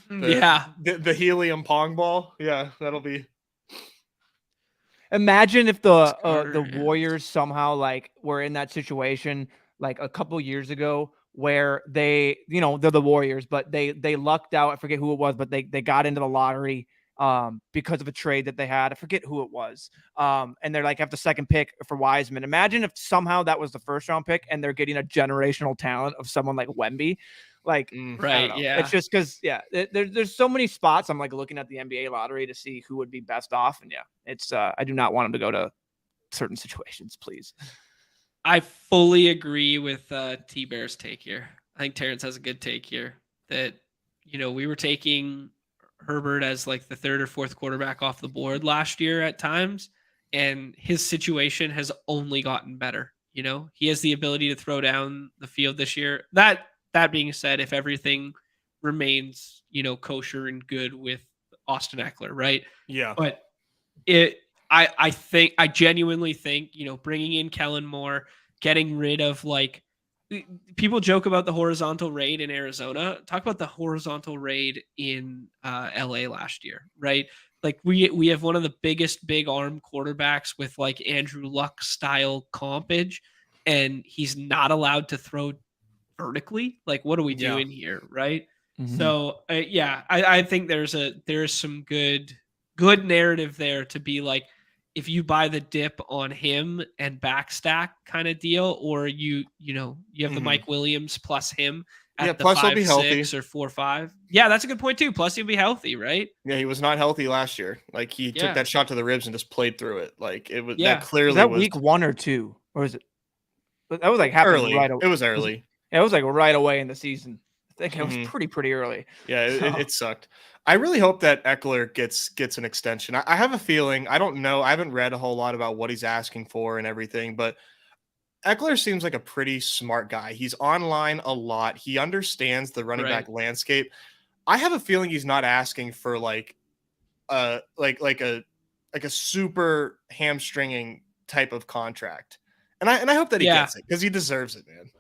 The helium pong ball. Yeah, that'll be. Imagine if the Warriors somehow like were in that situation like a couple years ago where they, you know, they're the Warriors, but they lucked out. I forget who it was, but they got into the lottery because of a trade that they had. I forget who it was. And they're like have the second pick for Wiseman. Imagine if somehow that was the first round pick and they're getting a generational talent of someone like Wemby. Like, right. Yeah. It's just because, there's so many spots. I'm like looking at the NBA lottery to see who would be best off. And it's, I do not want him to go to certain situations, please. I fully agree with T-Bear's take here. I think Terrence has a good take here that, we were taking Herbert as like the third or fourth quarterback off the board last year at times, and his situation has only gotten better. He has the ability to throw down the field this year. That being said, if everything remains, kosher and good with Austin Eckler, right? Yeah. But I genuinely think, bringing in Kellen Moore, getting rid of like, people joke about the horizontal raid in Arizona. Talk about the horizontal raid in LA last year, right? Like we have one of the biggest big arm quarterbacks with like Andrew Luck style compage, and he's not allowed to throw vertically. Like, what are we doing here, right? Mhm. So I think there's some good narrative there to be like, if you buy the dip on him and backstack kind of deal, or you have the Mike Williams plus him at the plus he'll be 5-6 healthy. or 4-5. Yeah, that's a good point too. Plus he'll be healthy, right? Yeah, he was not healthy last year. Like he took that shot to the ribs and just played through it. Like it was that clearly was that week 1 or 2, or is it? That was like happening early. right away. It was early. It was like right away in the season. I think it was pretty early. Yeah, it sucked. I really hope that Eckler gets an extension. I have a feeling, I don't know, I haven't read a whole lot about what he's asking for and everything, but Eckler seems like a pretty smart guy. He's online a lot. He understands the running back landscape. I have a feeling he's not asking for like a super hamstringing type of contract. And I hope that he gets it, because he deserves it, man.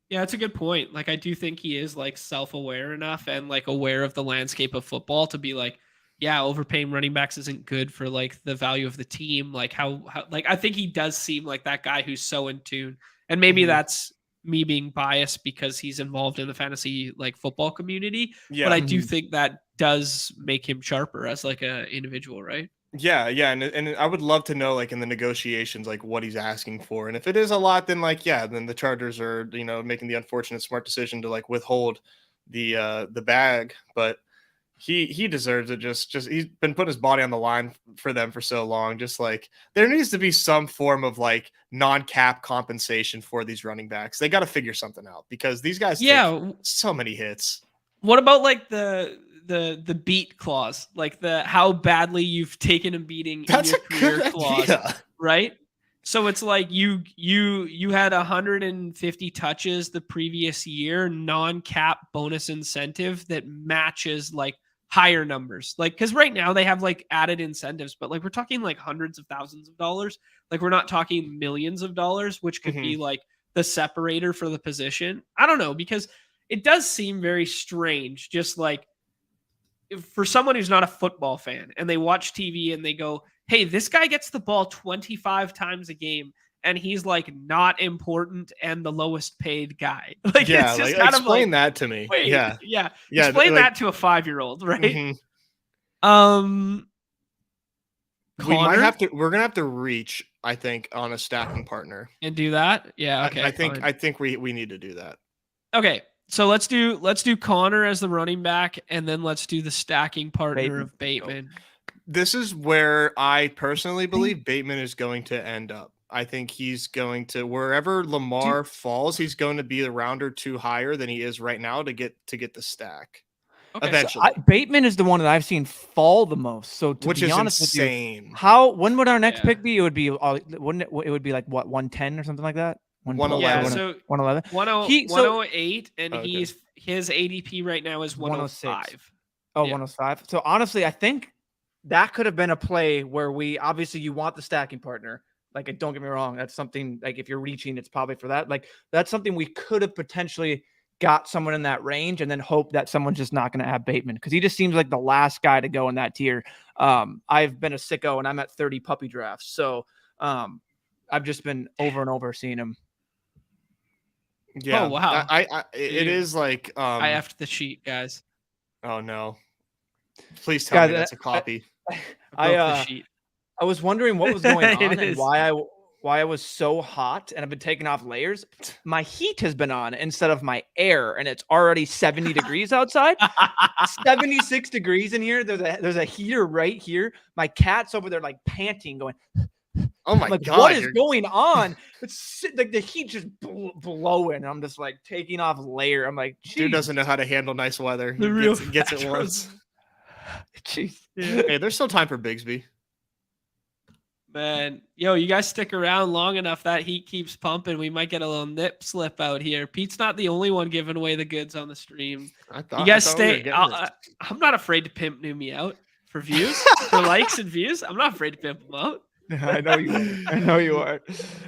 Yeah, that's a good point. Like, I do think he is like self-aware enough and like aware of the landscape of football to be like, yeah, overpaying running backs isn't good for like the value of the team. Like how like, I think he does seem like that guy who's so in tune, and maybe that's me being biased because he's involved in the fantasy like football community. Yeah. But I do think that does make him sharper as like a individual, right? Yeah, and I would love to know, like, in the negotiations, like what he's asking for, and if it is a lot, then like then the Chargers are making the unfortunate smart decision to like withhold the bag, but he deserves it. Just he's been putting his body on the line for them for so long. Just like there needs to be some form of like non-cap compensation for these running backs. They got to figure something out, because these guys take so many hits. What about like the beat clause, like the how badly you've taken a beating in your career clause, right? So it's like you had 150 touches the previous year, non-cap bonus incentive that matches like higher numbers. Like, because right now they have like added incentives, but like we're talking like hundreds of thousands of dollars. Like, we're not talking millions of dollars, which could be like the separator for the position. I don't know, because it does seem very strange, just like for someone who's not a football fan and they watch TV and they go, hey, this guy gets the ball 25 times a game and he's like not important and the lowest paid guy. Like, it's just kind of explain that to me. Wait, yeah. Explain that to a 5-year-old, right? We're gonna have to reach, I think, on a stacking partner and do that. Yeah. Okay. I think we need to do that. Okay. So let's do Connor as the running back, and then let's do the stacking partner of Bateman. This is where I personally believe Bateman is going to end up. I think he's going to, wherever Lamar falls, he's going to be a round or two higher than he is right now to get the stack. Okay, eventually. So Bateman is the one that I've seen fall the most. So to be honest insane. With you, when would our next pick be? It would be wouldn't it? It would be like what, 110 or something like that. 111. Yeah, so 111. 108, and his ADP right now is 105. Oh, 105. So honestly, I think that could have been a play where you want the stacking partner. Like, don't get me wrong, that's something, like, if you're reaching, it's probably for that. Like, that's something we could have potentially got someone in that range, and then hope that someone's just not going to have Bateman, because he just seems like the last guy to go in that tier. I've been a sicko, and I'm at 30 puppy drafts, so I've just been over and over seeing him. Yeah. Oh, wow. It is like I effed the sheet, guys. Oh no. Please tell me that's a copy. I was wondering what was going on and why I was so hot, and I've been taking off layers. My heat has been on instead of my air, and it's already 70 degrees outside. 76 degrees in here. There's a heater right here. My cat's over there like panting, going. Oh my I'm like, god, what is going on? It's like the heat just blowing. I'm just like taking off layer. I'm like, dude doesn't know Jesus. how to handle nice weather. The He real gets it BadgeBros. once. Jeez. Yeah. Hey, there's still time for Bigsby. Man, yo, you guys stick around long enough, that heat keeps pumping. We might get a little nip slip out here. Pete's not the only one giving away the goods on the stream. I You thought guys we were stay. getting this. I'm not afraid to pimp Neumy out for views, for likes and views. I'm not afraid to pimp him out. I know you are. I know you are.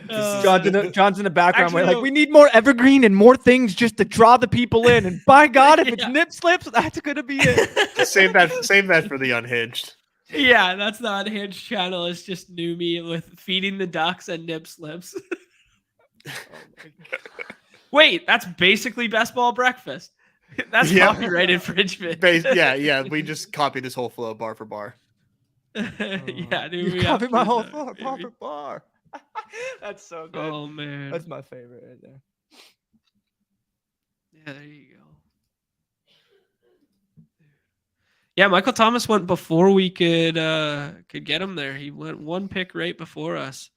Uh, John's in the background. actually, We're like, no. we need more evergreen and more things just to draw the people in. And by God, if it's Yeah. nip slips, that's gonna be it. Save that for the unhinged. Yeah, that's the unhinged channel. It's just Neumy with feeding the ducks and nip slips. Wait, that's basically best ball breakfast. That's Yeah. copyright infringement. Yeah. We just copied this whole flow bar for bar. Yeah, dude. You we have copied to my do whole that, bar baby. for bar. That's so good. Oh man. That's my favorite right there. Yeah, there you go. Yeah, Michael Thomas went before we could get him there. He went one pick right before us.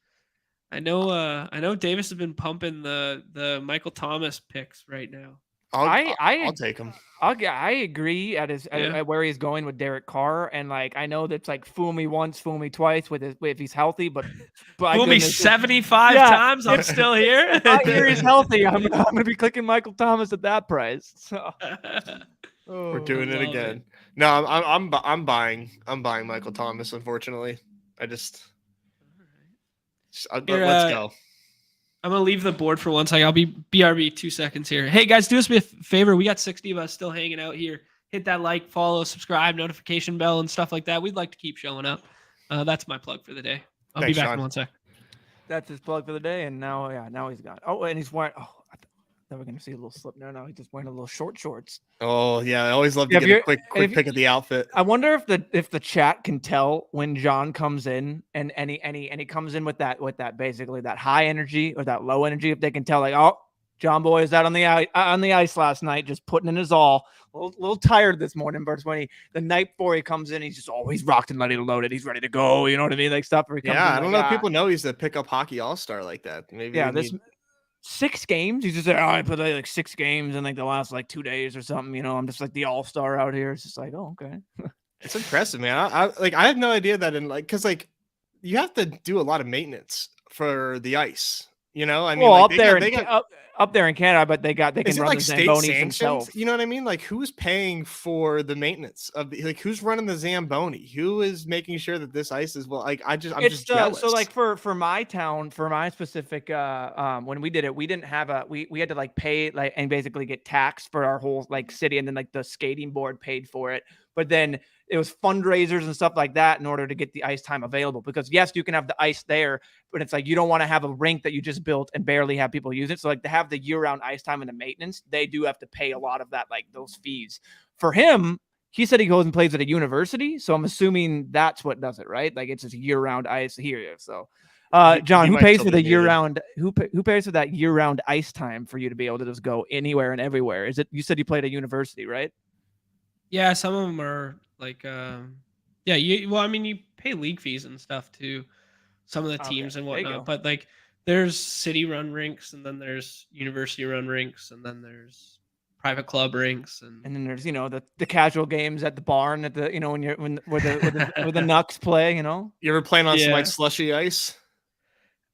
I know Davis has been pumping the Michael Thomas picks right now. I'll take him. I agree at Yeah. where he's going with Derek Carr, and like I know that's like fool me once, fool me twice if he's healthy, but Fool me goodness, 75 Yeah. times, I'm still here. if I hear he's healthy, I'm gonna be clicking Michael Thomas at that price. So We're doing it love again. it. No, I'm buying Michael Thomas. Unfortunately, let's Here, go. I'm gonna leave the board for 1 second. I'll be BRB 2 seconds here. Hey guys, do us a favor. We got 60 of us still hanging out here. Hit that like, follow, subscribe, notification bell, and stuff like that. We'd like to keep showing up. That's my plug for the day. I'll Thanks, be back Sean. in 1 sec. that's his plug for the day, and now he's gone. Oh, and he's wearing. Oh, I thought we were gonna see a little slip. No, he's just wearing a little short shorts. Oh yeah, I always love to Yeah, get a quick if you- pick of the outfit. I wonder if the chat can tell when John comes in and he comes in with that basically that high energy or that low energy. If they can tell, like, oh, John Boy is out on the ice last night, just putting in his all. A little tired this morning, versus when the night before he comes in, he's just always rocked and ready to load it. He's ready to go. You know what I mean? Like stuff. Where he comes in Yeah, I don't know like, if people know he's a pickup hockey all-star like that. Maybe Yeah, we this need- 6 games. He's just like, oh, I put like 6 games in like the last like 2 days or something. You know, I'm just like the all-star out here. It's just like, oh, okay. It's impressive, man. I had no idea that because you have to do a lot of maintenance for the ice. You know, I mean, Well, like, up there in Canada, but they can is it run like the state Zambonis sanctioned? themselves. You know what I mean? Like, who's paying for the maintenance of like who's running the Zamboni? Who is making sure that this ice is like? I'm just jealous. So like for my town, for my specific when we did it, we didn't have we had to like pay like and basically get taxed for our whole like city, and then like the skating board paid for it. But then it was fundraisers and stuff like that in order to get the ice time available. Because yes, you can have the ice there, but it's like you don't want to have a rink that you just built and barely have people use it. So like to have the year-round ice time and the maintenance, they do have to pay a lot of that, like those fees. For him, he said he goes and plays at a university, so I'm assuming that's what does it, right? Like it's just year-round ice here. So John, he who might pays still for be the muted. year-round? Who pays for that year-round ice time for you to be able to just go anywhere and everywhere? Is it? You said you played at a university, right? Yeah, some of them are like, yeah. You pay league fees and stuff too. Some of the teams and there you go. whatnot, but like, there's city-run rinks, and then there's university-run rinks, and then there's private club rinks, and And then there's the casual games at the barn at the where the Nucks play. You ever playing on some Yeah. like slushy ice?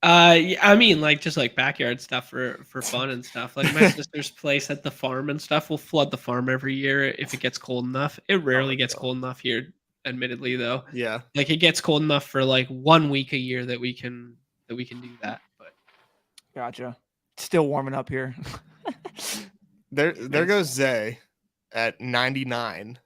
yeah, I mean, like just like backyard stuff for fun and stuff. Like my sister's place at the farm and stuff. We'll flood the farm every year if it gets cold enough. It rarely gets cold enough here, admittedly, though. Yeah. Like it gets cold enough for like 1 week a year that we can do that. But Gotcha. Still warming up here. There goes Zay at 99.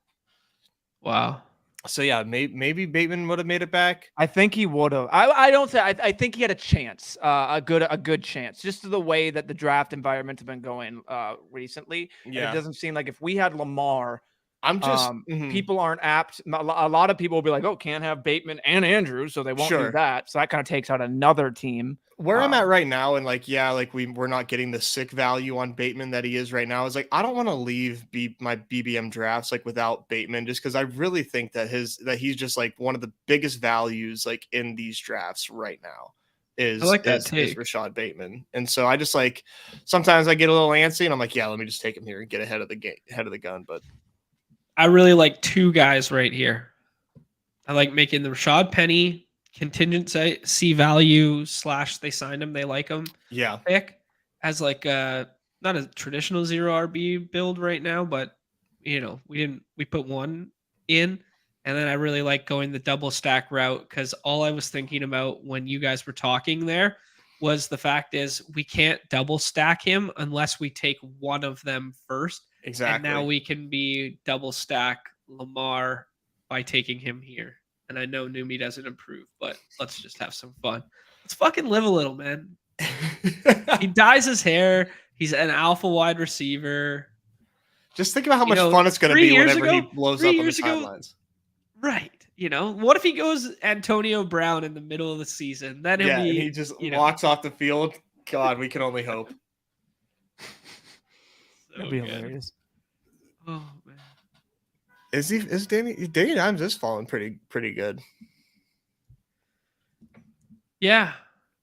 wow. So yeah, maybe Bateman would have made it back. I think he would have. I don't say. I think he had a chance, a good chance, just to the way that the draft environment has been going recently. Yeah. It doesn't seem like if we had Lamar, I'm just people aren't apt. A lot of people will be like, oh, can't have Bateman and Andrews, so they won't do Sure. that. So that kind of takes out another team. where I'm at right now, and like, yeah, like we're not getting the sick value on Bateman that he is right now. Is like, I don't want to leave my BBM drafts like without Bateman, just because I really think that he's just like one of the biggest values like in these drafts right now. is I like that is take. Rashad Bateman. And so I just like sometimes I get a little antsy and I'm like, yeah, let me just take him here and get ahead of the gun. But I really like two guys right here. I like making the Rashad Penny contingency value / they signed him, they like him yeah, pick as like not a traditional 0 RB build right now, but we put one in, and then I really like going the double stack route because all I was thinking about when you guys were talking there was the fact is we can't double stack him unless we take one of them first. exactly. And now we can be double stack Lamar by taking him here. And I know Neumy doesn't improve, but let's just have some fun. Let's fucking live a little, man. He dyes his hair. He's an alpha wide receiver. Just think about how much fun it's going to be whenever he blows up on the sidelines. Right. What if he goes Antonio Brown in the middle of the season? Then and he just walks off the field. God, we can only hope. That'd be hilarious. Oh man. Is Danny Dimes is falling pretty good. Yeah,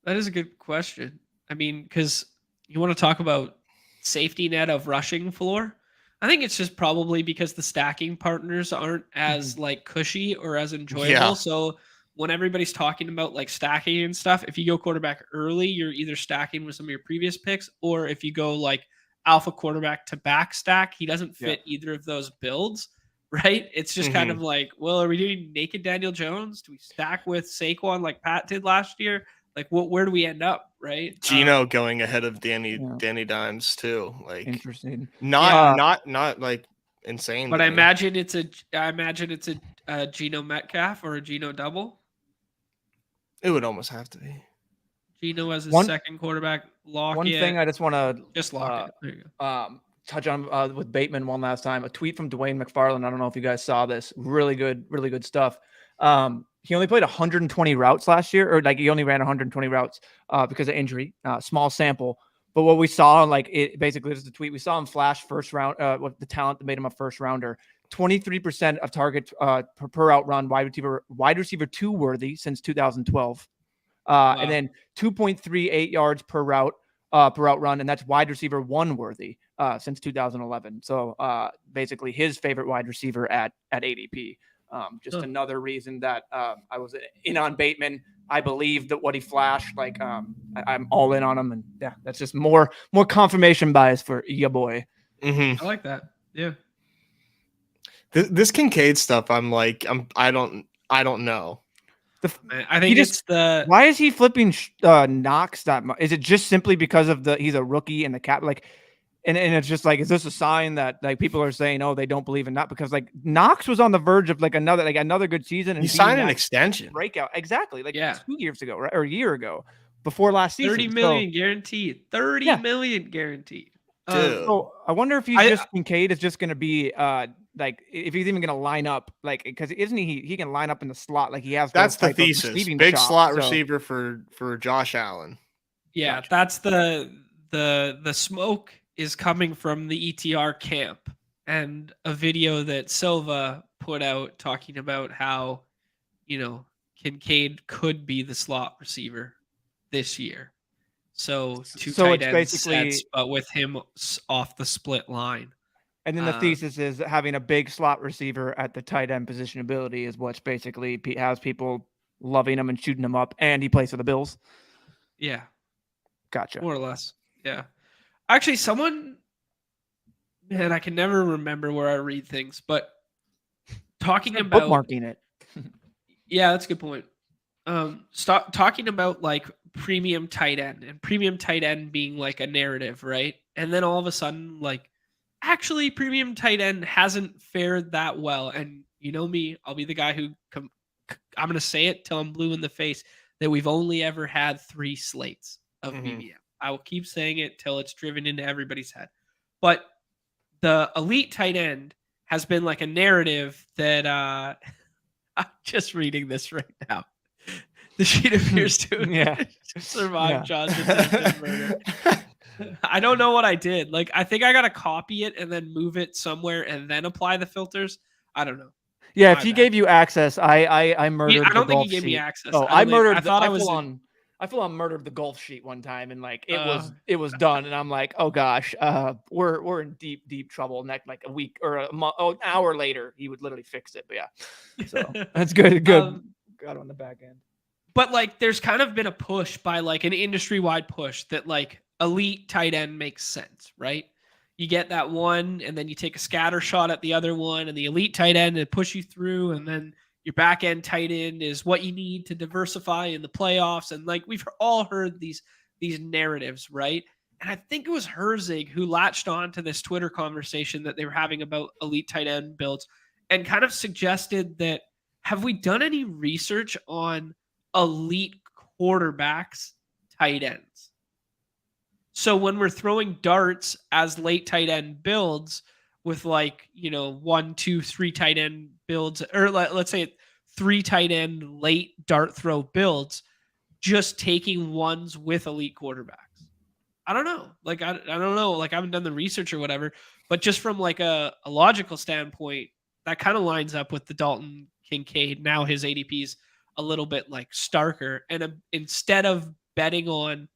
that is a good question. I mean, because you want to talk about safety net of rushing floor. I think it's just probably because the stacking partners aren't as like cushy or as enjoyable. Yeah. So when everybody's talking about like stacking and stuff, if you go quarterback early, you're either stacking with some of your previous picks, or if you go like alpha quarterback to back stack, he doesn't fit either of those builds, right? It's just kind of like, well, are we doing naked Daniel Jones? Do we stack with Saquon like Pat did last year? Like, where do we end up, right? Gino going ahead of Danny Dimes too. Like, interesting. Not like insane. But I imagine it's a Gino Metcalf or a Gino double. It would almost have to be. Gino as his second quarterback. One thing I just want to just lock it. There you go. Touch on with Bateman one last time. A tweet from Dwayne McFarland. I don't know if you guys saw this. Really good stuff. He only played 120 routes last year, or like he only ran 120 routes because of injury. Small sample. But what we saw, like it basically is the tweet. We saw him flash first round with the talent that made him a first rounder. 23% of target per route run, wide receiver 2 worthy since 2012. And then 2.38 yards per route run, and that's wide receiver 1 worthy since 2011. So basically his favorite wide receiver at ADP. Just another reason that I was in on Bateman. I believe that what he flashed, like I'm all in on him, and yeah, that's just more confirmation bias for ya boy. I like that. Yeah. This Kincaid stuff, I don't know. I think why is he flipping Knox that much? Is it just simply because of he's a rookie and the cap like? And it's just like, is this a sign that like people are saying, oh, they don't believe in that? Because like Knox was on the verge of like another good season. And he signed an extension breakout. Exactly. Like 2 years ago, right? Or a year ago before last season. 30 million guaranteed. 30 million guaranteed. So I wonder if Kincaid is just going to be like, if he's even going to line up, like, because isn't he can line up in the slot. Like he has, that's the thesis. Big slot receiver for Josh Allen. Yeah. Gotcha. That's the smoke is coming from the ETR camp, and a video that Silva put out talking about how, Kincaid could be the slot receiver this year. So tight end sets, but with him off the split line. And then the thesis is that having a big slot receiver at the tight end position ability is what's basically has people loving him and shooting him up, and he plays for the Bills. Yeah. Gotcha. More or less. Yeah. Actually, I can never remember where I read things, but talking about bookmarking it. Yeah, that's a good point. Stop talking about like premium tight end and premium tight end being like a narrative, right? And then all of a sudden, like, actually, premium tight end hasn't fared that well. And you know me, I'll be the guy who I'm going to say it till I'm blue in the face that we've only ever had 3 slates of BBM. I will keep saying it till it's driven into everybody's head. But the elite tight end has been like a narrative that I'm just reading this right now. The sheet appears to survive Josh's murder. I don't know what I did. Like, I think I got to copy it and then move it somewhere and then apply the filters. I don't know. Yeah, if he gave you access, I murdered. I don't think he gave me access. Oh, I thought I was on. I full on murdered the golf sheet one time, and like it was done, and I'm like, oh gosh, we're in deep trouble. Next, like a week or an hour later, he would literally fix it. But yeah, so that's good. Got on the back end. But like, there's kind of been a push by like an industry-wide push that like elite tight end makes sense, right? You get that one, and then you take a scatter shot at the other one, and the elite tight end and push you through, and then your back end tight end is what you need to diversify in the playoffs. And like, we've all heard these narratives, right? And I think it was Herzig who latched on to this Twitter conversation that they were having about elite tight end builds and kind of suggested that, have we done any research on elite quarterbacks tight ends? So when we're throwing darts as late tight end builds with like, 1, 2, 3 tight end builds, or let's say 3 tight end late dart throw builds, just taking ones with elite quarterbacks. I don't know. Like, I don't know. Like, I haven't done the research or whatever, but just from like a logical standpoint, that kind of lines up with the Dalton Kincaid. Now his ADP's a little bit like starker. And instead of betting on,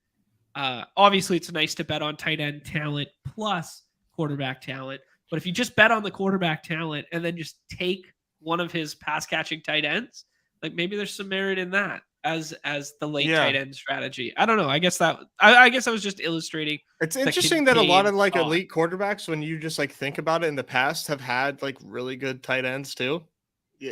obviously it's nice to bet on tight end talent plus quarterback talent. But if you just bet on the quarterback talent and then just take one of his pass catching tight ends, like maybe there's some merit in that as the late tight end strategy. I don't know. I guess I was just illustrating. It's interesting that a lot of like elite quarterbacks, when you just like think about it in the past, have had like really good tight ends too.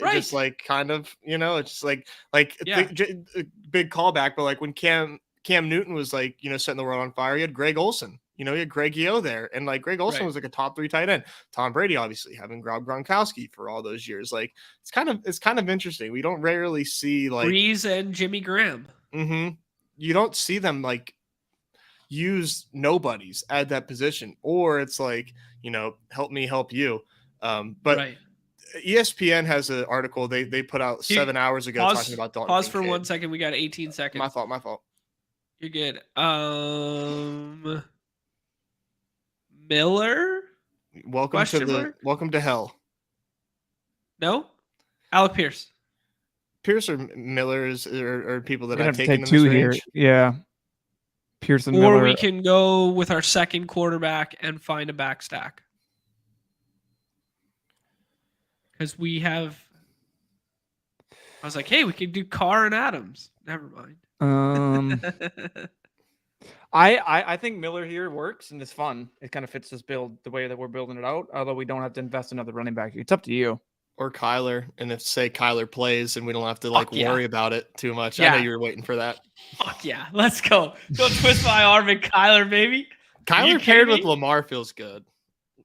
Right. Just like kind of, it's just like big callback, but like when Cam Newton was like, setting the world on fire, he had Greg Olsen. He had Greg Yeo there, and like Greg Olsen was like a top 3 tight end. Tom Brady, obviously, having Gronkowski for all those years. Like it's kind of interesting. We don't rarely see like Breeze and Jimmy Graham. Mm-hmm. You don't see them like use nobodies at that position, or it's like, help me help you. But ESPN has an article they put out 7 hours ago talking about Dalton. Pause for 1 second. We got 18 seconds. My fault. You're good. Miller? Welcome to hell. No? Alec Pierce. Pierce or Miller are people that I've taken in this two range. here. Yeah. Pierce and or Miller. Or we can go with our second quarterback and find a back stack. Because we have... I was like, hey, we could do Carr and Adams. Never mind. I think Miller here works and it's fun. It kind of fits this build the way that we're building it out. Although we don't have to invest another running back. It's up to you. Or Kyler, and if say Kyler plays, and we don't have to worry about it too much. Yeah. I know you were waiting for that. Fuck yeah, let's go. Go twist my arm and Kyler, baby. Kyler paired with Lamar feels good.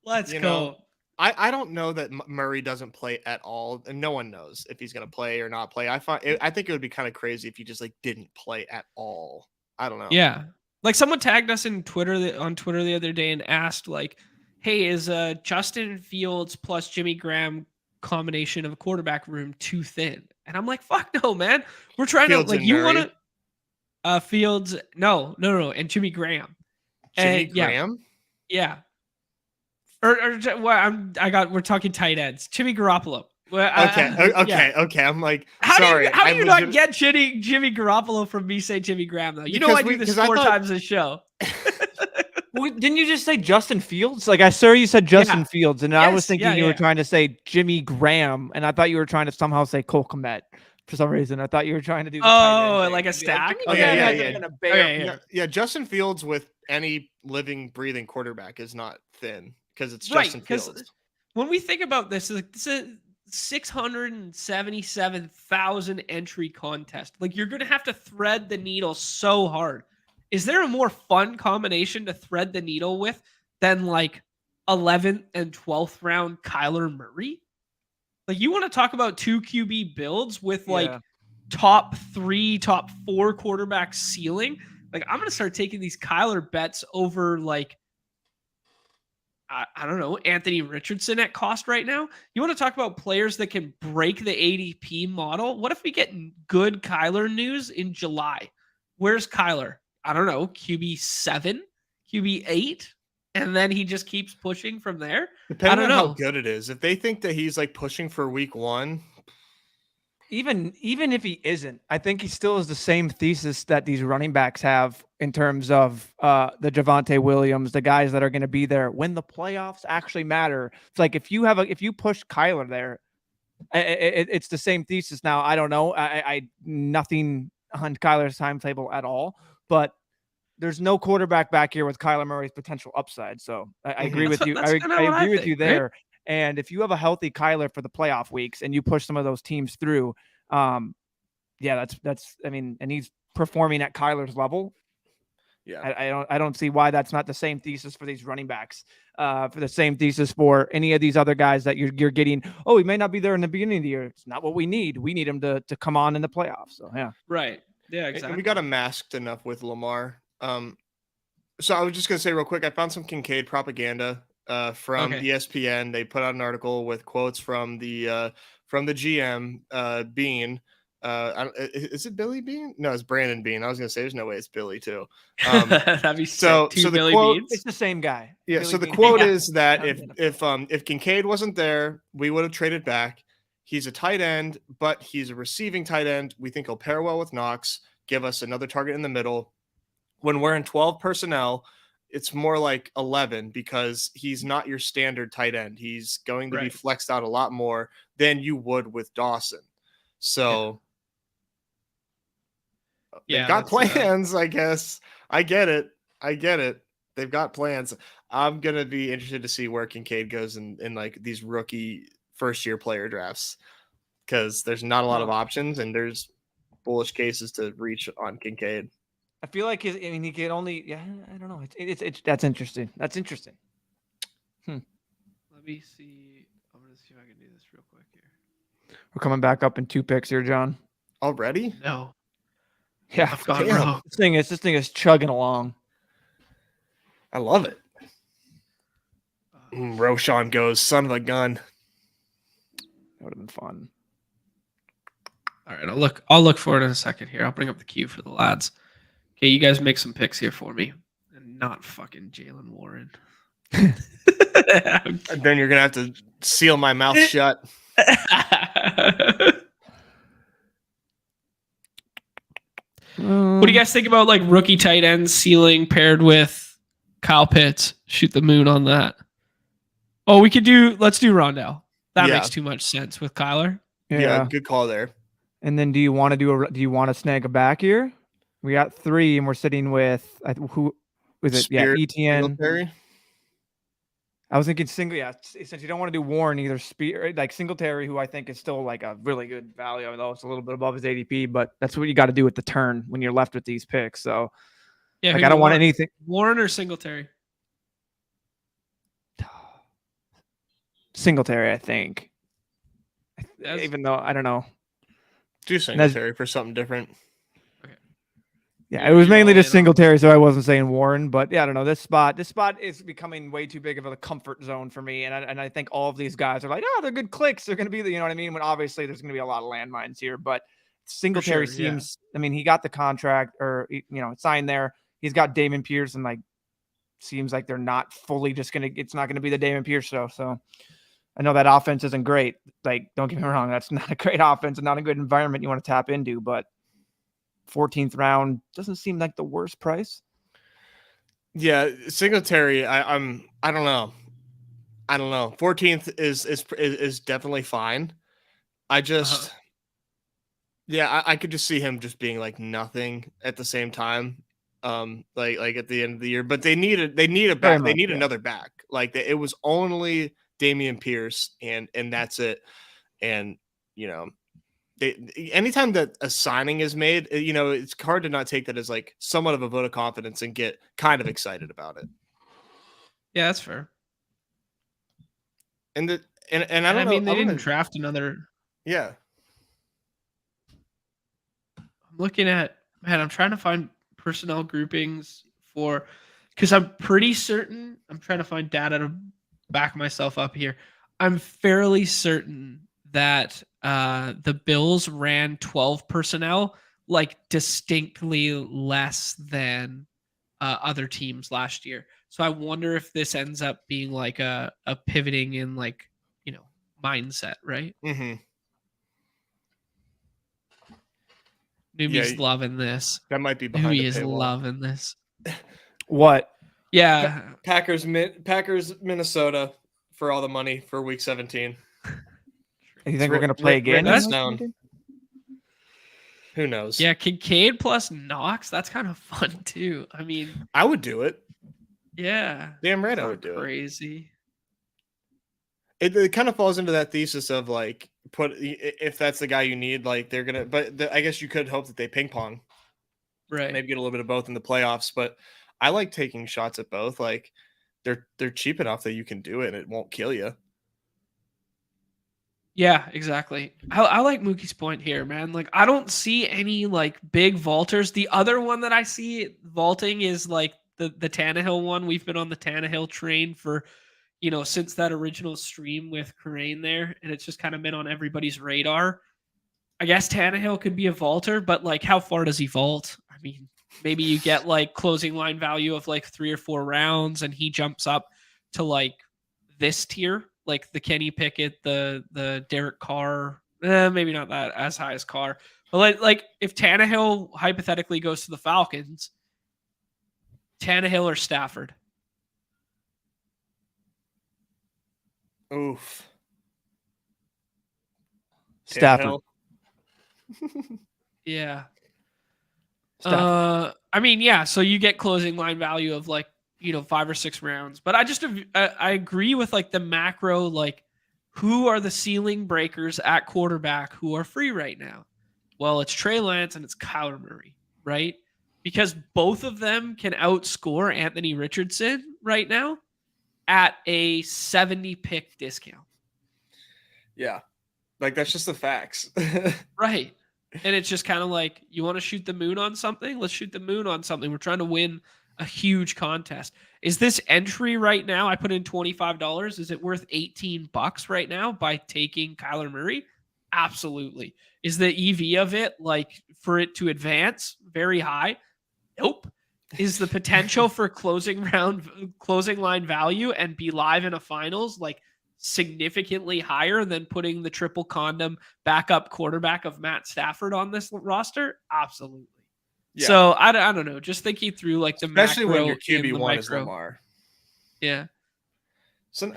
Let's go. I don't know that Murray doesn't play at all, and no one knows if he's going to play or not play. I think it would be kind of crazy if he just like didn't play at all. I don't know. Yeah. Like someone tagged us on Twitter the other day and asked like, hey, is Justin Fields plus Jimmy Graham combination of a quarterback room too thin? And I'm like, fuck no, man. We're trying Fields to like, you want to Fields. No. And Jimmy Graham. Graham? Yeah. We're talking tight ends. Jimmy Garoppolo. Okay. I'm like, sorry. How do you not get Jimmy Garoppolo from me saying Jimmy Graham though? You know I do this 4 times a show. Well, didn't you just say Justin Fields? Like I saw you said Justin Fields, and I was thinking you were trying to say Jimmy Graham, and I thought you were trying to somehow say Cole Kmet for some reason. I thought you were trying to do like a stack. Yeah. Justin Fields with any living, breathing quarterback is not thin because it's Justin Fields. When we think about this, this is a 677,000 entry contest. Like you're going to have to thread the needle so hard. Is there a more fun combination to thread the needle with than like 11th and 12th round Kyler Murray? Like you want to talk about 2 QB builds with like top 3, top 4 quarterback ceiling. Like I'm going to start taking these Kyler bets over like, I don't know, Anthony Richardson at cost right now. You want to talk about players that can break the ADP model? What if we get good Kyler news in July? Where's Kyler? I don't know, QB 7, QB 8, and then he just keeps pushing from there. Depending on how good it is. If they think that he's like pushing for week 1, even if he isn't, I think he still has the same thesis that these running backs have in terms of the Javonte Williams, the guys that are going to be there when the playoffs actually matter. It's like if you push Kyler there, it's the same thesis. Now I don't know, I nothing on Kyler's timetable at all, but there's no quarterback back here with Kyler Murray's potential upside. So I agree with you. That's I kinda what I agree with think, you right? there. And if you have a healthy Kyler for the playoff weeks and you push some of those teams through, yeah, that's I mean, and he's performing at Kyler's level. Yeah. I don't see why that's not the same thesis for these running backs, for the same thesis for any of these other guys that you're getting. Oh, he may not be there in the beginning of the year. It's not what we need. We need him to come on in the playoffs. So yeah. Right. Yeah, And exactly. we got him masked enough with Lamar. So I was just gonna say real quick, I found some Kincaid propaganda from Okay. ESPN. They put out an article with quotes from the GM Bean. Is it Billy Bean? No, it's Brandon Bean. I was gonna say there's no way it's Billy too. That'd be So sick. Two so the Billy quote, Beans. It's the same guy. yeah. Billy So the Beane. quote Yeah. is that Not in the if Kincaid wasn't there, we would have traded back. He's a tight end, but he's a receiving tight end. We think he'll pair well with Knox, give us another target in the middle. When we're in 12 personnel, it's more like 11 because he's not your standard tight end. He's going to be Right. flexed out a lot more than you would with Dawson. So Yeah, they've got that's, plans, I guess. I get it. They've got plans. I'm gonna be interested to see where Kincaid goes in like these rookie first year player drafts because there's not a lot of options and there's bullish cases to reach on Kincaid. I feel like I mean, he could only. Yeah, I don't know. It's that's interesting. That's interesting. Let me see. I'm gonna see if I can do this real quick here. We're coming back up in 2 picks here, John. Already? No, Yeah, I've gone Damn. rogue. this thing is chugging along. I love it. Roshan goes, son of a gun. That would have been fun. All right, I'll look for it in a second here. I'll bring up the queue for the lads. Okay, you guys make some picks here for me, and not fucking Jalen Warren. And then you're gonna have to seal my mouth shut. What do you guys think about like rookie tight end ceiling paired with Kyle Pitts? Shoot the moon on that. Oh, let's do Rondell. That Yeah. makes too much sense with Kyler. Yeah, good call there. And then do you want to snag a back here? We got 3 and we're sitting with who was it? Spear, Yeah, ETN. Singletary. I was thinking since you don't want to do Warren either, like Singletary, who I think is still like a really good value, although it's a little bit above his ADP, but that's what you got to do at the turn when you're left with these picks. So Yeah, like, I don't want anything. Warren or Singletary. Singletary, I think. That's- Even though I don't know. Do Singletary for something different. Yeah, You're it was mainly all just in on- Singletary, so I wasn't saying Warren. But yeah, I don't know. This spot is becoming way too big of a comfort zone for me, and I think all of these guys are like, oh, they're good clicks. They're going to be the, you know what I mean? When obviously there's going to be a lot of landmines here, but Singletary sure, yeah. seems. I mean, he got the contract or signed there. He's got Damon Pierce, and like seems like they're not fully just gonna. It's not going to be the Damon Pierce show. So I know that offense isn't great. Like, don't get me wrong, that's not a great offense and not a good environment you want to tap into, but 14th round doesn't seem like the worst price. Yeah, Singletary. I don't know. 14th is definitely fine. I just, yeah, I could just see him just being like nothing at the same time. Like at the end of the year, but they need a back. They need another back. Like it was only Damian Pierce and that's it. And anytime that a signing is made, it's hard to not take that as like somewhat of a vote of confidence and get kind of excited about it. Yeah, that's fair. And I don't know. Mean, they didn't draft another. Yeah. I'm looking at, man, I'm trying to find personnel groupings because I'm pretty certain, I'm trying to find data to back myself up here. I'm fairly certain that the Bills ran 12 personnel, like distinctly less than other teams last year. So I wonder if this ends up being like a pivoting in like, mindset, right? Mm-hmm. Neumy's loving this. That might be behind Neumy the is paywall. loving this. What? Yeah. Packers, Minnesota for all the money for week 17. You think we're gonna play again? Who knows? Yeah, Kincaid plus Knox. That's kind of fun too. I mean, I would do it. Yeah. Damn right I would do crazy. It kind of falls into that thesis of like, if that's the guy you need, like they're gonna. But I guess you could hope that they ping pong, right? Maybe get a little bit of both in the playoffs. But I like taking shots at both. Like they're cheap enough that you can do it and it won't kill you. Yeah, exactly. I like Mookie's point here, man. Like, I don't see any like big vaulters. The other one that I see vaulting is like the Tannehill one. We've been on the Tannehill train for, since that original stream with Corain there, and it's just kind of been on everybody's radar. I guess Tannehill could be a vaulter, but like, how far does he vault? I mean, maybe you get like closing line value of like 3 or 4 rounds, and he jumps up to like this tier. Like the Kenny Pickett, the Derek Carr, maybe not that as high as Carr, but like if Tannehill hypothetically goes to the Falcons, Tannehill or Stafford? Oof. Stafford. Yeah. Stafford. I mean, yeah. So you get closing line value of like 5 or 6 rounds. But I agree with like the macro, like who are the ceiling breakers at quarterback who are free right now? Well, it's Trey Lance and it's Kyler Murray, right? Because both of them can outscore Anthony Richardson right now at a 70 pick discount. Yeah. Like that's just the facts. Right. And it's just kind of like, you want to shoot the moon on something? Let's shoot the moon on something. We're trying to win a huge contest. Is this entry right now? I put in $25. Is it worth $18 right now by taking Kyler Murray? Absolutely. Is the EV of it like for it to advance very high? Nope. Is the potential for closing line value and be live in a finals like significantly higher than putting the triple condom backup quarterback of Matt Stafford on this roster? Absolutely. Yeah. So I don't know. Just thinking through like the especially macro when your QB1 is Lamar. Yeah. So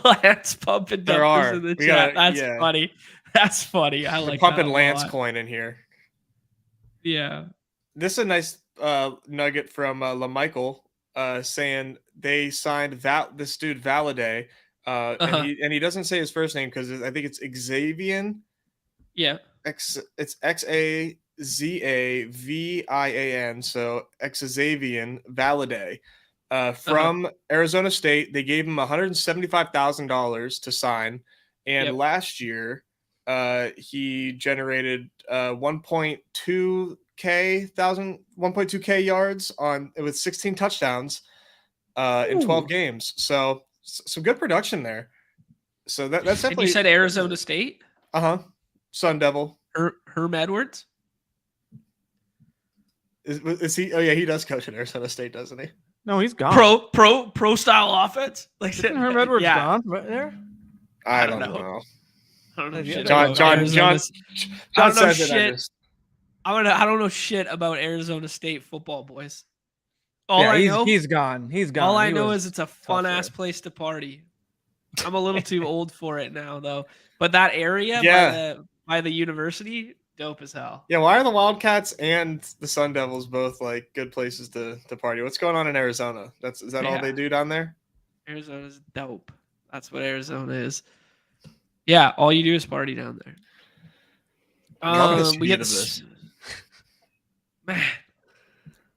Lance pumping numbers in the chat. That's funny. That's funny. I like pumping Lance coin in here. Yeah. This is a nice nugget from LaMichael saying they signed this dude Valaday. And he doesn't say his first name because I think it's Xavier. Yeah. It's XAZAVIAN. So Xavier Valaday from Arizona State. They gave him $175,000 to sign. And last year he generated 1.2K yards with 16 touchdowns in 12 games. So some good production there. So that's definitely. And you said Arizona State? Sun Devil. Herm Edwards? Is he? Oh yeah, he does coach at Arizona State, doesn't he? No, he's gone. Pro style offense. Like Herm Edwards gone right there. I don't know. I don't know shit. John says it. I don't know shit about Arizona State football, boys. He's gone. He's gone. All I know is it's a fun ass place to party. I'm a little too old for it now, though. But that area by the university, dope as hell. Yeah, why are the Wildcats and the Sun Devils both like good places to party? What's going on in Arizona? Is that all they do down there? Arizona's dope. That's what Arizona is. Yeah, all you do is party down there. We get this. Man.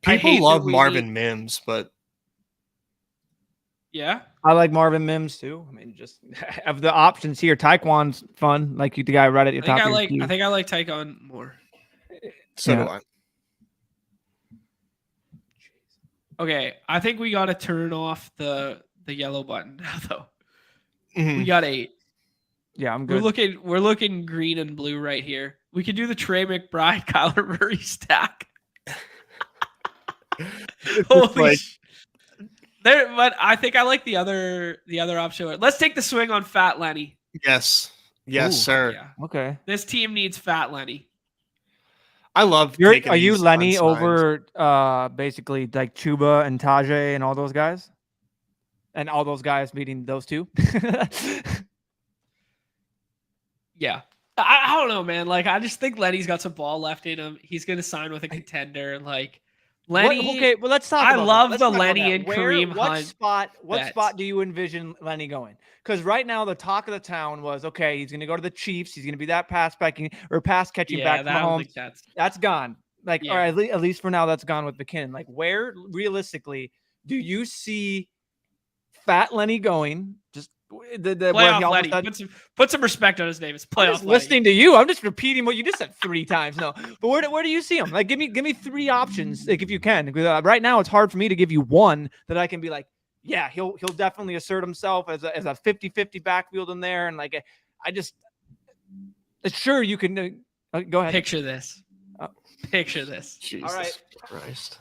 People love Marvin Mims, but yeah, I like Marvin Mims too. I mean, just of the options here, Taekwon's fun. Like the guy right at your top. I think I like Taekwon more. So do I. Okay, I think we got to turn off the yellow button now, though. Mm-hmm. We got 8. Yeah, I'm good. We're looking green and blue right here. We could do the Trey McBride, Kyler Murray stack. Holy there, but I think I like the other option. Let's take the swing on Fat Lenny. Yes, sir. Yeah. Okay. This team needs Fat Lenny. I love Are taking you these Lenny unsigned. over basically like Chuba and Tajay and all those guys? And all those guys meeting those two? Yeah. I don't know, man. Like, I just think Lenny's got some ball left in him. He's going to sign with a contender. Like, Lenny. Okay, well, let's talk I about love that. the Lenny and Kareem what Hunt. What spot do you envision Lenny going? Because right now the talk of the town was, okay, he's going to go to the Chiefs. He's going to be that pass catching back from Mahomes. That's gone. Like, or at least for now, that's gone with McKinnon. Like, where realistically do you see Fat Lenny going? Just playoff Lenny. Put some respect on his name. It's playoff. I'm just listening to you. I'm just repeating what you just said 3 times. No, but where do you see him? Like, give me 3 options, like, if you can. Right now, it's hard for me to give you one that I can be like, yeah, he'll definitely assert himself as a 50-50 backfield in there, and like, I just sure you can go ahead. Picture this. Picture this. Jesus All right. Christ.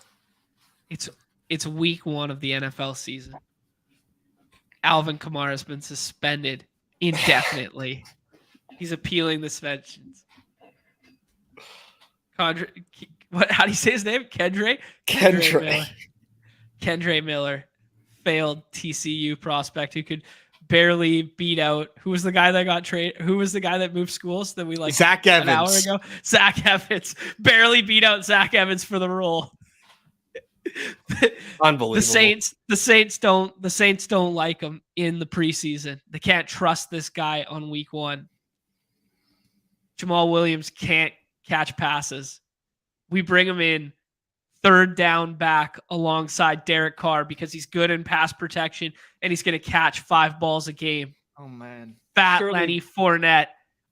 It's week 1 of the NFL season. Alvin Kamara has been suspended indefinitely. He's appealing the suspensions. How do you say his name? Kendre Miller, failed TCU prospect who could barely beat out. Who was the guy that got traded? Who was the guy that moved schools that we like Zach Evans an hour ago? Zach Evans barely beat out Zach Evans for the role. Unbelievable. The Saints don't like him in the preseason. They can't trust this guy on week 1. Jamal Williams can't catch passes. We bring him in 3rd down back alongside Derek Carr because he's good in pass protection and he's going to catch 5 balls a game. Oh man. Lenny Fournette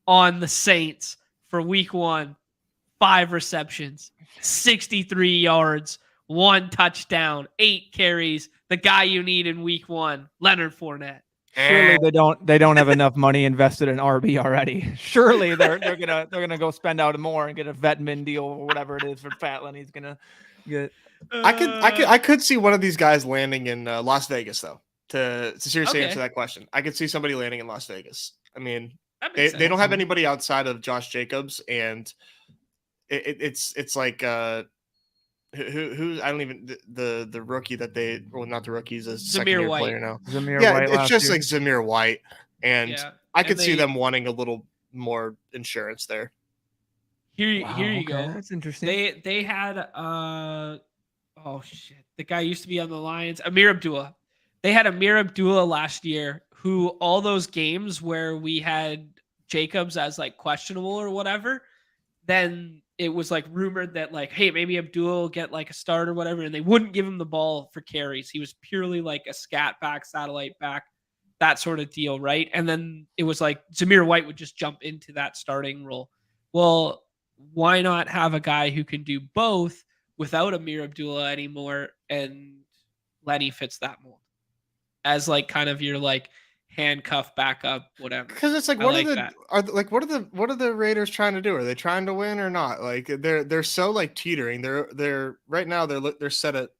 on the Saints for week 1, 5 receptions, 63 yards. 1 touchdown, 8 carries. The guy you need in week 1, Leonard Fournette. Surely they don't have enough money invested in RB already. Surely they're gonna go spend out more and get a Vetman deal or whatever it is for Fat Lenny's gonna get. I could see one of these guys landing in Las Vegas though. To seriously answer that question, I could see somebody landing in Las Vegas. I mean, they don't have anybody outside of Josh Jacobs, and it's like. Who I don't even the rookie that they not the rookie, he's a second-year player now. White it's just like Zamir White, and I could see them wanting a little more insurance there. Here you go. That's interesting. They had the guy used to be on the Lions, Amir Abdullah. They had Amir Abdullah last year, who all those games where we had Jacobs as like questionable or whatever, then it was like rumored that like, hey, maybe Abdullah will get like a start or whatever, and they wouldn't give him the ball for carries. He was purely like a scat back, satellite back, that sort of deal, right? And then it was like Zamir White would just jump into that starting role. Well, why not have a guy who can do both without Amir Abdullah anymore? And Lenny fits that mold as like kind of your like handcuff backup, whatever. Because it's like, what are the Raiders trying to do? Are they trying to win or not? Like they're so like teetering. They're right now they're set at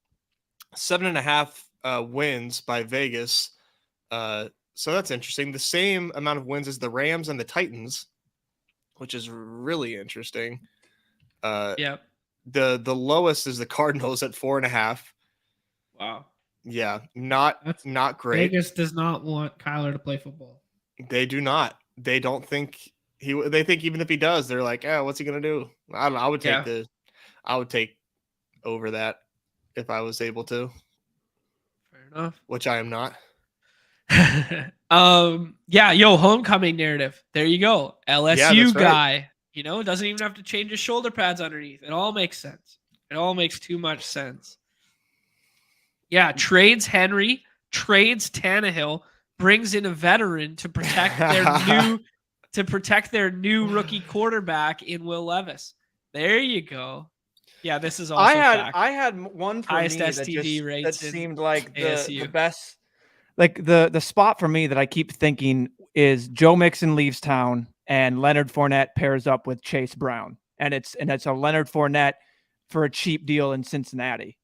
7.5 wins by Vegas. So that's interesting. The same amount of wins as the Rams and the Titans, which is really interesting. Yeah. The lowest is the Cardinals at 4.5. Wow. Yeah, not great. Vegas does not want Kyler to play football. They do not. They don't think they think even if he does, they're like, oh, what's he gonna do? I don't know. I would take over that if I was able to. Fair enough. Which I am not. Homecoming narrative. There you go. LSU guy. Right. You know, doesn't even have to change his shoulder pads underneath. It all makes sense. It all makes too much sense. Yeah, trades Henry, trades Tannehill, brings in a veteran to protect their new rookie quarterback in Will Levis. There you go. Yeah, this is also I had one for highest me STD that seemed like the ASU. best. Like the spot for me that I keep thinking is Joe Mixon leaves town and Leonard Fournette pairs up with Chase Brown, and it's a Leonard Fournette for a cheap deal in Cincinnati.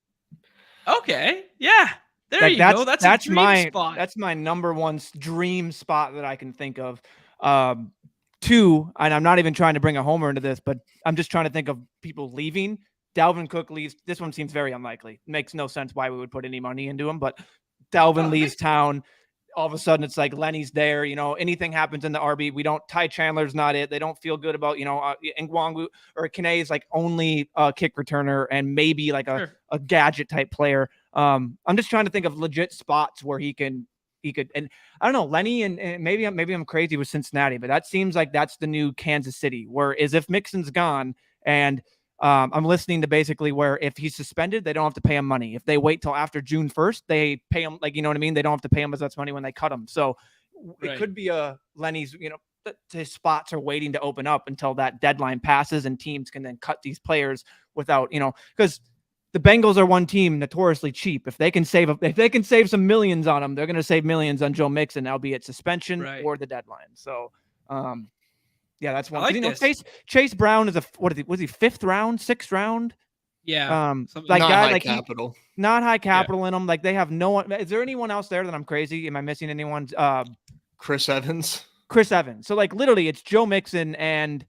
Okay. Yeah. There you go. That's my spot. That's my number one dream spot that I can think of. 2, and I'm not even trying to bring a homer into this, but I'm just trying to think of people leaving. Dalvin Cook leaves. This one seems very unlikely. Makes no sense why we would put any money into him, but Dalvin leaves town. All of a sudden, it's like Lenny's there. Anything happens in the RB. We don't. Ty Chandler's not it. They don't feel good about Ngwangu or Kane is like only a kick returner and maybe like a gadget type player. I'm just trying to think of legit spots where he could. And I don't know, Lenny and maybe I'm crazy with Cincinnati, but that seems like that's the new Kansas City. Whereas if Mixon's gone and I'm listening to basically where if he's suspended, they don't have to pay him money. If they wait till after June 1st, they pay him, like, you know what I mean? They don't have to pay him as much money when they cut him. So it could be a Lenny's, his spots are waiting to open up until that deadline passes and teams can then cut these players without, because the Bengals are one team notoriously cheap. If they can save some millions on them, they're going to save millions on Joe Mixon, albeit suspension or the deadline. So, yeah, that's one. Like Chase Brown is was he 5th round, 6th round? Yeah. Like not guy high like capital. Not high capital in them. Like they have no one. Is there anyone else there that I'm crazy? Am I missing anyone? Chris Evans. So like literally it's Joe Mixon, and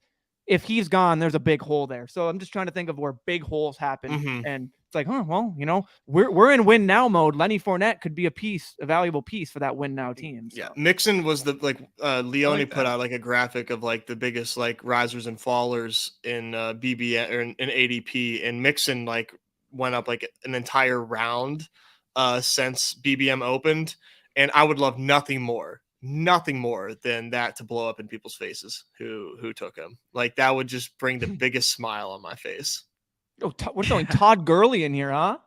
if he's gone, there's a big hole there. So I'm just trying to think of where big holes happen. And it's like, we're in win now mode. Lenny Fournette could be a valuable piece for that win now team. So. Yeah. Mixon was Leone put out like a graphic of like the biggest like risers and fallers in BBM or in ADP, and Mixon like went up like an entire round since BBM opened. And I would love nothing more than that to blow up in people's faces who took him. Like that would just bring the biggest smile on my face. Oh, we're throwing Todd Gurley in here, huh?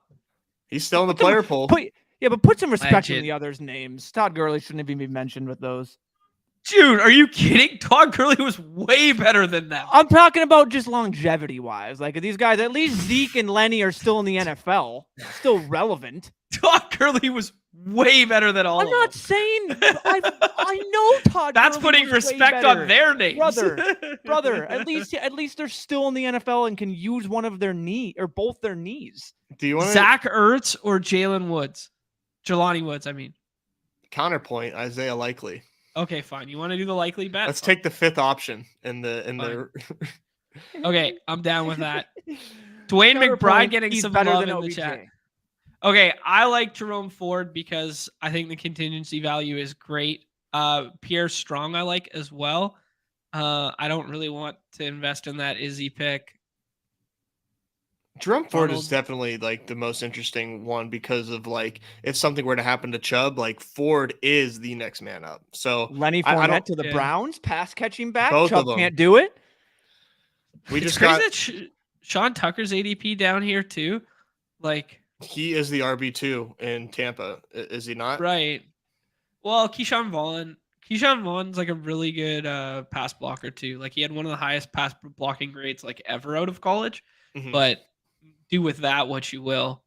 He's still in the player pool. But put some respect in the others' names. Todd Gurley shouldn't even be mentioned with those. Dude, are you kidding? Todd Gurley was way better than that. I'm talking about just longevity-wise. Like these guys, at least Zeke and Lenny are still in the NFL, still relevant. Todd Gurley was way better than all. I'm not saying I know Todd. That's Gurley putting respect on their names, brother. At least they're still in the NFL and can use one of their knee or both their knees. Do you want Zach Ertz or Jelani Woods? I mean, counterpoint Isaiah Likely. Okay, fine. You want to do the likely bet? Let's take the 5th option in the. Okay, I'm down with that. Dwayne McBride getting some love in the chat. Okay, I like Jerome Ford because I think the contingency value is great. Pierre Strong I like as well. I don't really want to invest in that Izzy pick. Jerome Ford is definitely like the most interesting one because of like if something were to happen to Chubb, like Ford is the next man up. So Lenny Fournette to the Browns, pass catching back. Both Chubb of them can't do it. It's crazy that Sean Tucker's ADP down here too. Like he is the RB2 in Tampa, is he not? Right. Well, Keyshawn Vaughn's like a really good pass blocker too. Like he had one of the highest pass blocking grades like ever out of college. But do with that what you will.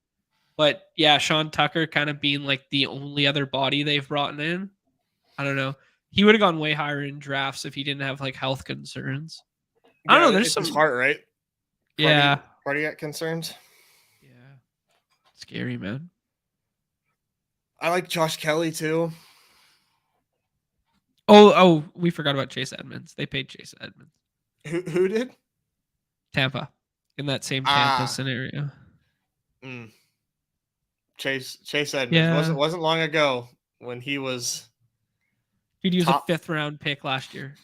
But yeah, Sean Tucker kind of being like the only other body they've brought in. I don't know. He would have gone way higher in drafts if he didn't have like health concerns. I don't know. There's some heart, right? Yeah. Cardiac concerns. Yeah. Scary, man. I like Josh Kelly too. Oh, we forgot about Chase Edmonds. They paid Chase Edmonds. Who did? Tampa. In that same Tampa scenario. Chase Edmonds wasn't long ago when he was. He'd use a 5th round pick last year.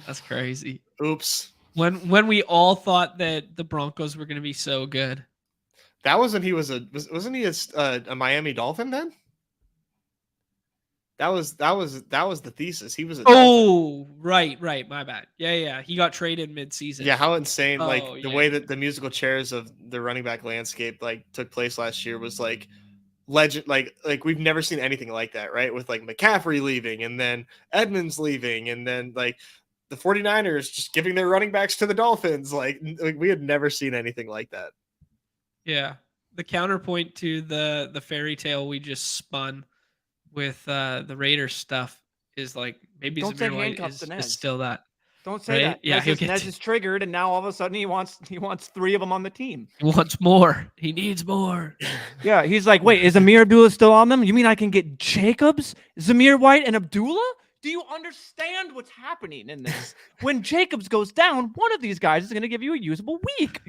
That's crazy. Oops. When we all thought that the Broncos were going to be so good. That was when he wasn't he a Miami Dolphin then? That was the thesis. He was a Dolphin. Right. My bad. Yeah. He got traded mid-season. Yeah, how insane! The way that the musical chairs of the running back landscape like took place last year was like legend. Like we've never seen anything like that, right? With like McCaffrey leaving and then Edmonds leaving and then like the 49ers just giving their running backs to the Dolphins. Like we had never seen anything like that. Yeah. The counterpoint to the fairy tale we just spun with the Raiders stuff is like maybe Zamir White is still that. Don't say that. Yeah, Nez is triggered, and now all of a sudden he wants 3 of them on the team. He wants more. He needs more. Yeah, he's like, wait, is Amir Abdullah still on them? You mean I can get Jacobs, Zamir White, and Abdullah? Do you understand what's happening in this? When Jacobs goes down, one of these guys is going to give you a usable week.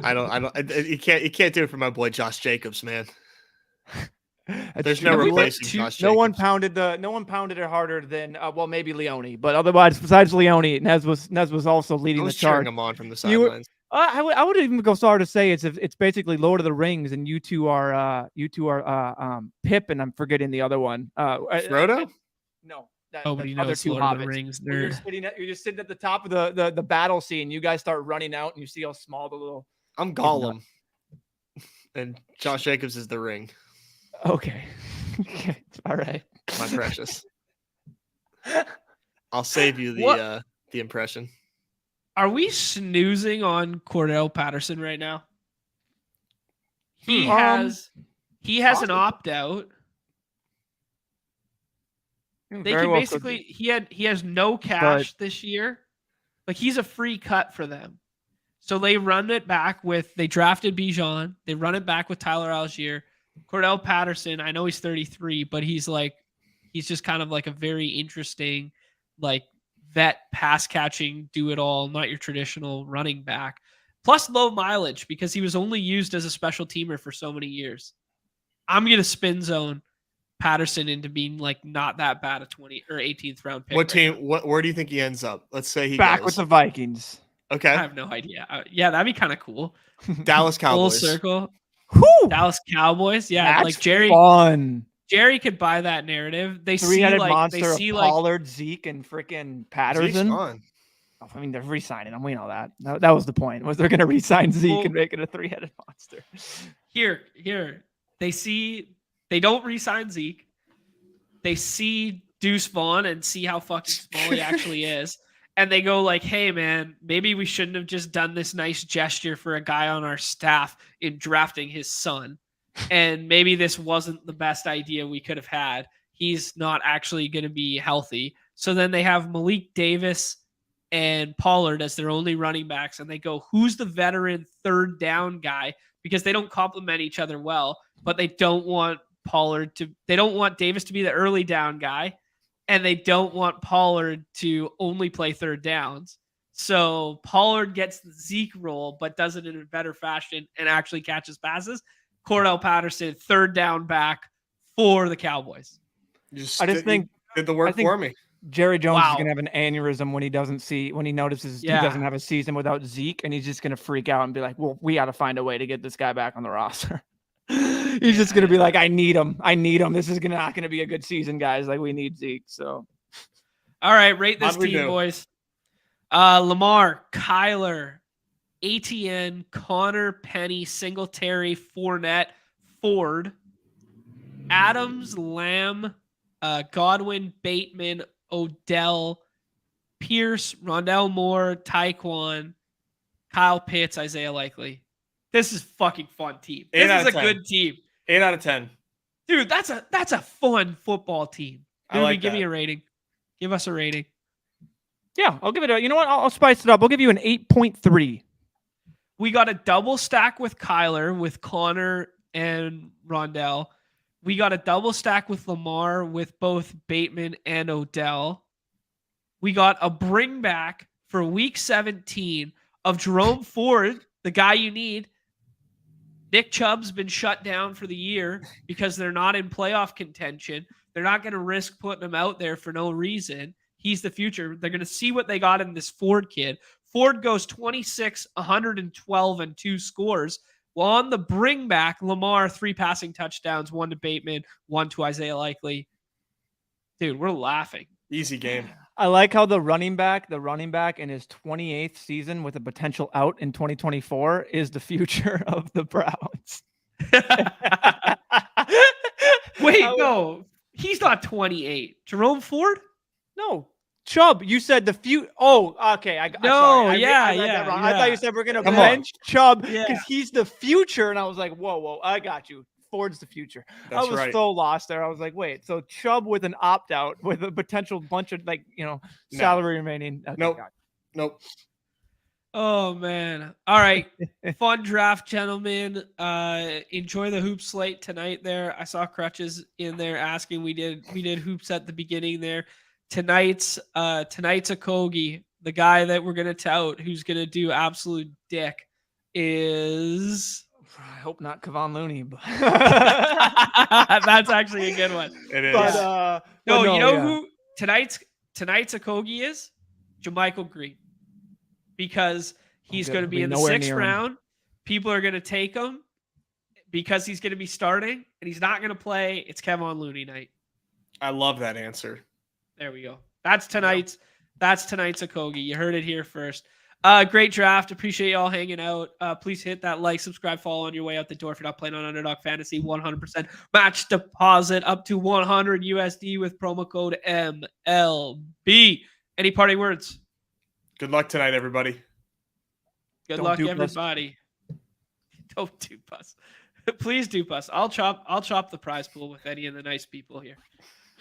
I don't. You can't do it for my boy Josh Jacobs, man. There's no replacing Josh No Jacobs. No one pounded it harder than well, maybe Leone, but otherwise, besides Leone, Nez was also leading the charge. Cheering him on from the sidelines. I would even go so far to say it's basically Lord of the Rings, and you two are Pip, and I'm forgetting the other one. Frodo? No. Nobody other knows two Lord of the hobbits. Rings. You're just sitting at the top of the battle scene. You guys start running out, and you see how small the little. I'm Gollum, and Josh Jacobs is the ring. Okay. All right. My precious. I'll save you the impression. Are we snoozing on Cordell Patterson right now? He has an opt out. They can basically he has no cash this year. Like he's a free cut for them. So they run it back they drafted Bijan. They run it back with Tyler Algier. Cordell Patterson, I know he's 33, but he's just kind of like a very interesting, like vet pass catching, do it all, not your traditional running back. Plus low mileage because he was only used as a special teamer for so many years. I'm going to spin zone Patterson into being like not that bad a 20 or 18th round pick. What team? Where do you think he ends up? Let's say he back goes with the Vikings. Okay, I have no idea. Yeah, that'd be kind of cool. Dallas Cowboys. Full circle. Whew! Dallas Cowboys. Yeah, That's like Jerry. Fun. Jerry could buy that narrative. They three-headed see monster of Pollard, Zeke, and freaking Patterson. I mean, they're re-signing him. We know that. That was the point. Was they're going to re-sign Zeke and make it a three-headed monster? Here. They don't re-sign Zeke. They see Deuce Vaughn and see how fucking small he actually is. And they go like, hey, man, maybe we shouldn't have just done this nice gesture for a guy on our staff in drafting his son. And maybe this wasn't the best idea we could have had. He's not actually going to be healthy. So then they have Malik Davis and Pollard as their only running backs. And they go, who's the veteran third down guy? Because they don't complement each other well, but they don't want they don't want Davis to be the early down guy. And they don't want Pollard to only play third downs. So Pollard gets the Zeke role, but does it in a better fashion and actually catches passes. Cordell Patterson, third down back for the Cowboys. I just think did the work for me. Jerry Jones is going to have an aneurysm when he notices he doesn't have a season without Zeke, and he's just going to freak out and be like, well, we got to find a way to get this guy back on the roster. He's just going to be like, I need him. This is not going to be a good season, guys. Like, we need Zeke. So, all right, rate this team, boys. Lamar, Kyler, ATN, Connor, Penny, Singletary, Fournette, Ford, Adams, Lamb, Godwin, Bateman, Odell, Pierce, Rondell Moore, Tyquan, Kyle Pitts, Isaiah Likely. This is fucking fun team. This is a good team. 8 out of 10. Dude, that's a fun football team. Give me a rating. Give us a rating. Yeah, I'll give it you know what? I'll spice it up. I'll give you an 8.3. We got a double stack with Kyler, with Connor and Rondell. We got a double stack with Lamar, with both Bateman and Odell. We got a bring back for week 17 of Jerome Ford, the guy you need. Nick Chubb's been shut down for the year because they're not in playoff contention. They're not going to risk putting him out there for no reason. He's the future. They're going to see what they got in this Ford kid. Ford goes 26, 112, and 2 scores. Well, on the bring back, Lamar, 3 passing touchdowns, 1 to Bateman, 1 to Isaiah Likely. Dude, we're laughing. Easy game. I like how the running back in his 28th season with a potential out in 2024 is the future of the Browns. Wait, no. He's not 28. Jerome Ford? No. Chubb, you said the few. Oh, okay. I read that wrong. I thought you said we're gonna bench Chubb because he's the future, and I was like, whoa, I got you. Ford's the future. I was so lost there. I was like, wait, so Chubb with an opt out with a potential bunch of salary remaining. Okay, nope. Oh man. All right. Fun draft, gentlemen. Enjoy the hoop slate tonight there. I saw Crutches in there asking. We did hoops at the beginning there. Tonight's a Kogi. The guy that we're gonna tout who's gonna do absolute dick is I hope not Kevon Looney, but that's actually a good one. It is. but No, you know yeah. who tonight's Kogi is? JaMychal Green. Because he's going to be in the 6th round. People are going to take him because he's going to be starting and he's not going to play. It's Kevon Looney night. I love that answer. There we go. That's tonight's Okogie. You heard it here first. Great draft. Appreciate y'all hanging out. Please hit that like, subscribe, follow on your way out the door if you're not playing on Underdog Fantasy. 100% match deposit up to 100 USD with promo code MLB. Any parting words? Good luck tonight, everybody. Good luck, everybody. Don't dupe us. Please dupe us. I'll chop the prize pool with any of the nice people here.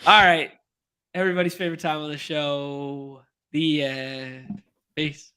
All right. Everybody's favorite time on the show. The end. Peace.